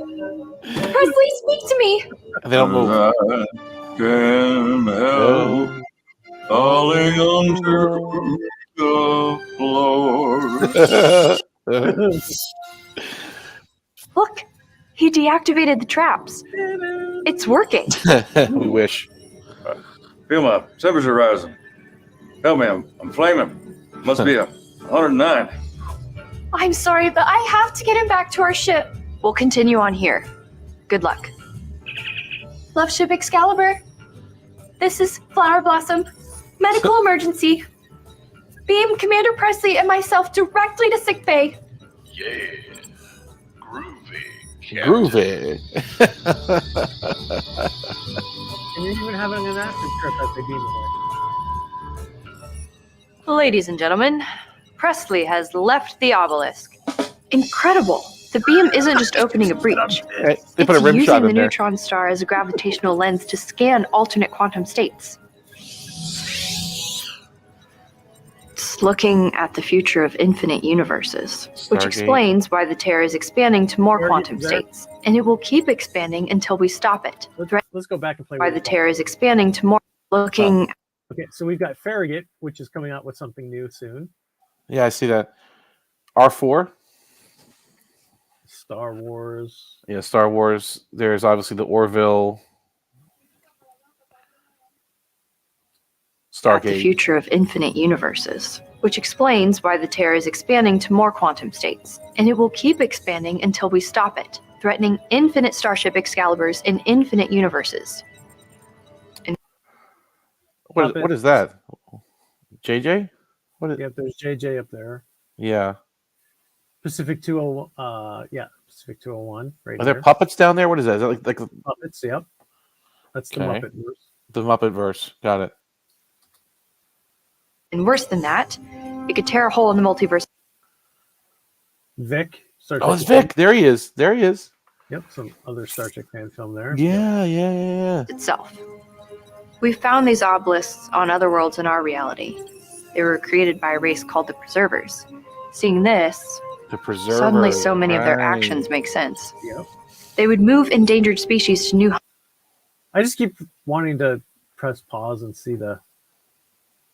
Presley, speak to me. They don't move. I can't help falling onto the floor. Look, he deactivated the traps. It's working. We wish. Feel my temperature rising. Help me, I'm flaming. Must be 109. I'm sorry, but I have to get him back to our ship. We'll continue on here. Good luck. Love Ship Excalibur. This is Flower Blossom. Medical emergency. Beam Commander Presley and myself directly to sickbay. Yeah. Groovy. Groovy. And you're even having an acid trip as they beam away. Ladies and gentlemen, Presley has left the obelisk. Incredible. The beam isn't just opening a breach. They put a rim It's shot using the in there. neutron star as a gravitational lens to scan alternate quantum states. It's looking at the future of infinite universes, which Stargate. explains why the tear is expanding to more quantum Stargate. states, and it will keep expanding until we stop it. Let's go back and play Why with the it. tear is expanding to more looking. Okay, so we've got Farragut, which is coming out with something new soon. Yeah, I see that. R4. Star Wars. Yeah, Star Wars. There's obviously the Orville. At the Stargate. future of infinite universes, which explains why the tear is expanding to more quantum states, and it will keep expanding until we stop it, threatening infinite Starship Excaliburs in infinite universes. What is that? JJ? What is? Yep, there's JJ up there. Yeah. Pacific 201. Pacific 201. Right Are there there. puppets down there? What is that? Is that like Puppets? Yep. That's the Okay. Muppet verse. the Muppet verse? Got it. And worse than that, it could tear a hole in the multiverse. Vic. Star Oh, it's Trek. Vic. There he is. There he is. Yep, some other Star Trek fan film there. Yeah. Itself. We found these obelisks on other worlds in our reality. They were created by a race called the Preservers. Seeing this, The Preserver. suddenly so many of their Right. actions make sense. Yep. They would move endangered species to new I just keep wanting to press pause and see the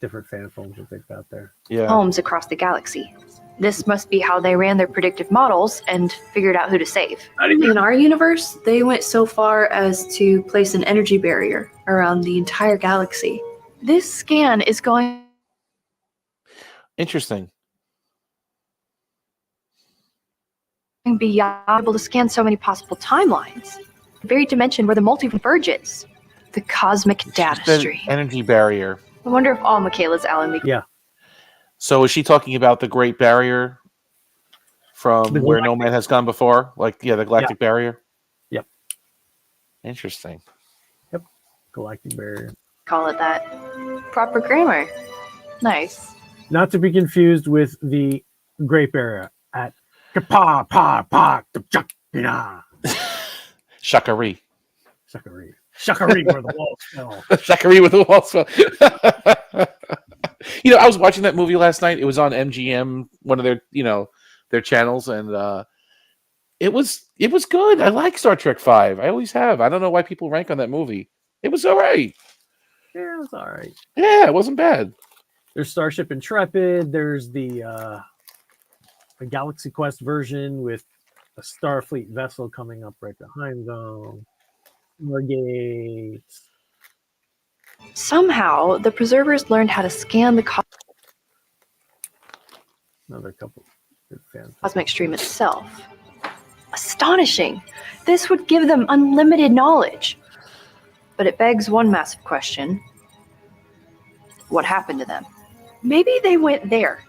different fan films that they've got there. Yeah. homes across the galaxy. This must be how they ran their predictive models and figured out who to save. In our universe, they went so far as to place an energy barrier around the entire galaxy. This scan is going Interesting. beyond able to scan so many possible timelines. The very dimension where the multiverse converges. The cosmic data The stream. energy barrier. I wonder if all Michaela's Allen. Yeah. So is she talking about the Great Barrier from The where no galactic- man has gone before? Like, yeah, the Galactic Barrier? Yep. Interesting. Galactic Barrier. Call it that. Proper grammar. Nice. Not to be confused with the Great Barrier at Kapa Pa Pa Chakina. Shakari. Shakari where the walls fell. Shakari with the walls fell. You know, I was watching that movie last night. It was on MGM, one of their, their channels, and it was good. I like Star Trek V. I always have. I don't know why people rank on that movie. It was all right. Yeah, it's all right. Yeah, it wasn't bad. There's Starship Intrepid. There's the Galaxy Quest version with A Starfleet vessel coming up right behind them. More gates. Somehow, the preservers learned how to scan the Another couple good fans. cosmic stream itself. Astonishing! This would give them unlimited knowledge. But it begs one massive question. What happened to them? Maybe they went there.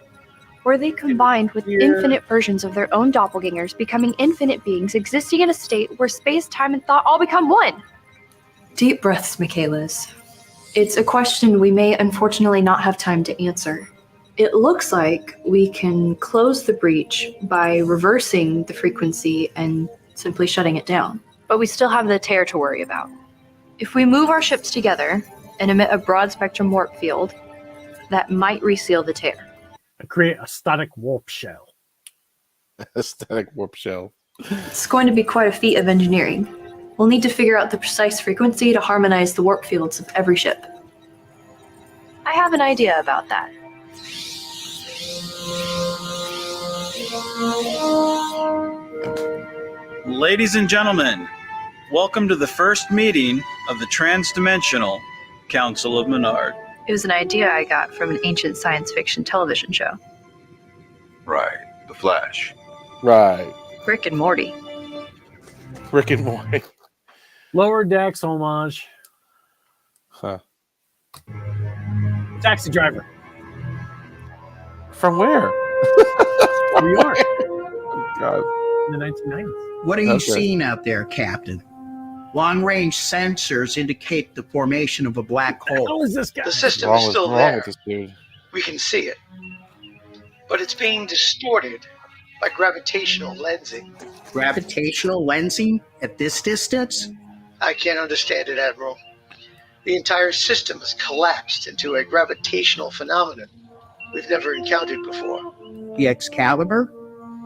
Were they combined with infinite versions of their own doppelgangers, becoming infinite beings existing in a state where space, time, and thought all become one? Deep breaths, Michaelis. It's a question we may unfortunately not have time to answer. It looks like we can close the breach by reversing the frequency and simply shutting it down. But we still have the tear to worry about. If we move our ships together and emit a broad spectrum warp field, that might reseal the tear. And create a static warp shell. A static warp shell. It's going to be quite a feat of engineering. We'll need to figure out the precise frequency to harmonize the warp fields of every ship. I have an idea about that. Ladies and gentlemen, welcome to the first meeting of the Transdimensional Council of Menard. It was an idea I got from an ancient science fiction television show. Right. The Flash. Right. Rick and Morty. Rick and Morty. Lower Decks homage. Huh. Taxi driver. From where? New York. Oh, God. In the 1990s. What are you seeing out there, Captain? Long-range sensors indicate the formation of a black hole. How is this guy? The system is still there. We can see it. But it's being distorted by gravitational lensing. Gravitational lensing at this distance? I can't understand it, Admiral. The entire system has collapsed into a gravitational phenomenon we've never encountered before. The Excalibur?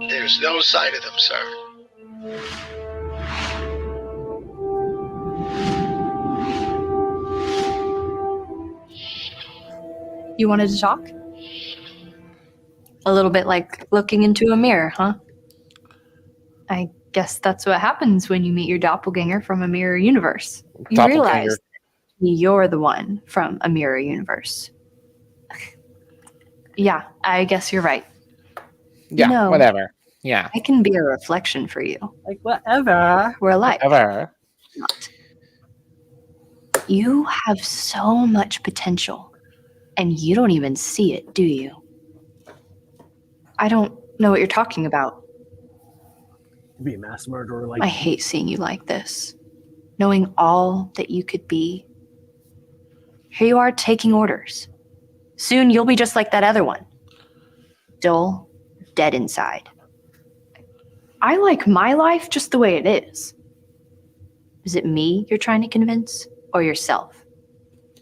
There's no sign of them, sir. You wanted to talk? A little bit like looking into a mirror, huh? I guess that's what happens when you meet your doppelganger from a mirror universe. You realize you're the one from a mirror universe. Yeah, I guess you're right. Yeah, whatever. Yeah. I can be a reflection for you. Like, whatever. We're alike. Whatever. Not. You have so much potential, and you don't even see it, do you? I don't know what you're talking about. Be a mass murderer like I hate seeing you like this. Knowing all that you could be. Here you are taking orders. Soon you'll be just like that other one. Dull, dead inside. I like my life just the way it is. Is it me you're trying to convince, or yourself?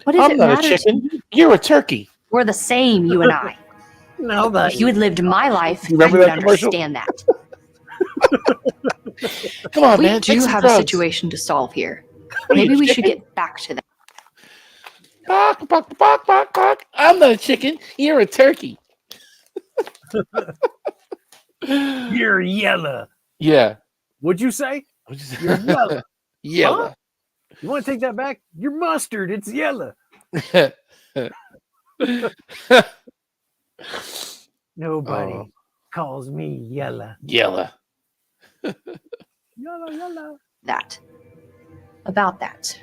What does I'm it not matter a chicken. You're a turkey. We're the same, you and I. No, If you had lived my life, you Remember would that commercial? understand that. Come on, we man. do take some have drugs. a situation to solve here. What are you, Maybe we should chicken? get back to that. Bark, bark, bark, bark, bark. I'm not a chicken. You're a turkey. You're yellow. Yeah. What'd you say? You're yellow. Yellow. Huh? You want to take that back? You're mustard. It's yellow. Nobody calls me yellow. Yellow. Yellow, yellow. That. About that.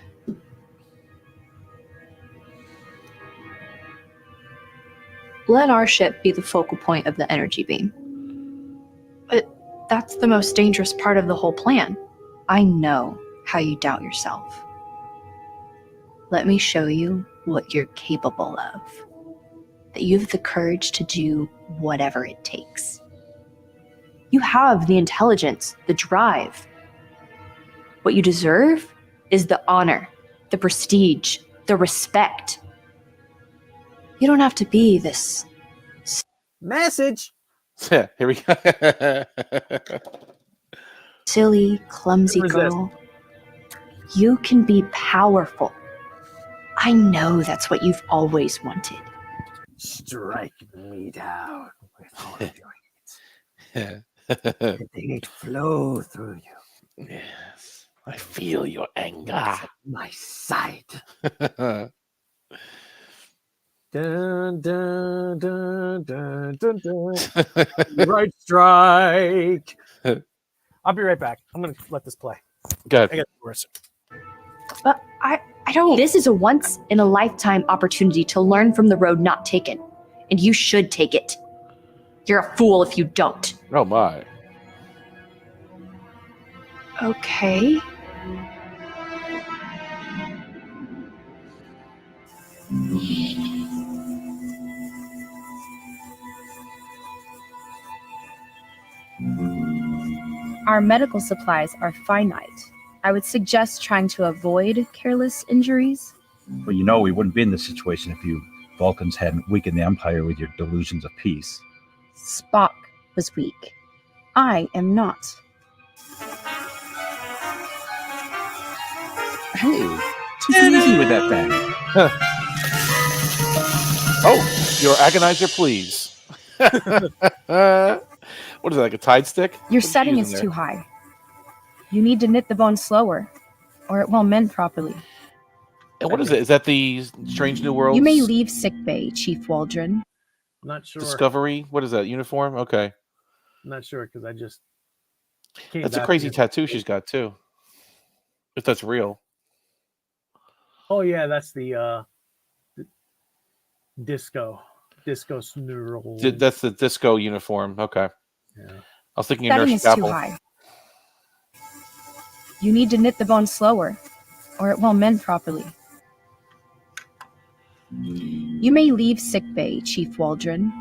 Let our ship be the focal point of the energy beam. But that's the most dangerous part of the whole plan. I know how you doubt yourself. Let me show you what you're capable of. That you have the courage to do whatever it takes. You have the intelligence, the drive. What you deserve is the honor, the prestige, the respect. You don't have to be this message. Here we go. Silly, clumsy girl. You can be powerful. I know that's what you've always wanted. Strike me down with all of your Letting it flow through you. Yes, I feel your anger. At my side. Dun, dun, dun, dun, dun, dun. Right strike. I'll be right back. I'm going to let this play. Go ahead. I got worse. But I don't. This is a once in a lifetime opportunity to learn from the road not taken, and you should take it. You're a fool if you don't. Oh my. Okay. Our medical supplies are finite. I would suggest trying to avoid careless injuries. Well, you know, we wouldn't be in this situation if you Vulcans hadn't weakened the Empire with your delusions of peace. Spock was weak. I am not. Hey, take it easy with that thing. Oh, your agonizer, please. What is that, like a tide stick? Your What's setting she is using too there? high. You need to knit the bone slower, or it won't mend properly. And what is it? Is that the Strange New Worlds You may leave sickbay, Chief Waldron. Not sure. Discovery? What is that, uniform? Okay. I'm not sure because I just came That's a back crazy here. tattoo she's got, too. If that's real. Oh, yeah, that's the disco snurl. That's the disco uniform. Okay. Yeah. I was thinking of Setting Nurse is too Scalpel. high. You need to knit the bone slower, or it won't mend properly. You may leave sickbay, Chief Waldron.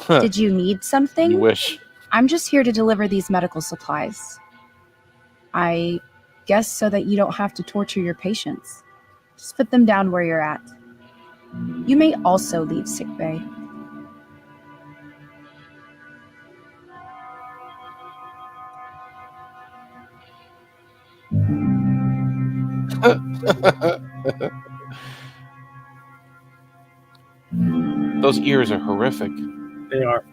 Did you need something? You wish. I'm just here to deliver these medical supplies. I guess so that you don't have to torture your patients. Just put them down where you're at. You may also leave sickbay. Those ears are horrific. They are.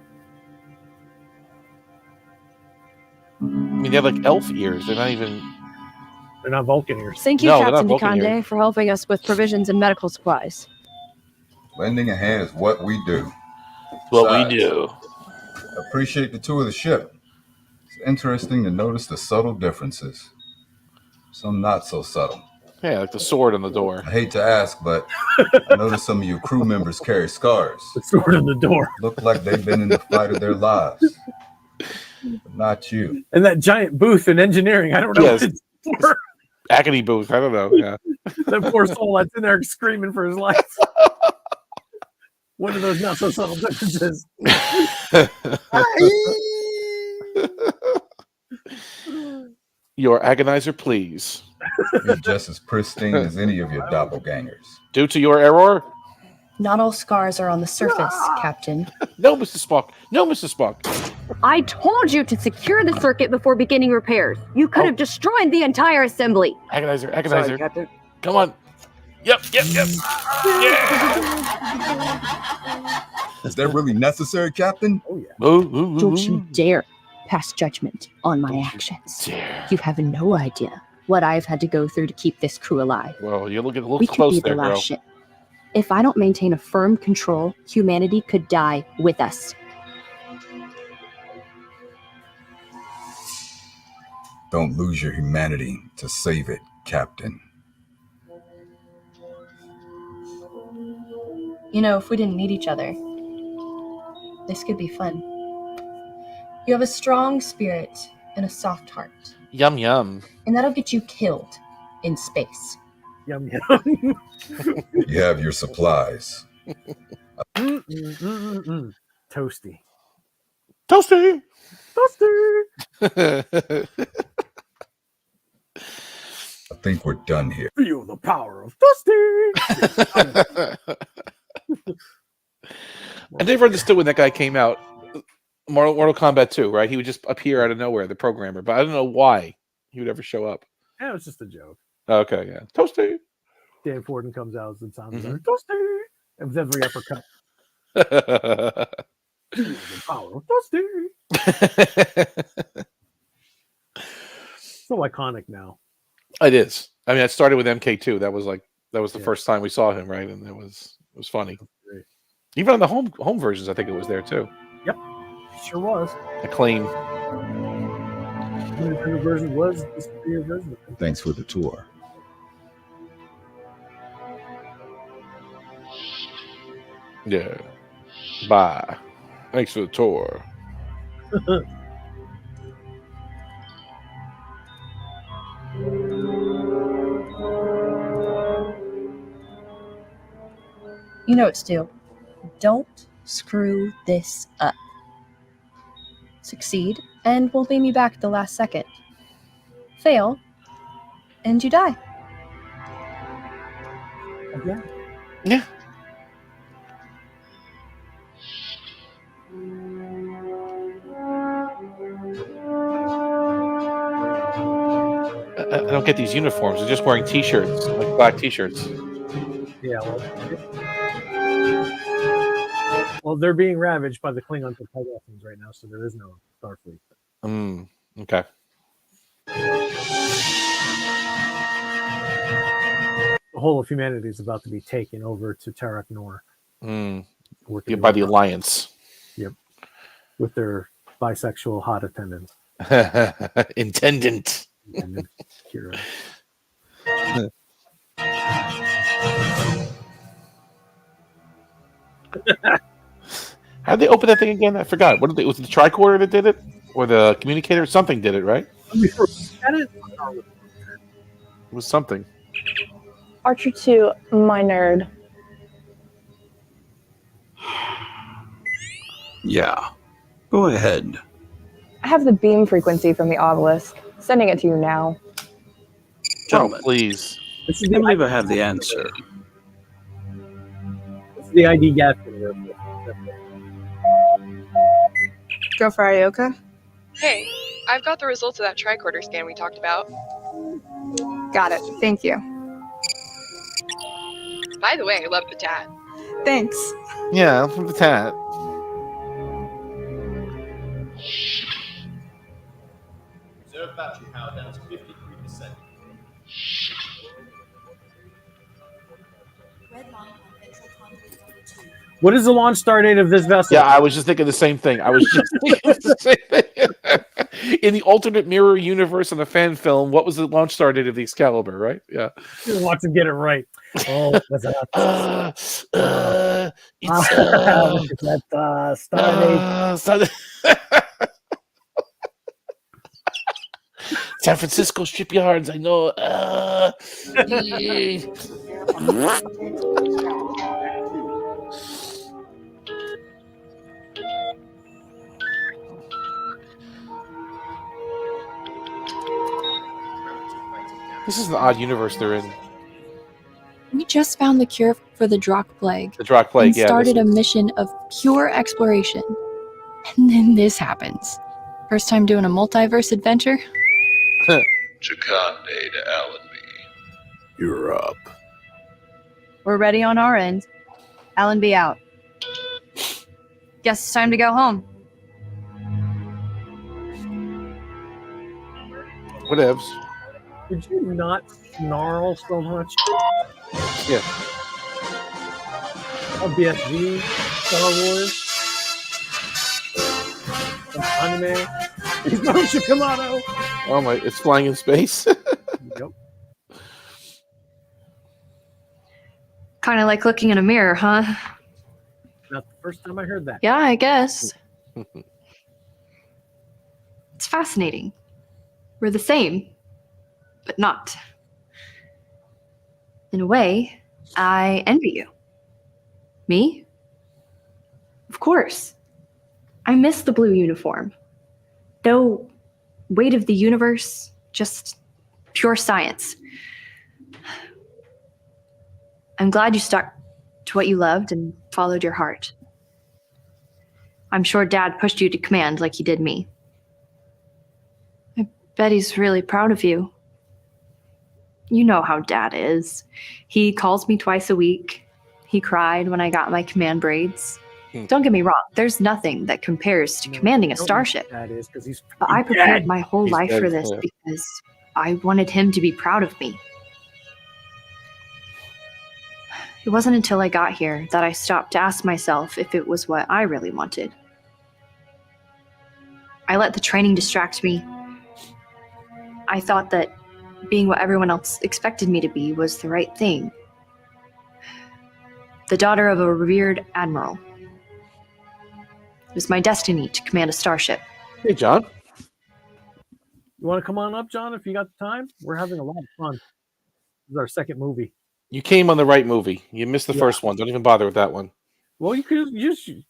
I mean, they have like elf ears. They're not even. They're not Vulcan ears. Thank you, No, they're Captain not Vulcan DeConde, for helping us with provisions and medical supplies. Lending a hand is what we do. What we Besides, do. Appreciate the tour of the ship. It's interesting to notice the subtle differences. Some not so subtle. Yeah, like the sword on the door. I hate to ask, but I noticed some of your crew members carry scars. The sword on the door. Look like they've been in the fight of their lives. But not you. And that giant booth in engineering, I don't know Yes. what it's for. Agony booth. I don't know. Yeah. That poor soul that's in there screaming for his life. One of those not so subtle differences. Your agonizer, please. You're just as pristine as any of your doppelgangers. Due to your error? Not all scars are on the surface, Captain. No, Mr. Spock. No, Mr. Spock. I told you to secure the circuit before beginning repairs. You could have destroyed the entire assembly. Agonizer, agonizer. Sorry, Captain. Come on. Yep. Is that really necessary, Captain? Oh, yeah. Don't you dare pass judgment on my actions. You have no idea what I've had to go through to keep this crew alive. Well, you're looking a We little could close be the there, last girl. ship. If I don't maintain a firm control, humanity could die with us. Don't lose your humanity to save it, Captain. You know, if we didn't need each other, this could be fun. You have a strong spirit and a soft heart, Yum, yum. and that'll get you killed in space. Yum, yum. You have your supplies. Toasty. Toasty. Toasty. I think we're done here. Feel the power of Toasty. I never understood when that guy came out. Mortal Kombat 2, right? He would just appear out of nowhere, the programmer, but I don't know why he would ever show up. That was just a joke. Okay, yeah. Toasty. Dan Forden comes out and sounds like Dusty. It was every uppercut. Dusty. So iconic now. It is. I mean, I started with MK2. That was the first time we saw him, right? And it was funny. Even on the home versions, I think it was there too. Yep, sure was. Acclaim. The version was the superior version. Thanks for the tour. Yeah. Bye. Thanks for the tour. You know what to do. Don't screw this up. Succeed, and we'll beam you back at the last second. Fail, and you die. Okay. Yeah. I don't get these uniforms. They're just wearing T-shirts, like black T-shirts. Yeah, well, they're being ravaged by the Klingons and Pegasus right now, so there is no Starfleet. Okay. The whole of humanity is about to be taken over to Tarak Nor. Yeah, by the Alliance. Yep. With their bisexual hot attendants. Intendant. Kira. How'd they open that thing again? I forgot. What did was it the tricorder that did it? Or the communicator? Something did it, right? It was something. Archer 2, my nerd. Yeah. Go ahead. I have the beam frequency from the obelisk. Sending it to you now. Gentlemen, please. I believe I have the answer. It's the ID gas. Joe Farioka? Hey, I've got the results of that tricorder scan we talked about. Got it. Thank you. By the way, I love the tat. Thanks. Yeah, from the tat. Reserve battery power down to 53%. What is the launch start date of this vessel? Yeah, I was just thinking the same thing. I was just thinking the same thing. In the alternate mirror universe in the fan film, what was the launch start date of the Excalibur, right? Yeah. He wants to get it right. Oh, what's that? It's Stardate. San Francisco shipyards, I know. This is an odd universe they're in. We just found the cure for the Drakh plague. The Drakh plague, and yeah. started a mission of pure exploration. And then this happens. First time doing a multiverse adventure? Chakande to Allenby. You're up. We're ready on our end. Allenby out. Guess it's time to go home. Whatevs. Did you not snarl so much? Yeah. BSG, Star Wars, some anime. He's Marucha Kamado. Oh my! It's flying in space. Yep. Kind of like looking in a mirror, huh? Not the first time I heard that. Yeah, I guess. It's fascinating. We're the same, but not. In a way, I envy you. Me? Of course. I miss the blue uniform. No weight of the universe, just pure science. I'm glad you stuck to what you loved and followed your heart. I'm sure Dad pushed you to command like he did me. I bet he's really proud of you. You know how Dad is. He calls me twice a week. He cried when I got my command braids. Don't get me wrong, there's nothing that compares to commanding a starship. That is because he's. But I prepared my whole He's life dead, for this yeah. because I wanted him to be proud of me. It wasn't until I got here that I stopped to ask myself if it was what I really wanted. I let the training distract me. I thought that being what everyone else expected me to be was the right thing. The daughter of a revered admiral. It was my destiny to command a starship. Hey, John. You want to come on up, John, if you got the time? We're having a lot of fun. This is our second movie. You came on the right movie. You missed the first one. Don't even bother with that one. Well, you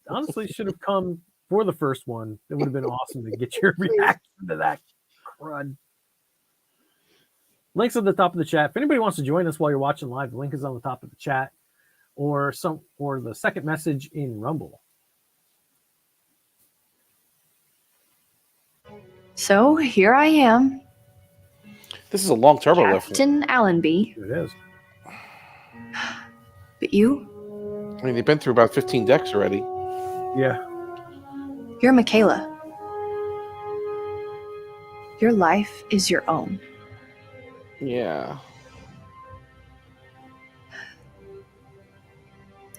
honestly should have come for the first one. It would have been awesome to get your reaction to that crud. Links at the top of the chat. If anybody wants to join us while you're watching live, the link is on the top of the chat, or the second message in Rumble. So here I am, This is a long turbo lift. Captain Allenby. It is. But you, I mean, they've been through about 15 decks already. Yeah. you're Michaela. Your life is your own. Yeah.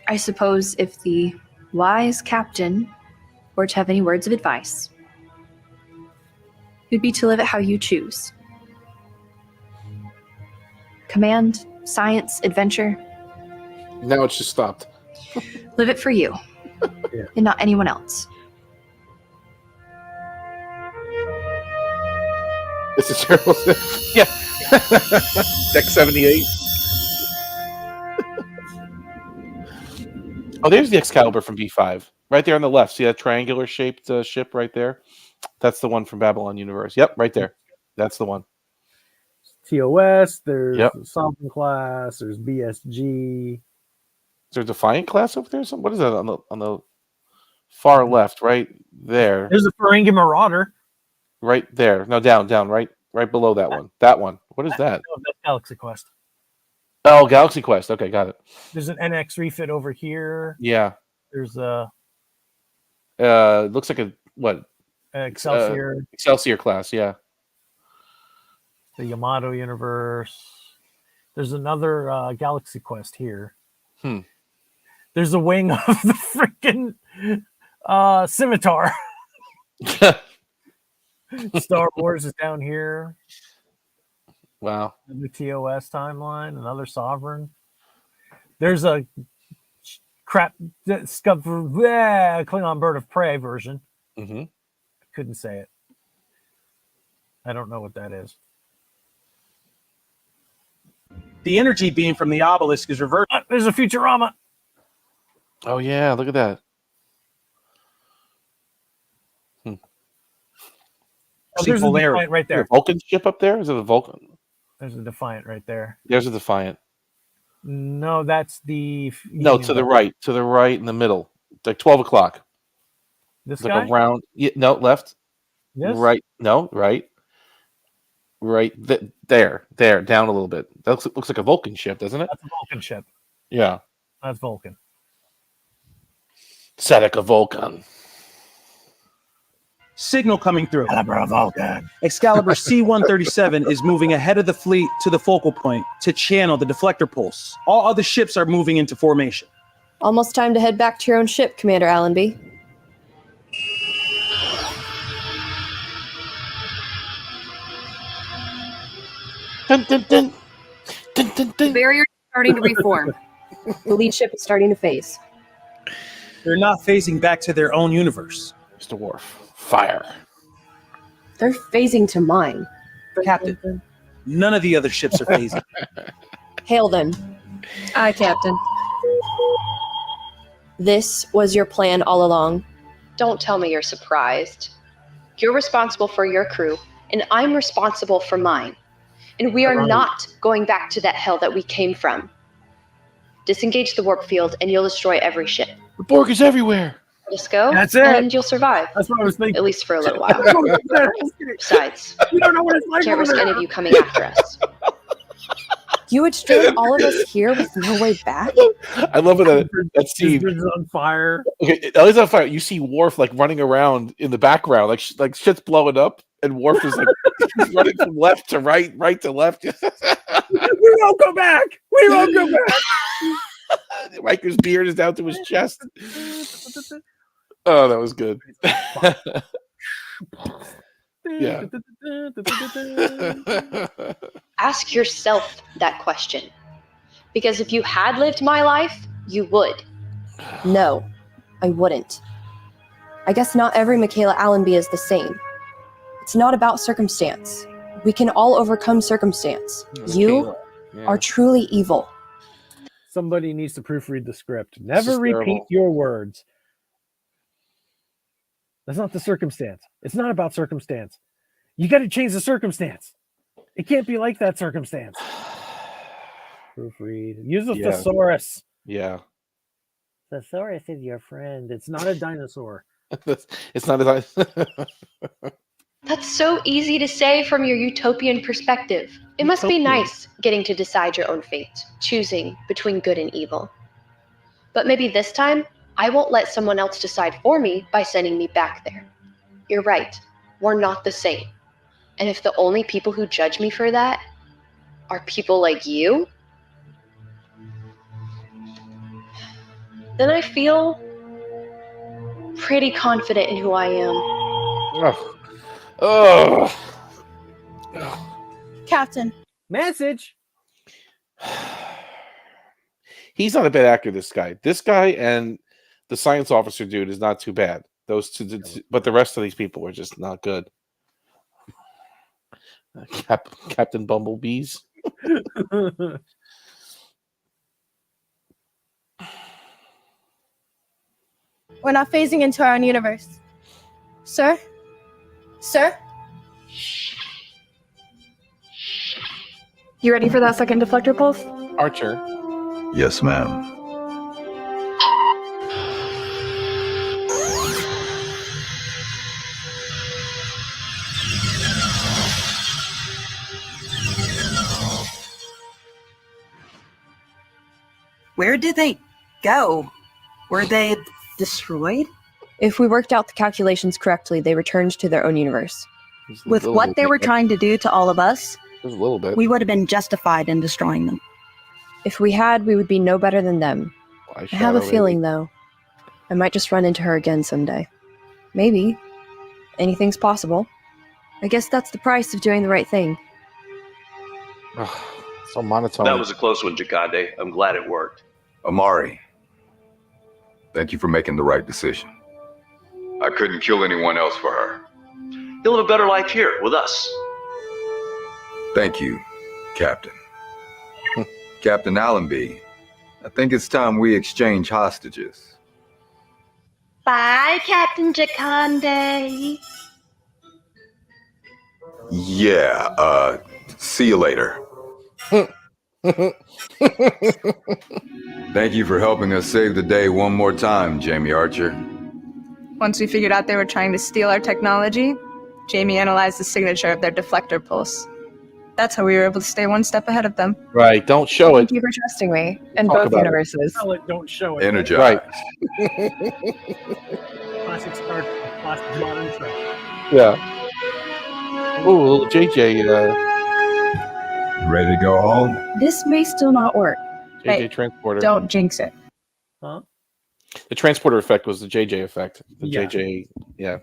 I suppose if the wise captain were to have any words of advice, it would be to live it how you choose. Command, science, adventure, Now it's just stopped. live it for you, and not anyone else. This is terrible. Yeah. Deck 78. Oh, there's the Excalibur from B5. Right there on the left. See that triangular shaped ship right there? That's the one from Babylon Universe. Yep, right there. That's the one. TOS, there's Yep. the Sovereign class, there's BSG. Is there a Defiant class over there? What is that on the far left? Right there. There's a Ferengi Marauder. Right there. No, down, right below that one. That one. What is that? No, that's Galaxy Quest. Oh, Galaxy Quest. Okay, got it. There's an NX refit over here. Yeah. There's a looks like a what? Excelsior. Excelsior class, yeah. The Yamato universe. There's another Galaxy Quest here. There's a wing of the freaking Scimitar. Star Wars is down here. Wow. The TOS timeline, another Sovereign. There's a Klingon Bird of Prey version. Mm-hmm. Couldn't say it. I don't know what that is. The energy beam from the obelisk is reversed. There's a Futurama. Oh yeah, look at that. Oh, there's a Defiant right there. Is there a Vulcan ship up there? Is it a Vulcan? There's a Defiant right there. There's a Defiant. No, that's the No, to the right in the middle, like 12 o'clock. This like guy? around. Yeah, no, left. This? Right. No, right. There, down a little bit. That looks like a Vulcan ship, doesn't it? That's a Vulcan ship. Yeah. That's Vulcan. Seneca Vulcan. Signal coming through. Vulcan. Excalibur C-137 is moving ahead of the fleet to the focal point to channel the deflector pulse. All other ships are moving into formation. Almost time to head back to your own ship, Commander Allenby. Dun, dun, dun. Dun, dun, dun. The barrier is starting to reform. The lead ship is starting to phase. They're not phasing back to their own universe. Mr. Worf, fire. They're phasing to mine. Captain, none of the other ships are phasing. Hail them. Aye, Captain. This was your plan all along. Don't tell me you're surprised. You're responsible for your crew, and I'm responsible for mine. And we are not going back to that hell that we came from. Disengage the warp field, and you'll destroy every ship. The Borg is everywhere. Just go, That's it. and you'll survive. That's what I was thinking. At least for a little while. Besides, we don't know what it's like can't over risk there. any of you coming after us. You would strand all of us here with no way back? I love it that scene. Bridge is on fire. Okay, Ellie's on fire. You see Worf like running around in the background, like shit's blowing up, and Worf is like running from left to right, right to left. We won't go back. We won't go back. Riker's beard is down to his chest. Oh, that was good. Yeah. Ask yourself that question. Because if you had lived my life, you would. No, I wouldn't. I guess not every Michaela Allenby is the same. It's not about circumstance. We can all overcome circumstance. You are truly evil. Somebody needs to proofread the script. Never repeat your words. That's not the circumstance. It's not about circumstance. You got to change the circumstance. It can't be like that circumstance. Proofread. Use the thesaurus. Yeah. Thesaurus is your friend. It's not a dinosaur. It's not a dinosaur. That's so easy to say from your utopian perspective. It must be nice getting to decide your own fate, choosing between good and evil. But maybe this time, I won't let someone else decide for me by sending me back there. You're right. We're not the same. And if the only people who judge me for that are people like you, then I feel pretty confident in who I am. Captain. Message. He's not a bad actor, this guy. This guy and the science officer dude is not too bad. Those two, but the rest of these people are just not good. Captain Bumblebees. We're not phasing into our own universe. Sir? Sir? You ready for that second deflector pulse? Archer. Yes, ma'am. Where did they go? Were they destroyed? If we worked out the calculations correctly, they returned to their own universe. With what they were trying to do to all of us, Just a little bit. we would have been justified in destroying them. If we had, we would be no better than them. I have a feeling, though, I might just run into her again someday. Maybe. Anything's possible. I guess that's the price of doing the right thing. So monotone. That was a close one, Jakande. I'm glad it worked. Amari, thank you for making the right decision. I couldn't kill anyone else for her. You'll have a better life here with us. Thank you, Captain. Captain Allenby, I think it's time we exchange hostages. Bye, Captain Jakande. Yeah, see you later. Thank you for helping us save the day one more time, Jamie Archer. Once we figured out they were trying to steal our technology, Jamie analyzed the signature of their deflector pulse. That's how we were able to stay one step ahead of them. Right, don't show it. Thank you for trusting me in Talk both about it. universes. Tell it, don't show it. Energize. Right. Classic start, classic modern track. Yeah. Oh, little JJ. Ready to go home? This may still not work. JJ Hey, transporter. don't jinx it. Huh? The transporter effect was the JJ effect. The Yeah. JJ, yeah.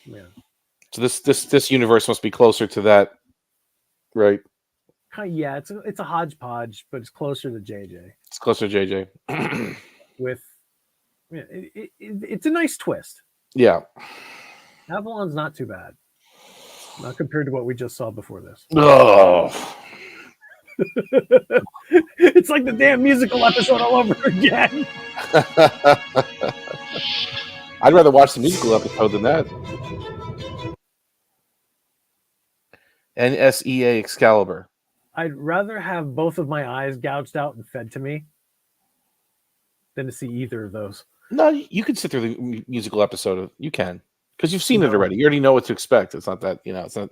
Yeah. So this universe must be closer to that, right? Yeah, it's a hodgepodge, but it's closer to JJ. It's closer to JJ. With, it's a nice twist. Yeah. Avalon's not too bad, not compared to what we just saw before this. Oh. It's like the damn musical episode all over again. I'd rather watch the musical episode than that. NSEA Excalibur. I'd rather have both of my eyes gouged out and fed to me than to see either of those. No, you can sit through the musical episode. You can, because you've seen it already. You already know what to expect. It's not that it's not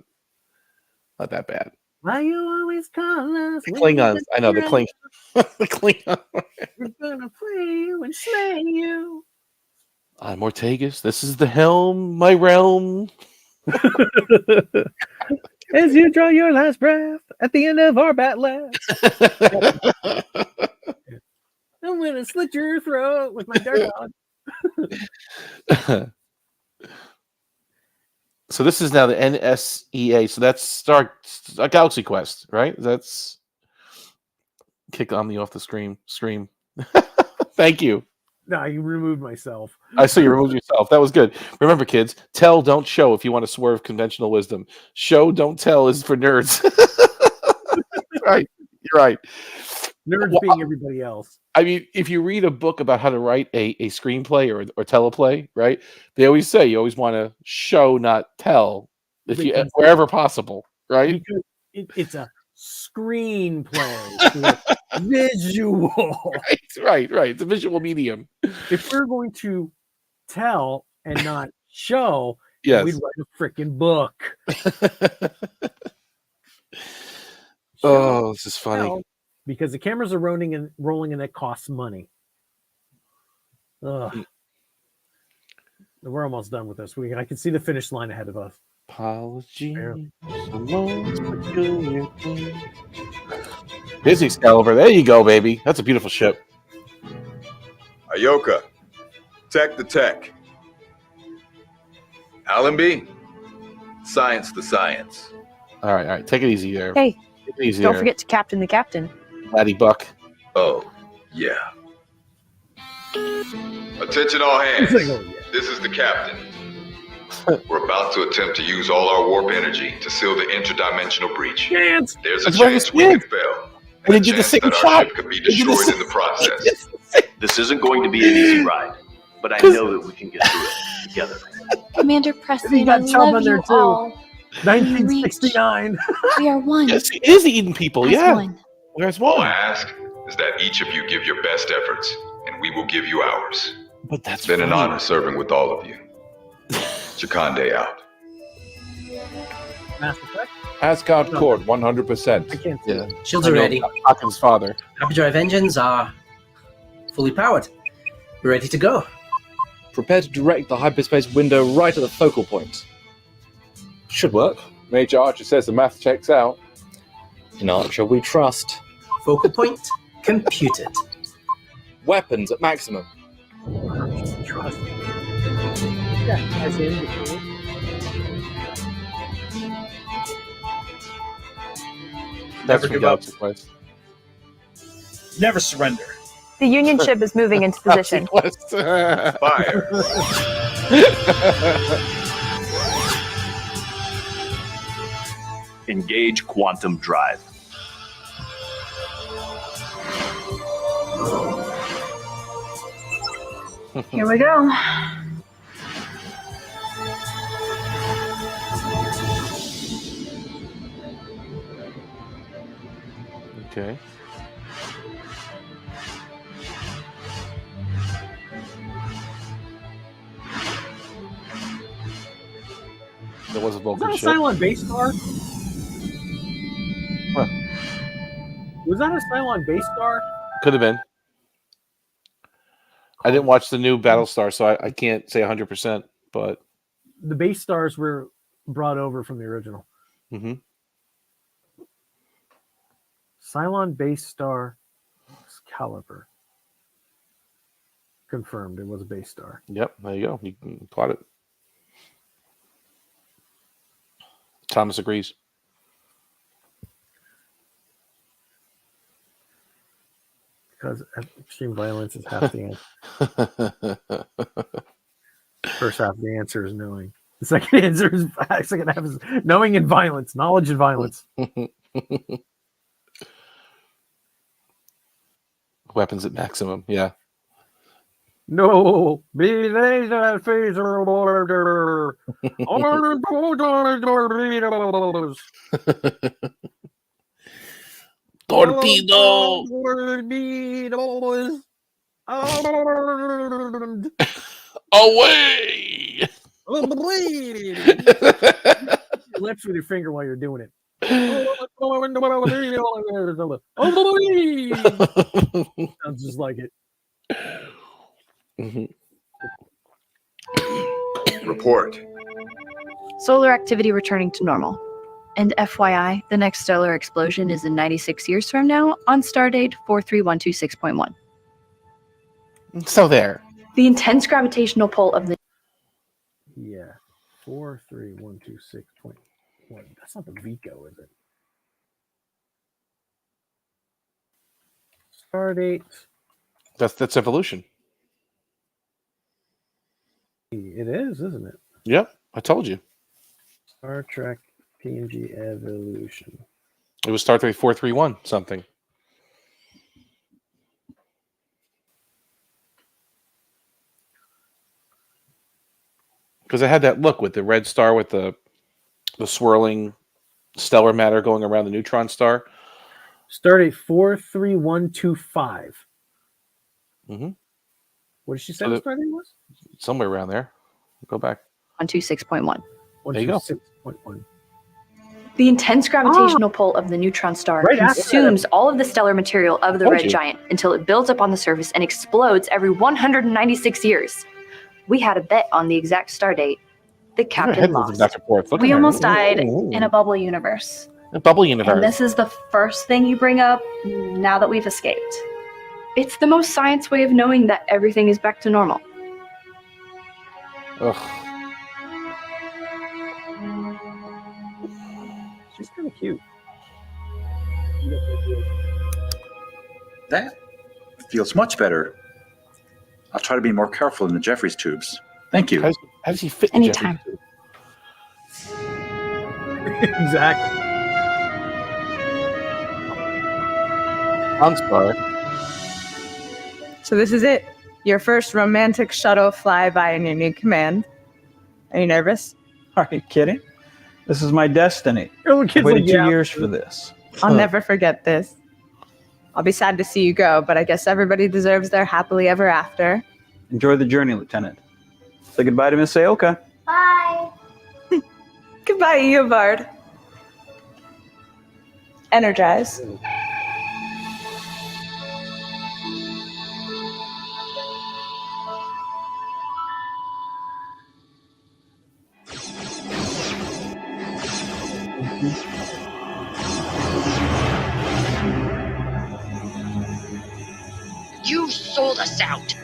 that bad. Why you always these colors. The Klingons. I know the Kling. The Klingon. We're gonna free you and slay you. I'm Ortegas. This is the helm, my realm. As you draw your last breath at the end of our battle, I'm gonna slit your throat with my dart dog. So this is now the NSEA. So that's a Galaxy Quest, right? That's kick Omni off the screen. Thank you. No, you removed myself. I saw you removed yourself. That was good. Remember, kids, tell, don't show if you want to swerve conventional wisdom. Show, don't tell is for nerds. Right. You're right. Nerds being everybody else. I mean, if you read a book about how to write a screenplay or teleplay, right? They always say you always want to show, not tell, wherever possible, right? Because it's a screenplay. Visual. Right. It's a visual medium. If we're going to tell and not show, yes, we'd write a freaking book. Oh, this is funny. Tell, because the cameras are rolling and it costs money. Ugh. We're almost done with this. I can see the finish line ahead of us. Apology. Here's Excalibur. There you go, baby. That's a beautiful ship. Ayoka, tech the tech. Allenby, science the science. All right. Take it easy there. Hey, Take it easy don't there. forget to captain the captain. Laddie Buck. Oh, yeah. Attention all hands. This is the captain. We're about to attempt to use all our warp energy to seal the interdimensional breach. Chance. There's a chance we could fail. And they did the same shot. Could be destroyed in the process. This isn't going to be an easy ride, but I know that we can get through it together. Commander Presley, You got I Chubb love on there you too. all. 1969. We are one. Yes, it is eating people. As Yeah. one. There's All one. I ask is that each of you give your best efforts, and we will give you ours. But that's been an funny. honor serving with all of you. Chakande out. Mass Effect? Asgard Cord, 100%. I can't see that. Shields are ready. Hawkins' father. Hyperdrive engines are fully powered. We're ready to go. Prepare to direct the hyperspace window right at the focal point. Should work. Major Archer says the math checks out. In Archer we trust. Focal point computed. Weapons at maximum. Trust. Yeah, as in. That's Never from give up. Galaxy Quest. Never surrender. The Union ship is moving into position. Fire. Engage quantum drive. Here we go. Okay. There was a Was Vulcan that a ship. Cylon base star? Huh. Was that a Cylon base star? Could have been. I didn't watch the new Battlestar, so I can't say 100%. But The base stars were brought over from the original. mm-hmm. Cylon base star Excalibur. Confirmed, it was a base star. Yep, there you go. You can plot it. Thomas agrees. Because extreme violence is half the answer. First half of the answer is knowing. The second answer is second half is knowing and violence, knowledge and violence. Weapons at maximum, yeah. No, be laser phaser order. Torpedo. Away. Lips with your finger while you're doing it. Sounds just like it. Report. Solar activity returning to normal. And FYI, the next stellar explosion is in 96 years from now on stardate 43126.1. So there. The intense gravitational pull of the... Yeah. 43126.1. That's not the Vico, is it? Stardate. That's evolution. It is, isn't it? Yep, I told you. Star Trek PNG Evolution. It was Star Trek 431 something. Because it had that look with the red star with the swirling stellar matter going around the neutron star. Stardate 43125. Mm-hmm. What did she say the stardate was? Somewhere around there. Go back. 126.1. There you go. 126.1. The intense gravitational pull of the neutron star consumes all of the stellar material of the red giant until it builds up on the surface and explodes every 196 years. We had a bet on the exact star date. The captain lost. We almost died in a bubble universe. A bubble universe. And this is the first thing you bring up now that we've escaped. It's the most science way of knowing that everything is back to normal. Ugh. She's kind of cute. That feels much better. I'll try to be more careful in the Jeffries tubes. Thank you. How does he fit in the Jeffries tube? Exactly. Unspar. So this is it. Your first romantic shuttle flyby in your new command. Are you nervous? Are you kidding? This is my destiny. I waited 2 years for this. I'll never forget this. I'll be sad to see you go, but I guess everybody deserves their happily ever after. Enjoy the journey, Lieutenant. Say goodbye to Miss Aoka. Bye. Goodbye, Eobard. Energize. You sold us out.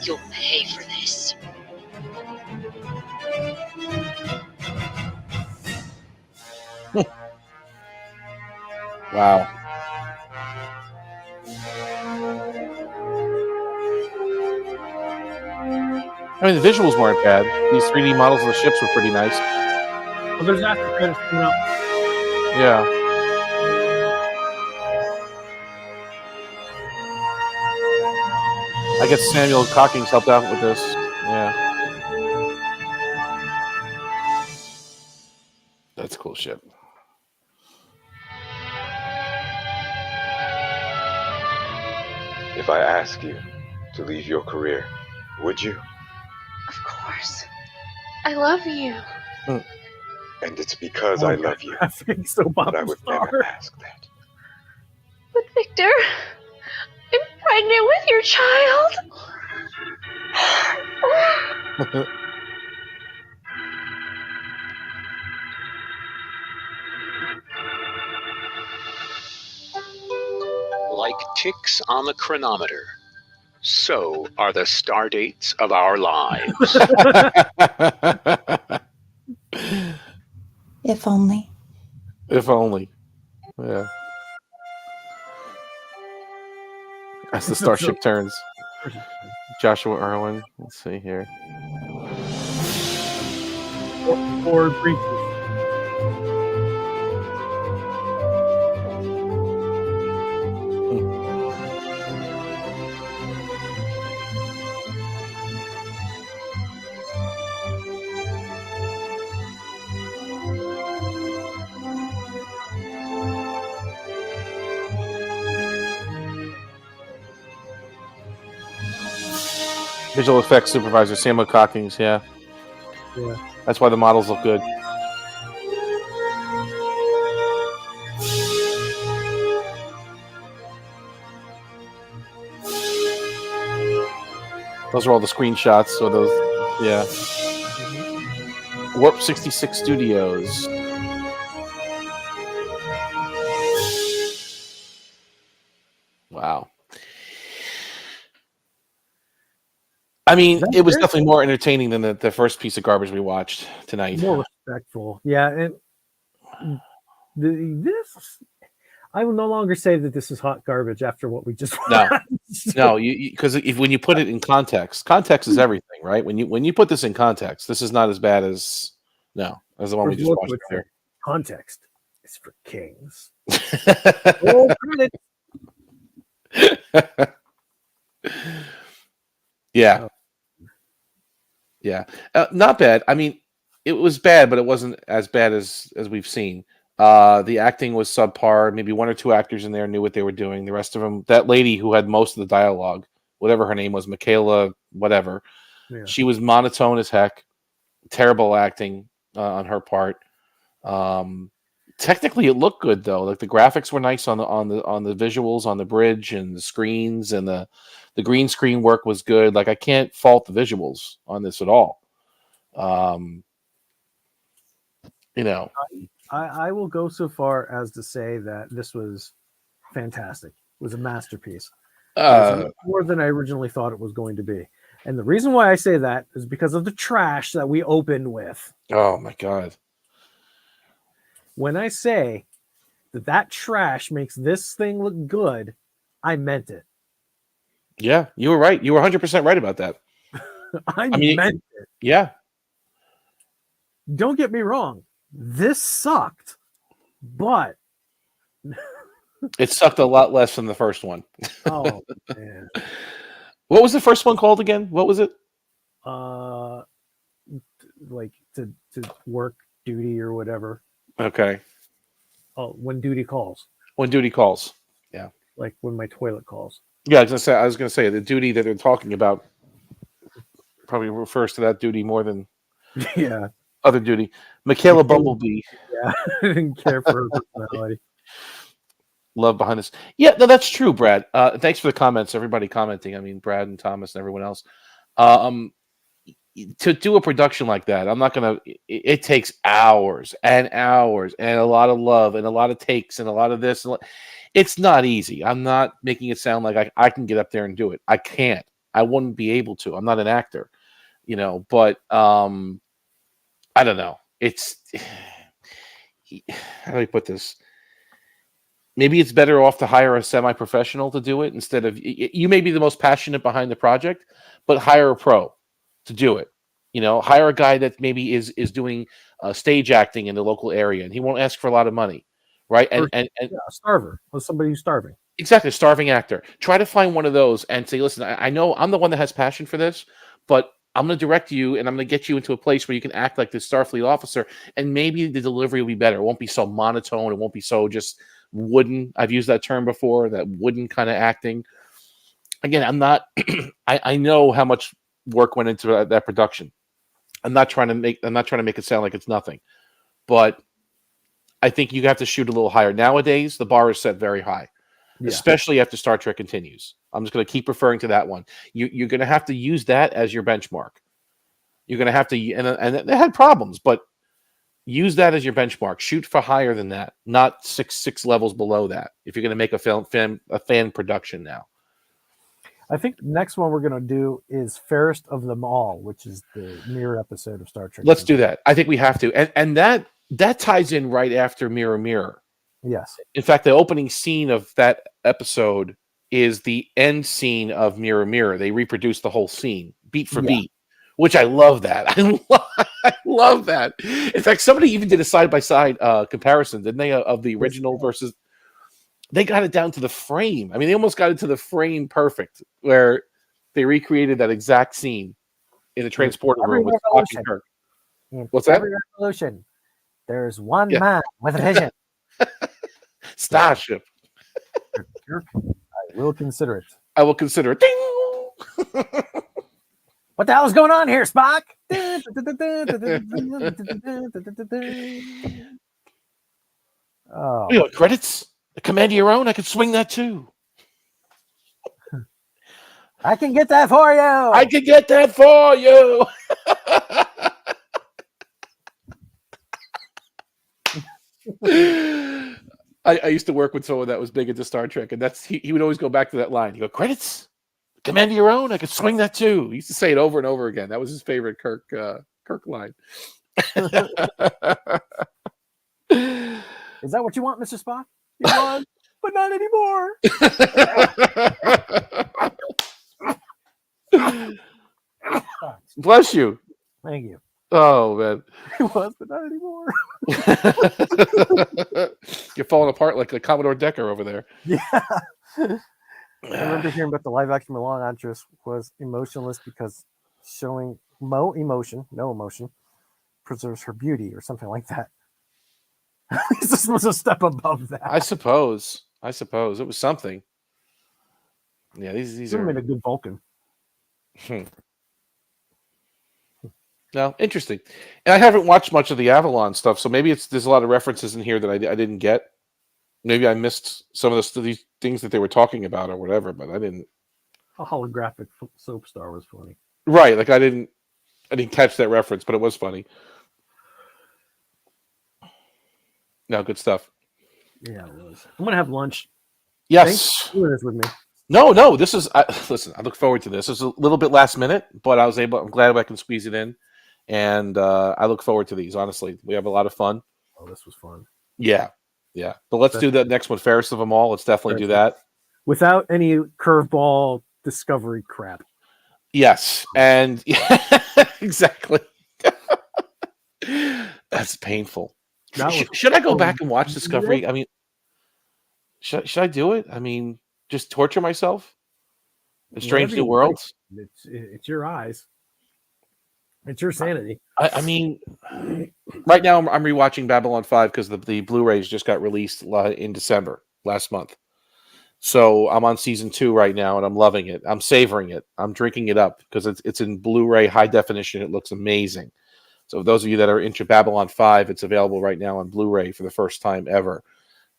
You'll pay for this. Wow. I mean, the visuals weren't bad. These 3D models of the ships were pretty nice. Well, there's after credits coming up. Yeah. I guess Samuel Cockings helped out with this. Yeah. That's cool shit. If I ask you to leave your career, would you? Of course. I love you. And it's because I love you that I would never ask that. But Victor, I'm pregnant with your child. Like ticks on the chronometer, so are the star dates of our lives. If only. If only. Yeah. As the starship turns. Joshua Irwin. Let's see here. Or breaches. Visual effects supervisor Samuel Cockings. Yeah. Yeah. That's why the models look good. Those are all the screenshots. So those, yeah. Warp 66 Studios. Wow. I mean, it was definitely more entertaining than the first piece of garbage we watched tonight. More respectful. Yeah, and this, I will no longer say that this is hot garbage after what we just watched. No, because when you put it in context is everything, right? When you put this in context, this is not as bad as the one we just watched earlier. Context is for kings. Roll credits. Yeah. Yeah. Not bad. I mean, it was bad, but it wasn't as bad as we've seen. The acting was subpar. Maybe one or two actors in there knew what they were doing. The rest of them, that lady who had most of the dialogue, whatever her name was, Michaela, whatever, she was monotone as heck. Terrible acting on her part. Technically, it looked good though. Like the graphics were nice on the visuals on the bridge and the screens, and the green screen work was good. Like I can't fault the visuals on this at all. I will go so far as to say that this was fantastic. It was a masterpiece. It was more than I originally thought it was going to be. And the reason why I say that is because of the trash that we opened with. Oh my God. When I say that trash makes this thing look good, I meant it. Yeah, you were right. You were 100% right about that. I meant it. Yeah. Don't get me wrong. This sucked, but it sucked a lot less than the first one. Oh man. What was the first one called again? What was it? Like to work duty or whatever. Okay. Oh, when duty calls. When duty calls. Yeah. Like when my toilet calls. Yeah, I was gonna say the duty that they're talking about probably refers to that duty more than other duty. Michaela Bumblebee. Yeah, I didn't care for her personality. Love behind this. Yeah, no, that's true, Brad. Thanks for the comments, everybody commenting. I mean, Brad and Thomas and everyone else. To do a production like that, I'm not gonna. It takes hours and hours and a lot of love and a lot of takes and a lot of this. It's not easy. I'm not making it sound like I can get up there and do it. I can't. I wouldn't be able to. I'm not an actor, But I don't know. It's how do I put this? Maybe it's better off to hire a semi-professional to do it instead of you. May be the most passionate behind the project, but hire a pro to do it. Hire a guy that maybe is doing stage acting in the local area, and he won't ask for a lot of money, right? And a starver, or somebody who's starving. Exactly, starving actor. Try to find one of those and say, listen, I know I'm the one that has passion for this, but I'm going to direct you and I'm going to get you into a place where you can act like this Starfleet officer, and maybe the delivery will be better. It won't be so monotone. It won't be so just wooden. I've used that term before, that wooden kind of acting. Again, I'm not, I know how much work went into that production. I'm not trying to make it sound like it's nothing, but I think you have to shoot a little higher. Nowadays, the bar is set very high. Yeah. Especially after Star Trek Continues. I'm just going to keep referring to that one. You're going to have to use that as your benchmark. You're going to have to, and they had problems, but use that as your benchmark. Shoot for higher than that, not six levels below that. If you're going to make a fan production now. I think the next one we're going to do is Fairest of Them All, which is the mirror episode of Star Trek. Let's do that. I think we have to, and that ties in right after Mirror Mirror. Yes. In fact, the opening scene of that episode is the end scene of Mirror Mirror. They reproduce the whole scene, beat for beat, which I love that. I love that. In fact, somebody even did a side-by-side comparison, didn't they, of the original versus... They got it down to the frame. I mean, they almost got it to the frame perfect, where they recreated that exact scene in the transporter room with Spock and Kirk. What's that? Every revolution, there's one man with a vision. Starship. I will consider it. I will consider it. Ding! What the hell is going on here, Spock? You know, credits. A command of your own. I could swing that too. I can get that for you. I can get that for you. I used to work with someone that was big into Star Trek, and he would always go back to that line. He go, credits, command of your own. I could swing that too. He used to say it over and over again. That was his favorite Kirk line. Is that what you want, Mr. Spock? You want, but not anymore. Bless you. Thank you. Oh man, He was, but not anymore. You're falling apart like a Commodore Decker over there. Yeah. I remember hearing about the live action Milan actress was emotionless because showing no emotion preserves her beauty or something like that. This was a step above that. I suppose it was something. Yeah, these are made a good Vulcan. No, interesting. And I haven't watched much of the Avalon stuff, so maybe there's a lot of references in here that I didn't get. Maybe I missed some of these things that they were talking about or whatever, but I didn't. A holographic soap star was funny. Right, like I didn't catch that reference, but it was funny. No, good stuff. Yeah, it was. I'm gonna have lunch. Yes. Thanks for doing this with me. No, this is listen, I look forward to this. It's a little bit last minute, but I'm glad I can squeeze it in. And I look forward to these, honestly. We have a lot of fun. Oh, this was fun. Yeah. But let's do that next one, fairest of them all. Let's definitely do that. Without any curveball discovery crap. Yes. And exactly. That's painful. Should I go back and watch Discovery? I mean, should I do it? I mean, just torture myself in Strange New Worlds? It's your eyes. It's your sanity. I mean, right now I'm rewatching Babylon 5 because the Blu-rays just got released in December last month. So I'm on season 2 right now, and I'm loving it. I'm savoring it. I'm drinking it up because it's in Blu-ray high definition. It looks amazing. So those of you that are into Babylon 5, it's available right now on Blu-ray for the first time ever.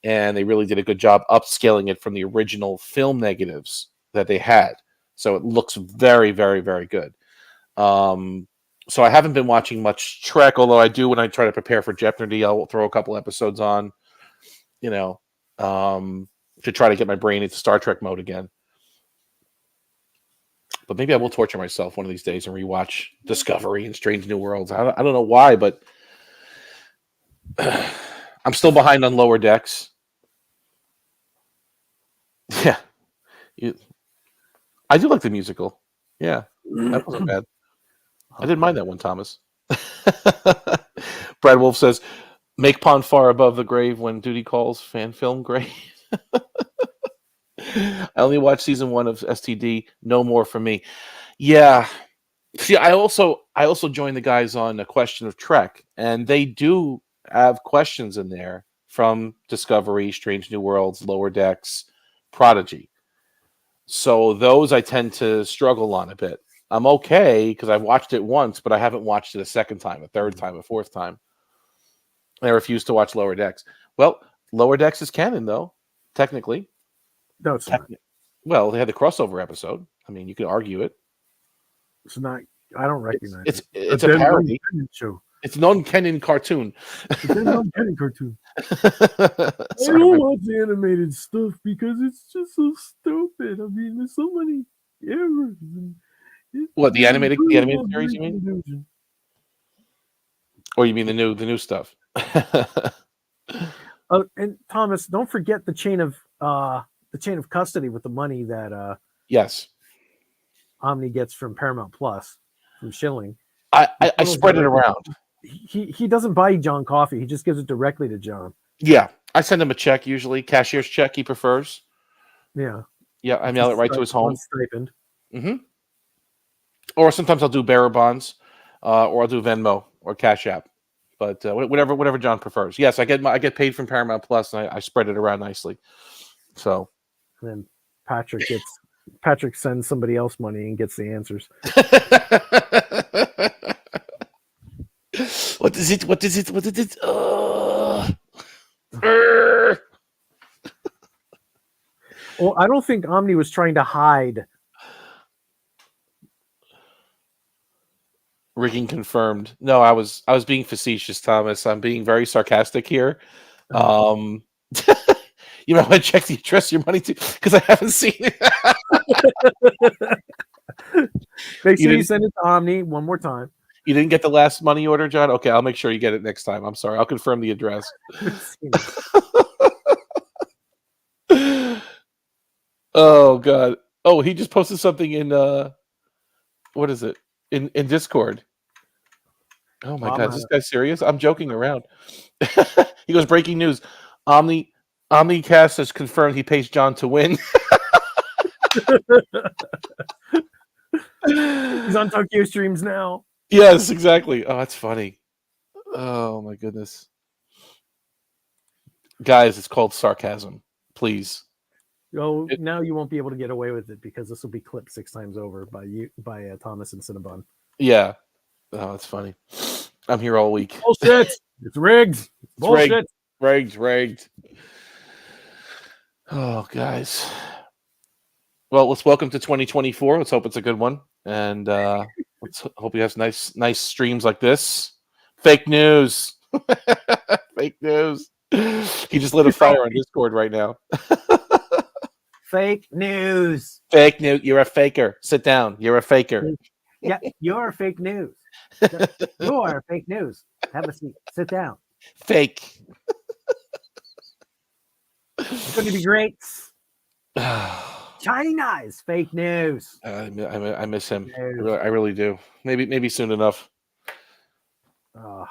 And they really did a good job upscaling it from the original film negatives that they had. So it looks very, very, very good. So I haven't been watching much Trek, although I do when I try to prepare for Jeopardy. I'll throw a couple episodes on, to try to get my brain into Star Trek mode again. But maybe I will torture myself one of these days and rewatch Discovery and Strange New Worlds. I don't know why, but I'm still behind on Lower Decks. Yeah. I do like the musical. Yeah. That wasn't bad. I didn't mind that one, Thomas. Brad Wolf says, make pond far above the grave when duty calls, fan film grave. I only watched season 1 of STD. No more for me. Yeah. See, I also joined the guys on A Question of Trek, and they do have questions in there from Discovery, Strange New Worlds, Lower Decks, Prodigy. So those I tend to struggle on a bit. I'm okay because I've watched it once, but I haven't watched it a second time, a third time, a fourth time. I refuse to watch Lower Decks. Well, Lower Decks is canon, though, technically. No, it's not. Well, they had the crossover episode. I mean, you could argue it. It's not. I don't recognize it. It's a parody. Show. It's a non-canon cartoon. It's a non-canon cartoon. I don't watch animated stuff because it's just so stupid. I mean, there's so many errors. What, the animated series, you mean? Or you mean the new stuff? And Thomas, don't forget the chain of custody with the money that yes, Omni gets from Paramount Plus from Schilling. I spread it around. He doesn't buy John coffee. He just gives it directly to John. Yeah, I send him a check usually, cashier's check. He prefers. Yeah. Yeah, I mail it right to his home. Stipend. Mm-hmm. Or sometimes I'll do bearer bonds, or I'll do Venmo or Cash App, but whatever John prefers. Yes, I get paid from Paramount Plus, and I spread it around nicely. So, and then Patrick sends somebody else money and gets the answers. What is it? Well, I don't think Omni was trying to hide Rigging confirmed. No, I was being facetious, Thomas. I'm being very sarcastic here. You might want to check the address your money to because I haven't seen it. Make sure you send it to Omni one more time. You didn't get the last money order, John? Okay, I'll make sure you get it next time. I'm sorry. I'll confirm the address. Oh God. Oh, he just posted something in what is it? In Discord. Oh my God, is this guy serious? I'm joking around. He goes, breaking news. Omnicast has confirmed he pays John to win. He's on Tokyo streams now. Yes, exactly. Oh, that's funny. Oh my goodness. Guys, it's called sarcasm. Please. Oh, now you won't be able to get away with it because this will be clipped 6 times over by Thomas and Cinnabon. Yeah. Oh, that's funny. I'm here all week. Bullshit. It's rigged. It's bullshit. Rigged. Oh, guys. Well, let's welcome to 2024. Let's hope it's a good one. And let's hope we have nice streams like this. Fake news. Fake news. He just lit a fire on Discord right now. Fake news. Fake news. You're a faker. Sit down. You're a faker. Yeah, you're fake news. You are fake news. Have a seat. Sit down. Fake. It's going to be great. Shining eyes. Fake news. I miss him. I really do. Maybe soon enough. Well,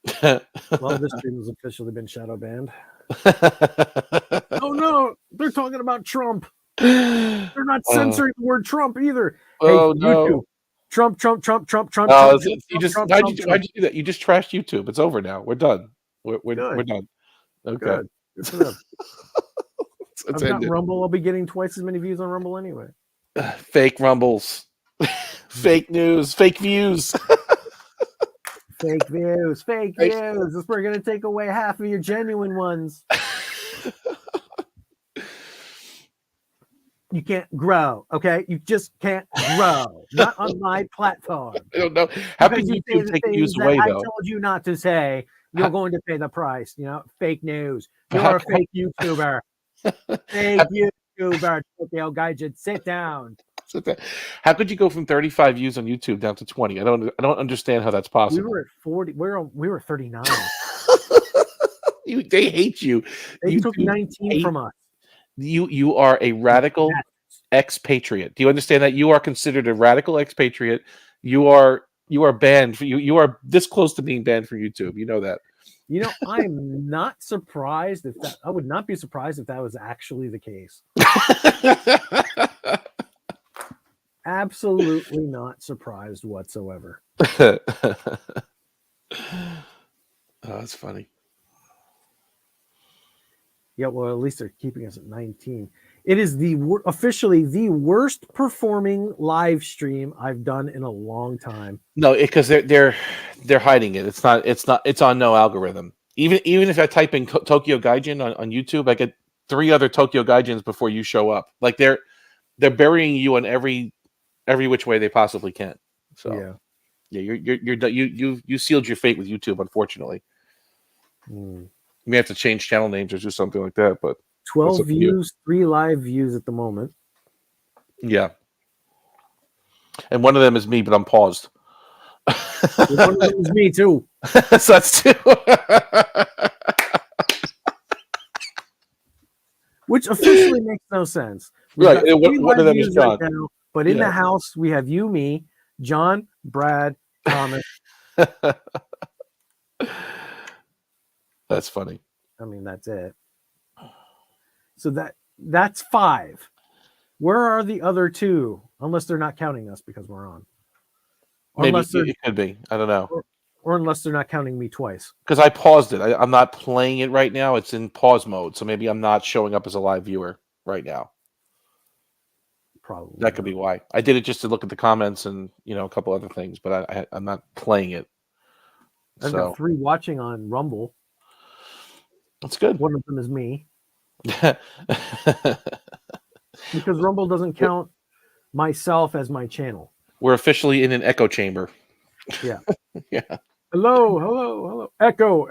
this stream has officially been shadow banned. Oh no, they're talking about Trump. They're not censoring the word Trump either. Oh hey, no. YouTube. Trump. Why'd you do that? You just trashed YouTube. It's over now. We're done. We're done. Okay. Good for them. I've got Rumble. I'll be getting twice as many views on Rumble anyway. Fake rumbles. Fake news. Fake views. Fake views. Fake views. We're going to take away half of your genuine ones. You can't grow, okay? You just can't grow. Not on my platform. I don't know. How can YouTube take views away, though? I told you not to say. You're going to pay the price. Fake news. You're a fake YouTuber. Fake YouTuber. Tokyo Gaijin, sit down. How could you go from 35 views on YouTube down to 20? I don't understand how that's possible. We were at 40. We were 39. They hate you. They took 19 from us. You are a radical expatriate. Do you understand that? You are considered a radical expatriate. You are banned. You are this close to being banned from YouTube. You know that. I'm not surprised I would not be surprised if that was actually the case. Absolutely not surprised whatsoever. That's funny. Yeah, well, at least they're keeping us at 19. It is officially the worst performing live stream I've done in a long time. No, because they're hiding it. It's not. It's on no algorithm. Even if I type in Tokyo Gaijin on YouTube, I get 3 other Tokyo Gaijins before you show up. Like they're burying you in every which way they possibly can. So you sealed your fate with YouTube, unfortunately. You may have to change channel names or do something like that. But 12 views, 3 live views at the moment. Yeah, and one of them is me, but I'm paused. One of them is me too. So that's 2. Which officially makes no sense. Right. One of them is John. Right now, but in the house, we have you, me, John, Brad, Thomas. That's funny. I mean, that's it. So that's 5. Where are the other 2? Unless they're not counting us because we're on. Maybe it could be. I don't know. Or unless they're not counting me twice. Because I paused it. I'm not playing it right now. It's in pause mode. So maybe I'm not showing up as a live viewer right now. Probably. That could be why. I did it just to look at the comments and, a couple other things, but I'm not playing it. I've got 3 watching on Rumble. That's good. One of them is me. Because Rumble doesn't count myself as my channel. We're officially in an echo chamber. Yeah. Yeah. Hello. Echo.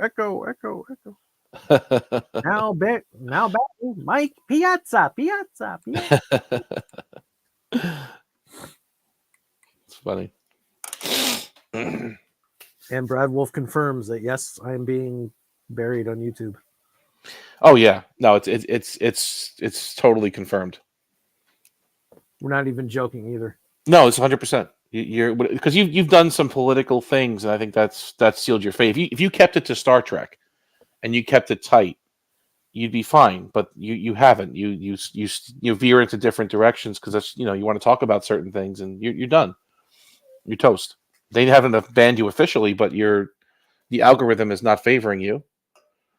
Now back, Mike. Piazza. It's funny. And Brad Wolf confirms that yes, I am being buried on YouTube. Oh yeah, no, it's totally confirmed. We're not even joking either. No, it's 100%. You're because you've done some political things, and I think that's sealed your fate. If you kept it to Star Trek, and you kept it tight, you'd be fine. But you haven't. You veer into different directions because that's you want to talk about certain things, and you're done. You're toast. They haven't banned you officially, but the algorithm is not favoring you.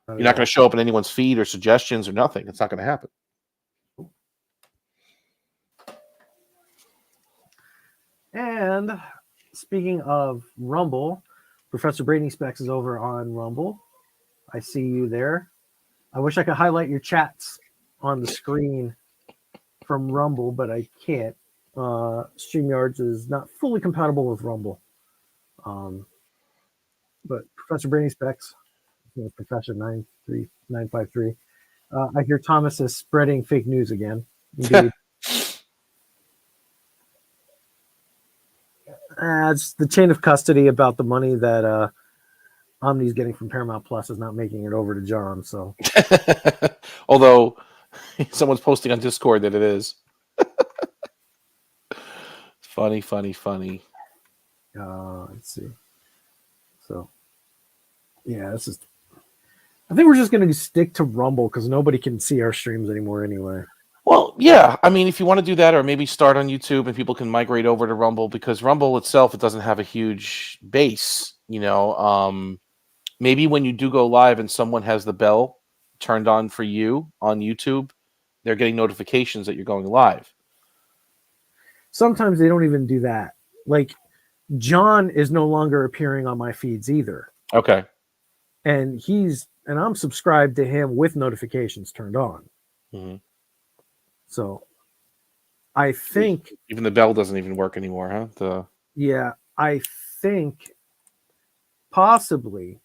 You're not going to show up in anyone's feed or suggestions or nothing. It's not going to happen. And speaking of Rumble, Professor Brady Specs is over on Rumble. I see you there. I wish I could highlight your chats on the screen from Rumble, but I can't. StreamYards is not fully compatible with Rumble. But Professor Brady Specs, Professor 93953. I hear Thomas is spreading fake news again. Indeed. It's the chain of custody about the money that Omni's getting from Paramount Plus is not making it over to John. So, although someone's posting on Discord that it is. Funny. Let's see. So, yeah, this is. I think we're just going to stick to Rumble because nobody can see our streams anymore anyway. Well, yeah. I mean, if you want to do that, or maybe start on YouTube and people can migrate over to Rumble because Rumble itself, it doesn't have a huge base. Maybe when you do go live and someone has the bell turned on for you on YouTube, they're getting notifications that you're going live. Sometimes they don't even do that. Like John is no longer appearing on my feeds either. Okay. And I'm subscribed to him with notifications turned on. Mm-hmm. So I think even the bell doesn't even work anymore, huh? Yeah, I think possibly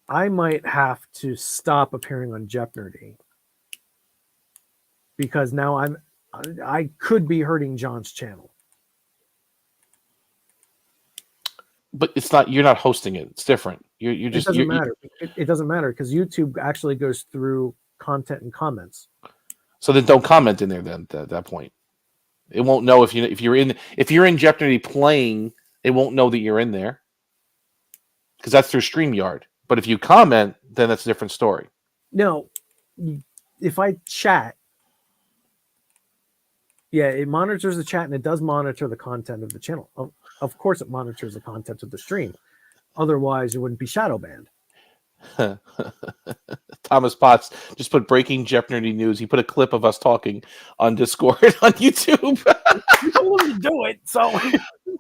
I might have to stop appearing on Jeopardy because now I could be hurting John's channel. But it's not. You're not hosting it. It's different. You're just. It doesn't matter. It doesn't matter because YouTube actually goes through content and comments. So then, don't comment in there. Then at that point, it won't know if you're in Jeopardy playing. It won't know that you're in there because that's through StreamYard. But if you comment, then that's a different story. No, if I chat, yeah, it monitors the chat and it does monitor the content of the channel. Of course, it monitors the content of the stream. Otherwise, it wouldn't be shadow banned. Thomas Potts just put breaking Jeopardy news. He put a clip of us talking on Discord on YouTube. You told him to do it, so.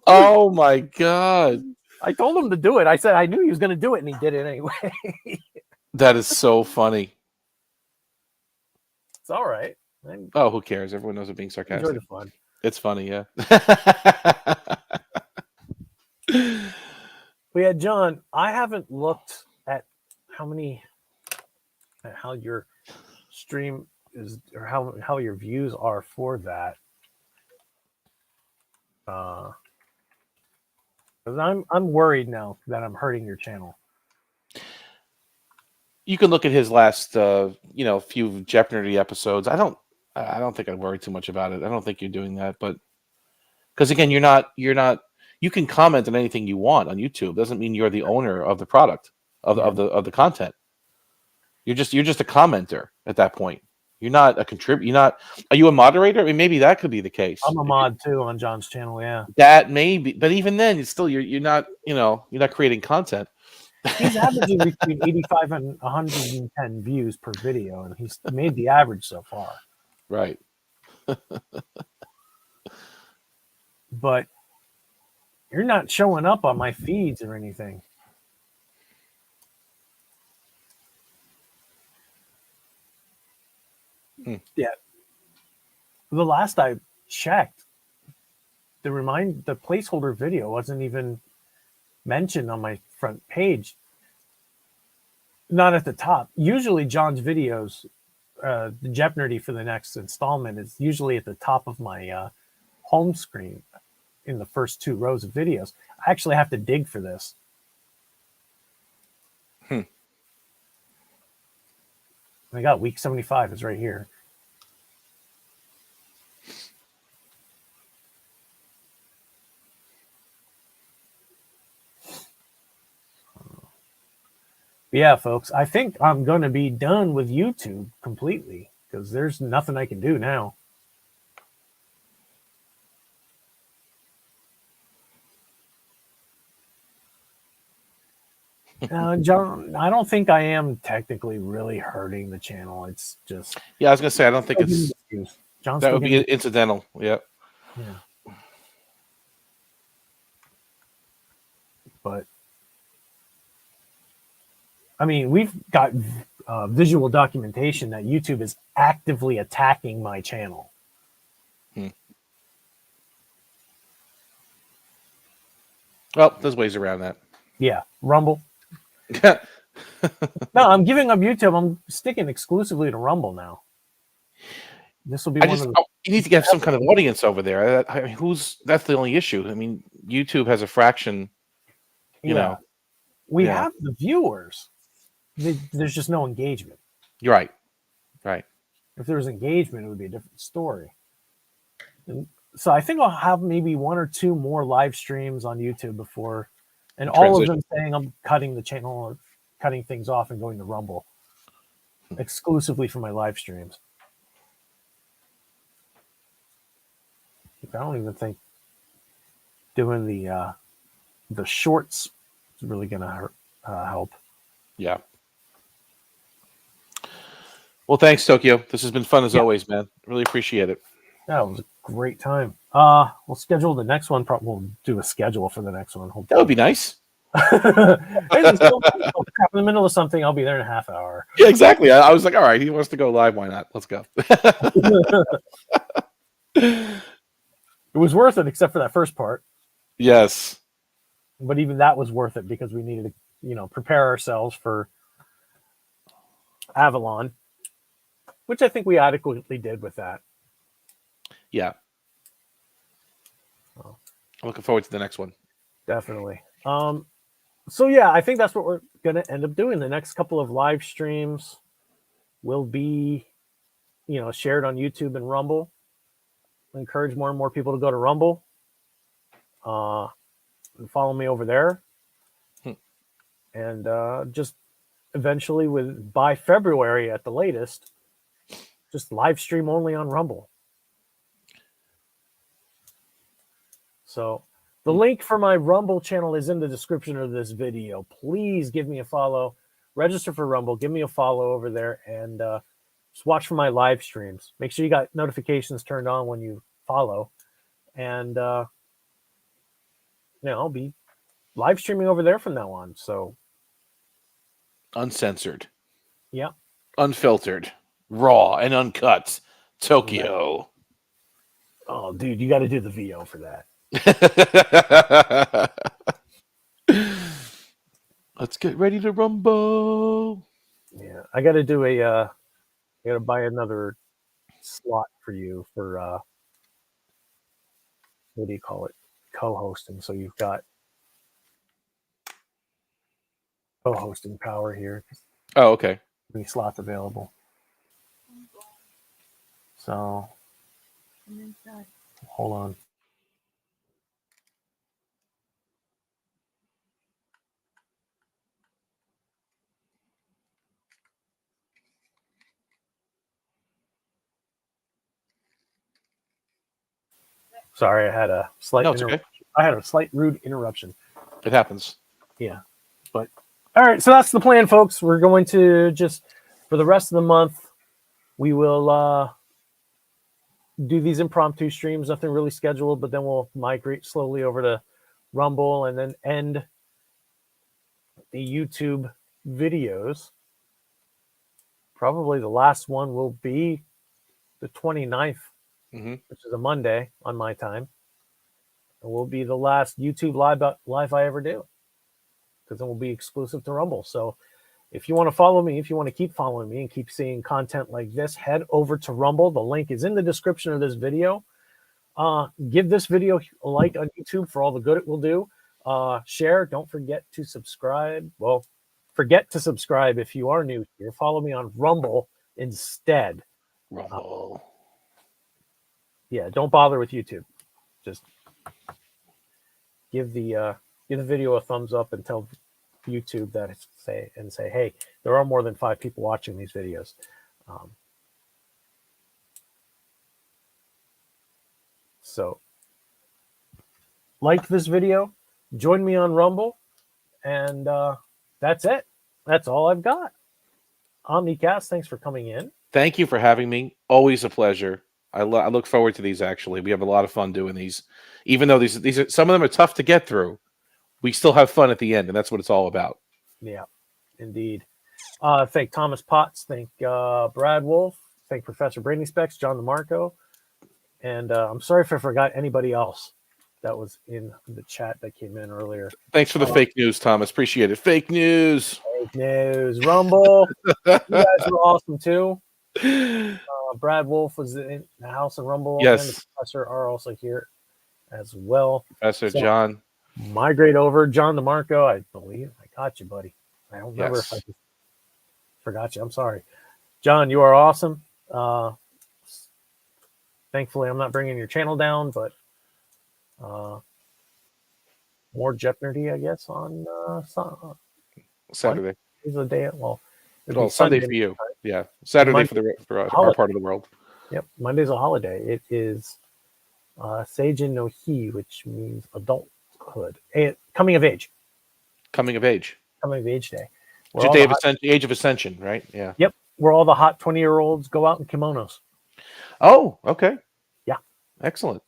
Oh my god! I told him to do it. I said I knew he was going to do it, and he did it anyway. That is so funny. It's all right. Oh, who cares? Everyone knows I'm being sarcastic. Enjoy the fun. It's funny, yeah. Well, yeah, John, I haven't looked at how your stream is or how your views are for that. Because I'm worried now that I'm hurting your channel. You can look at his last few Jeopardy episodes. I don't think I'd worry too much about it. I don't think you're doing that, but because again, you're not. You can comment on anything you want on YouTube. Doesn't mean you're the owner of the product of the content. You're just a commenter at that point. You're not a contributor. Are you a moderator? I mean, maybe that could be the case. I'm a mod too on John's channel. Yeah, that may be, but even then, it's still you're not. You're not creating content. He's averaging between 85 and 110 views per video, and he's made the average so far. Right. But you're not showing up on my feeds or anything. Yeah. The last I checked, the placeholder video wasn't even mentioned on my front page. Not at the top. Usually John's videos, the Jeopardy for the next installment is usually at the top of my home screen in the first 2 rows of videos. I actually have to dig for this. I got week 75 is right here. Yeah, folks, I think I'm going to be done with YouTube completely because there's nothing I can do now. John, I don't think I am technically really hurting the channel. It's just... Yeah, I was going to say, I don't think it's... John's that would be incidental. Yeah. Yeah. But... I mean, we've got visual documentation that YouTube is actively attacking my channel. Well, there's ways around that. Yeah, Rumble. No, I'm giving up YouTube. I'm sticking exclusively to Rumble now. This will be you need to get some kind of audience over there. I mean, that's the only issue. I mean, YouTube has a fraction, you know. We have the viewers. There's just no engagement. You're right. Right. If there was engagement, it would be a different story. And so I think I'll have maybe 1 or 2 more live streams on YouTube before, and all of them saying I'm cutting the channel or cutting things off and going to Rumble exclusively for my live streams. I don't even think doing the shorts is really going to help. Yeah. Well, thanks, Tokyo. This has been fun as always, man. Really appreciate it. Yeah, it was a great time. We'll schedule the next one. We'll do a schedule for the next one. Hopefully. That would be nice. In the middle of something, I'll be there in a half hour. Yeah, exactly. I was like, all right, he wants to go live. Why not? Let's go. It was worth it, except for that first part. Yes. But even that was worth it because we needed to, prepare ourselves for Avalon, which I think we adequately did with that. Yeah. I'm looking forward to the next one. Definitely. So yeah, I think that's what we're going to end up doing. The next couple of live streams will be, shared on YouTube and Rumble. Encourage more and more people to go to Rumble and follow me over there. And just eventually by February at the latest, just live stream only on Rumble. So the link for my Rumble channel is in the description of this video. Please give me a follow, register for Rumble, give me a follow over there, and just watch for my live streams. Make sure you got notifications turned on when you follow. And, I'll be live streaming over there from now on. So uncensored. Yeah. Unfiltered. Raw and uncut. Tokyo. Oh, dude, you got to do the VO for that. Let's get ready to rumble. Yeah, I got to do I got to buy another slot for you for what do you call it? Co-hosting. So you've got co-hosting power here. Oh, okay. Any slots available. So hold on. Sorry, I had a slight okay. I had a slight rude interruption. It happens. Yeah. But all right, so that's the plan, folks. We're going to just for the rest of the month, we will do these impromptu streams, nothing really scheduled, but then we'll migrate slowly over to Rumble and then end the YouTube videos. Probably the last one will be the 29th. Which is a Monday on my time. It will be the last YouTube live I ever do. because it will be exclusive to Rumble. So if you want to follow me, if you want to keep following me and keep seeing content like this, head over to Rumble. The link is in the description of this video. Give this video a like on YouTube for all the good it will do. Share. Don't forget to subscribe. Well, forget to subscribe if you are new here. Follow me on Rumble instead. Rumble. Yeah, don't bother with YouTube. Just give the video a thumbs up and tell YouTube that say, hey, there are more than 5 people watching these videos. So like this video, join me on Rumble, and that's it. That's all I've got. Omnicast, thanks for coming in. Thank you for having me. Always a pleasure. I look forward to these. Actually, we have a lot of fun doing these. Even though these are, some of them are tough to get through, we still have fun at the end, and that's what it's all about. Yeah, indeed. Thank Thomas Potts. Thank Brad Wolf. Thank Professor Brady Specs, John DeMarco. And I'm sorry if I forgot anybody else that was in the chat that came in earlier. Thanks for the fake news, Thomas. Appreciate it. Fake news. Fake news. Rumble. You guys were awesome, too. Brad Wolf was in the house of Rumble. Yes. And the professor are also here as well. Professor John. Migrate over. John DeMarco, I believe. I got you, buddy. I don't remember if I just forgot you. I'm sorry. John, you are awesome. Thankfully, I'm not bringing your channel down, but more Jeopardy, I guess, on Saturday. Is the day. Well, Sunday for you. Yeah, Saturday Monday, for our part of the world. Yep, Monday's a holiday. It is Seijin no Hi, which means adulthood, coming of age. Coming of age. Coming of age day. It's your day of ascension, age of ascension, right? Yeah. Yep, where all the hot 20-year-olds go out in kimonos. Oh, okay. Yeah. Excellent.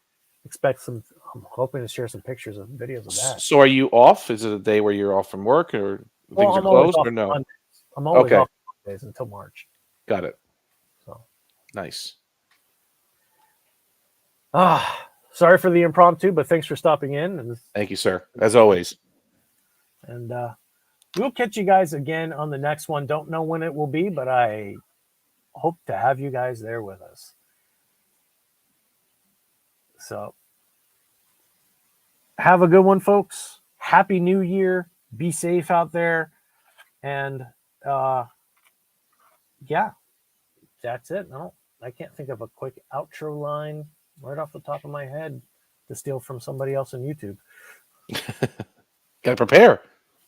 Expect some. I'm hoping to share some pictures and videos of that. So, are you off? Is it a day where you're off from work, or things are closed, or no? I'm always off Mondays until March. Got it. So nice. Sorry for the impromptu, but thanks for stopping in. And thank you, sir. As always. And we'll catch you guys again on the next one. Don't know when it will be, but I hope to have you guys there with us. So have a good one, folks. Happy New Year. Be safe out there. And yeah, that's it. No, I can't think of a quick outro line right off the top of my head to steal from somebody else on YouTube. Gotta prepare.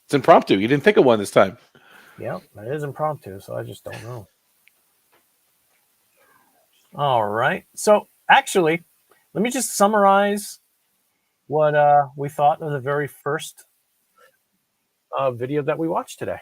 It's impromptu. You didn't think of one this time. Yeah, it is impromptu, so I just don't know. All right. So actually, let me just summarize what we thought of the very first video that we watched today.